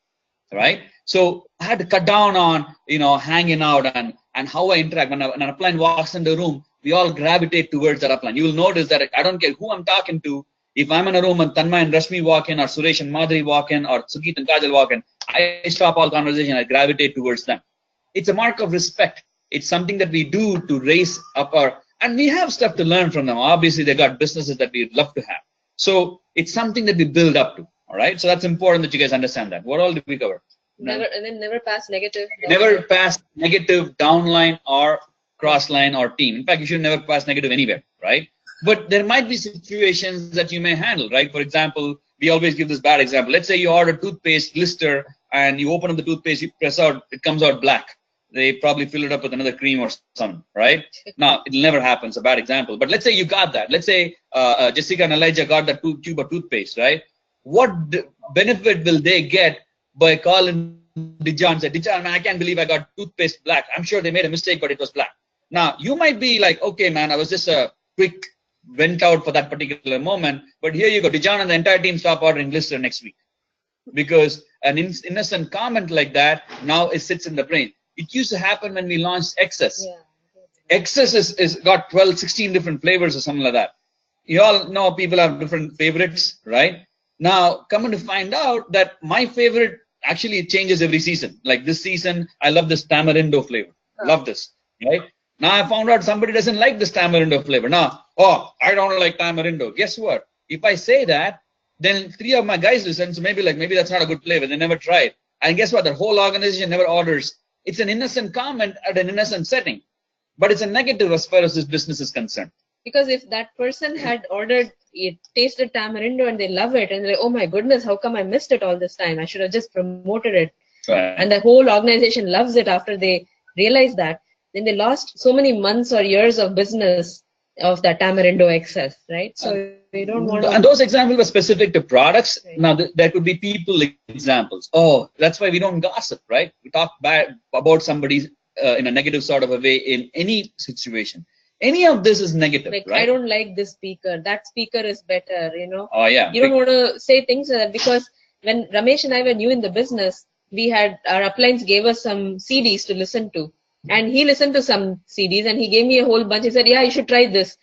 Speaker 1: right? So I had to cut down on, hanging out and how I interact. When an upline walks in the room, we all gravitate towards that upline. You will notice that I don't care who I'm talking to. If I'm in a room and Tanmay and Rashmi walk in, or Suresh and Madhuri walk in, or Sukit and Kajal walk in, I stop all conversation. I gravitate towards them. It's a mark of respect. It's something that we do to raise up and we have stuff to learn from them. Obviously, they got businesses that we'd love to have. So it's something that we build up to. All right. So that's important that you guys understand that. What all did we cover?
Speaker 6: Never pass negative.
Speaker 1: Never pass negative downline or cross line or team. In fact, you should never pass negative anywhere, right? But there might be situations that you may handle, right? For example, we always give this bad example. Let's say you order toothpaste blister and you open up the toothpaste, you press out, it comes out black. They probably fill it up with another cream or something, right? Now, it'll never happen. It's a bad example. But let's say you got that. Let's say Jessica and Elijah got that tube of toothpaste, right? What benefit will they get by calling Dijan and say, Dijan, man, I can't believe I got toothpaste black. I'm sure they made a mistake, but it was black. Now, you might be like, okay, man, I was just a quick went out for that particular moment. But here you go. Dijan and the entire team stop ordering blister next week. Because an innocent comment like that, now it sits in the brain. It used to happen when we launched Excess. Yeah. Excess is got 12, 16 different flavors or something like that. You all know people have different favorites, right? Now, coming to find out that my favorite actually changes every season. Like this season, I love this tamarindo flavor. Love this, right? Now I found out somebody doesn't like this tamarindo flavor. Now, I don't like tamarindo. Guess what? If I say that, then 3 of my guys listen. So maybe that's not a good play, but they never tried. And guess what? The whole organization never orders. It's an innocent comment at an innocent setting, but it's a negative as far as this business is concerned.
Speaker 6: Because if that person had ordered it, tasted tamarindo and they love it, and they're like, oh my goodness, how come I missed it all this time? I should have just promoted it.
Speaker 1: Right.
Speaker 6: And the whole organization loves it after they realize that. Then they lost so many months or years of business of that tamarindo excess, right? So we don't want to.
Speaker 1: And those examples were specific to products.
Speaker 6: Right.
Speaker 1: Now there could be people examples. Oh, that's why we don't gossip, right? We talk bad about somebody in a negative sort of a way in any situation. Any of this is negative,
Speaker 6: Like,
Speaker 1: right?
Speaker 6: I don't like this speaker. That speaker is better, you know.
Speaker 1: Oh yeah.
Speaker 6: You don't want to say things like that, because when Ramesh and I were new in the business, we had our uplines gave us some CDs to listen to, and he listened to some CDs and he gave me a whole bunch. He said, "Yeah, you should try this,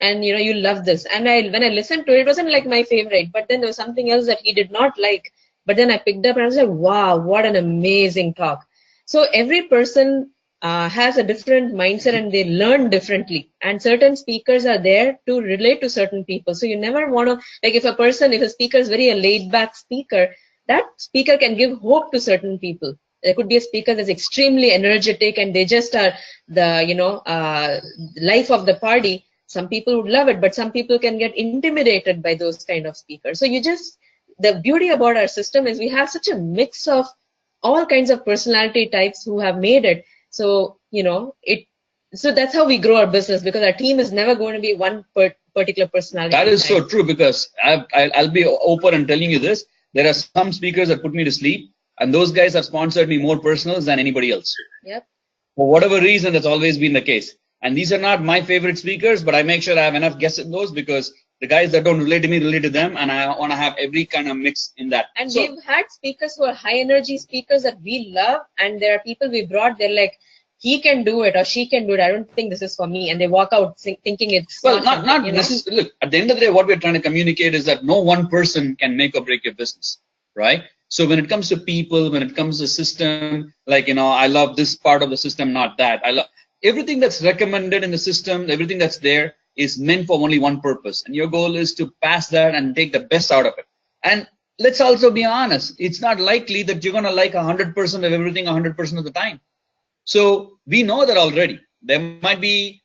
Speaker 6: and you know, you love this." And when I listened to it, it wasn't like my favorite, but then there was something else that he did not like. But then I picked up and I was like, "Wow, what an amazing talk!" So every person has a different mindset and they learn differently, and certain speakers are there to relate to certain people. So you never want to, like, if a speaker is very a laid back speaker, that speaker can give hope to certain people. There could be a speaker that's extremely energetic and they just are the, you know, life of the party. Some people would love it, but some people can get intimidated by those kind of speakers. So the beauty about our system is we have such a mix of all kinds of personality types who have made it. So, you know, so that's how we grow our business, because our team is never going to be one particular personality.
Speaker 1: That is so true, because I'll be open and telling you this. There are some speakers that put me to sleep, and those guys have sponsored me more personals than anybody else.
Speaker 6: Yep.
Speaker 1: For whatever reason, that's always been the case. And these are not my favorite speakers, but I make sure I have enough guests in those, because the guys that don't relate to me relate to them, and I want to have every kind of mix in that.
Speaker 6: And we've had speakers who are high energy speakers that we love, and there are people we brought, they're like, he can do it or she can do it. I don't think this is for me. And they walk out thinking it's
Speaker 1: not necessarily. Look, at the end of the day, what we're trying to communicate is that no one person can make or break your business, right? So when it comes to people, when it comes to system, like, you know, I love this part of the system, not that. I love everything that's recommended in the system, everything that's there is meant for only one purpose. And your goal is to pass that and take the best out of it. And let's also be honest. It's not likely that you're going to like 100% of everything 100% of the time. So we know that already. There might be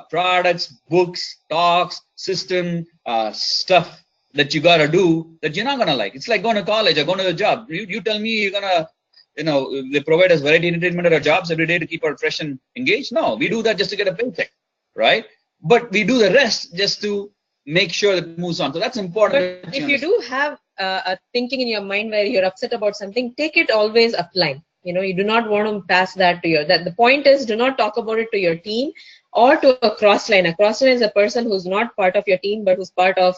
Speaker 1: products, books, talks, system, stuff that you got to do that you're not going to like. It's like going to college or going to a job. You tell me you're going to, you know, they provide us variety entertainment at our jobs every day to keep our fresh and engaged. No, we do that just to get a paycheck, right? But we do the rest just to make sure that it moves on. So that's important.
Speaker 6: But if you do have a thinking in your mind where you're upset about something, take it always upline. You know, you do not want to pass that to the point is, do not talk about it to your team or to a crossline. A crossline is a person who's not part of your team, but who's part of,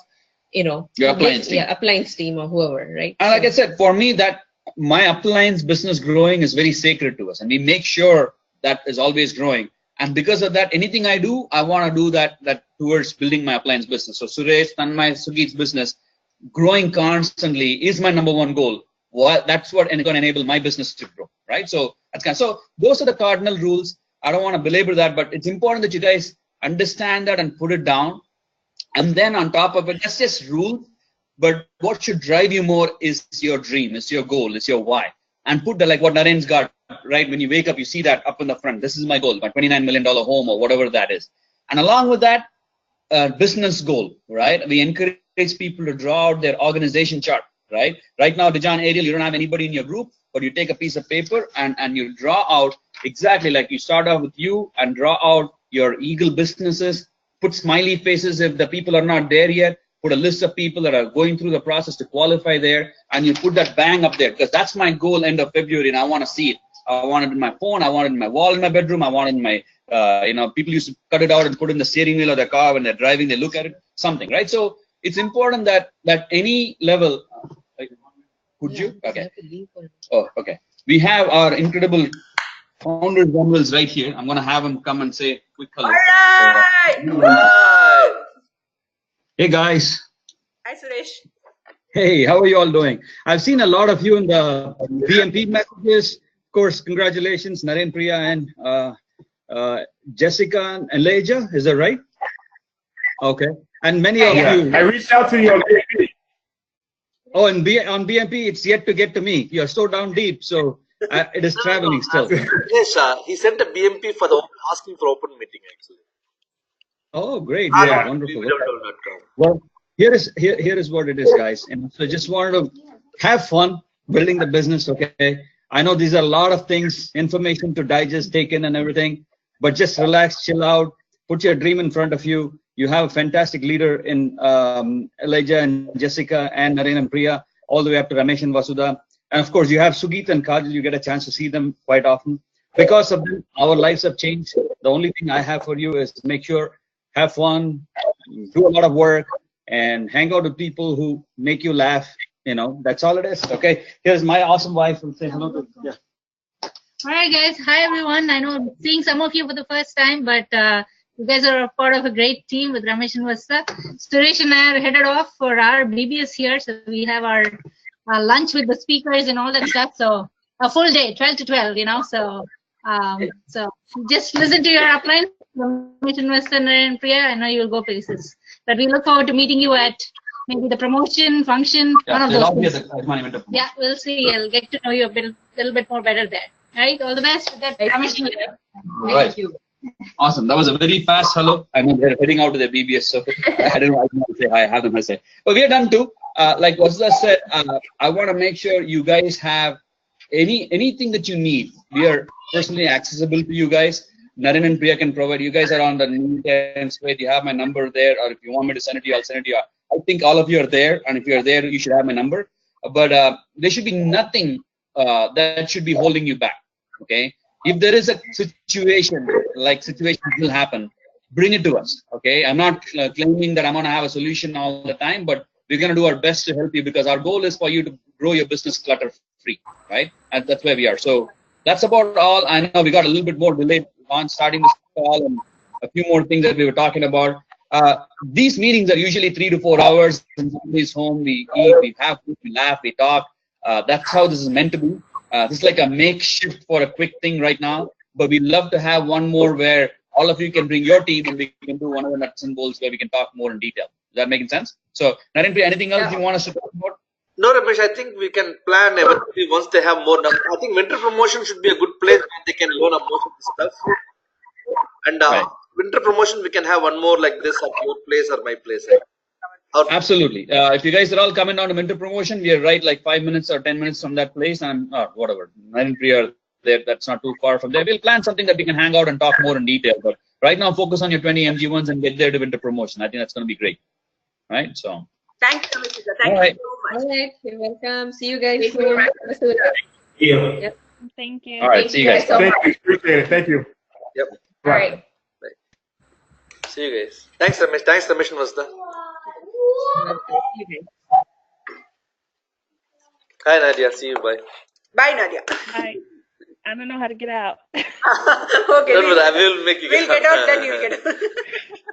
Speaker 6: you know,
Speaker 1: your appliance team.
Speaker 6: Yeah, appliance team or whoever, right?
Speaker 1: And like I said, for me, that my appliance business growing is very sacred to us, and we make sure that is always growing. And because of that, anything I do, I want to do that towards building my appliance business. So Suresh, Tanmay, Sugit's business growing constantly is my number one goal. That's what going to enable my business to grow, right? So so those are the cardinal rules. I don't want to belabor that, but it's important that you guys understand that and put it down. And then on top of it, that's just rules. But what should drive you more is your dream, is your goal, is your why. And put like what Naren's got, right? When you wake up, you see that up in the front. This is my goal, my $29 million home or whatever that is. And along with that, business goal, right? We encourage people to draw out their organization chart. Right now, Dejan, Ariel, you don't have anybody in your group, but you take a piece of paper and you draw out exactly like you start off with you and draw out your eagle businesses, put smiley faces if the people are not there yet, put a list of people that are going through the process to qualify there, and you put that bang up there, because that's my goal end of February, and I want to see it. I want it in my phone, I want it in my wall in my bedroom, I want it in my, you know, people used to cut it out and put it in the steering wheel of their car when they're driving, they look at it, something, right? So it's important that any level. Could you? Okay. Oh, okay. We have our incredible founder generals right here. I'm going to have him come and say quick hello.
Speaker 8: All right.
Speaker 1: Hey guys.
Speaker 8: Hi Suresh.
Speaker 1: Hey, how are you all doing? I've seen a lot of you in the BMP messages. Of course, congratulations, Naren, Priya, and Jessica and Elijah. Is that right? Okay. And many of you.
Speaker 4: I reached out to you on BMP.
Speaker 1: Oh, and on BMP, it's yet to get to me. You're so down deep, so it is traveling still.
Speaker 7: Yes, he sent a BMP for the asking for open meeting actually.
Speaker 1: Oh, great!
Speaker 4: Yeah.
Speaker 1: Wonderful.
Speaker 7: www.com.
Speaker 1: Well, here is what it is, guys. And so just wanted to have fun building the business. Okay, I know these are a lot of things, information to digest, take in, and everything. But just relax, chill out, put your dream in front of you. You have a fantastic leader in Elijah and Jessica and Naren and Priya, all the way up to Ramesh and Vasudha. And of course, you have Sugit and Kajal. You get a chance to see them quite often. Because of them, our lives have changed. The only thing I have for you is to make sure, have fun, do a lot of work, and hang out with people who make you laugh. You know, that's all it is. Okay. Here's my awesome wife who'll say hello to. Yeah.
Speaker 12: All right, guys. Hi, everyone. I know I'm seeing some of you for the first time, but you guys are a part of a great team with Ramesh and Vasudha. Suresh and I are headed off for our BBS here, so we have our lunch with the speakers and all that stuff. So a full day, 12 to 12, you know. So just listen to your upline, Ramesh and Vasudha and Priya. I know you'll go places. But we look forward to meeting you at maybe the promotion function, one of those things. Yeah, we'll see. I'll get to know you a little bit more better there. All right, all the best.
Speaker 1: Thank you. Awesome. That was a very fast hello. I know they're heading out to the BBS, so I don't know how to say hi. I have them say. But we are done too. Like Vasudha said, I want to make sure you guys have anything that you need. We are personally accessible to you guys. Naren and Priya can provide. You guys are on the Newton's way. You have my number there, or if you want me to send it to you, I'll send it to you. I think all of you are there, and if you're there, you should have my number. But there should be nothing that should be holding you back. Okay. If there is a situation, like situations will happen, bring it to us. Okay. I'm not claiming that I'm going to have a solution all the time, but we're going to do our best to help you because our goal is for you to grow your business clutter free. Right. And that's where we are. So that's about all. I know we got a little bit more delayed on starting this call and a few more things that we were talking about. These meetings are usually 3 to 4 hours. When somebody's home, we eat, we have food, we laugh, we talk. That's how this is meant to be. This is like a makeshift for a quick thing right now, but we'd love to have one more where all of you can bring your team and we can do one of the nuts and bolts where we can talk more in detail. Is that making sense? So, Naren, anything else you want us to talk about?
Speaker 7: No, Ramesh, I think we can plan everything once they have more numbers. I think winter promotion should be a good place where they can learn about most of this stuff. And winter promotion, we can have one more like this at your place or my place. Right?
Speaker 1: Absolutely. If you guys are all coming down to winter promotion, we are right like 5 minutes or 10 minutes from that place, and whatever. Naren and Priya are there. That's not too far from there. We'll plan something that we can hang out and talk more in detail. But right now, focus on your 20 MG1s and get there to winter promotion. I think that's going to be great. Right? So.
Speaker 8: Thank you, Mr. Thank you so much.
Speaker 6: All right, you're welcome. See you guys soon.
Speaker 5: Yeah.
Speaker 6: Yep.
Speaker 11: Thank you.
Speaker 1: All right, see you guys.
Speaker 4: Thank you. Appreciate it. Thank you.
Speaker 7: Yep.
Speaker 6: All right.
Speaker 7: See you guys. Thanks, Ramesh. Thanks, Ramesh and Vasudha.
Speaker 6: See you guys.
Speaker 7: Hi, Nadia. See you. Bye.
Speaker 8: Bye, Nadia.
Speaker 11: Bye. I don't know how to get out.
Speaker 8: Okay.
Speaker 7: Don't worry. I will make you
Speaker 8: We'll get out, then you'll get out.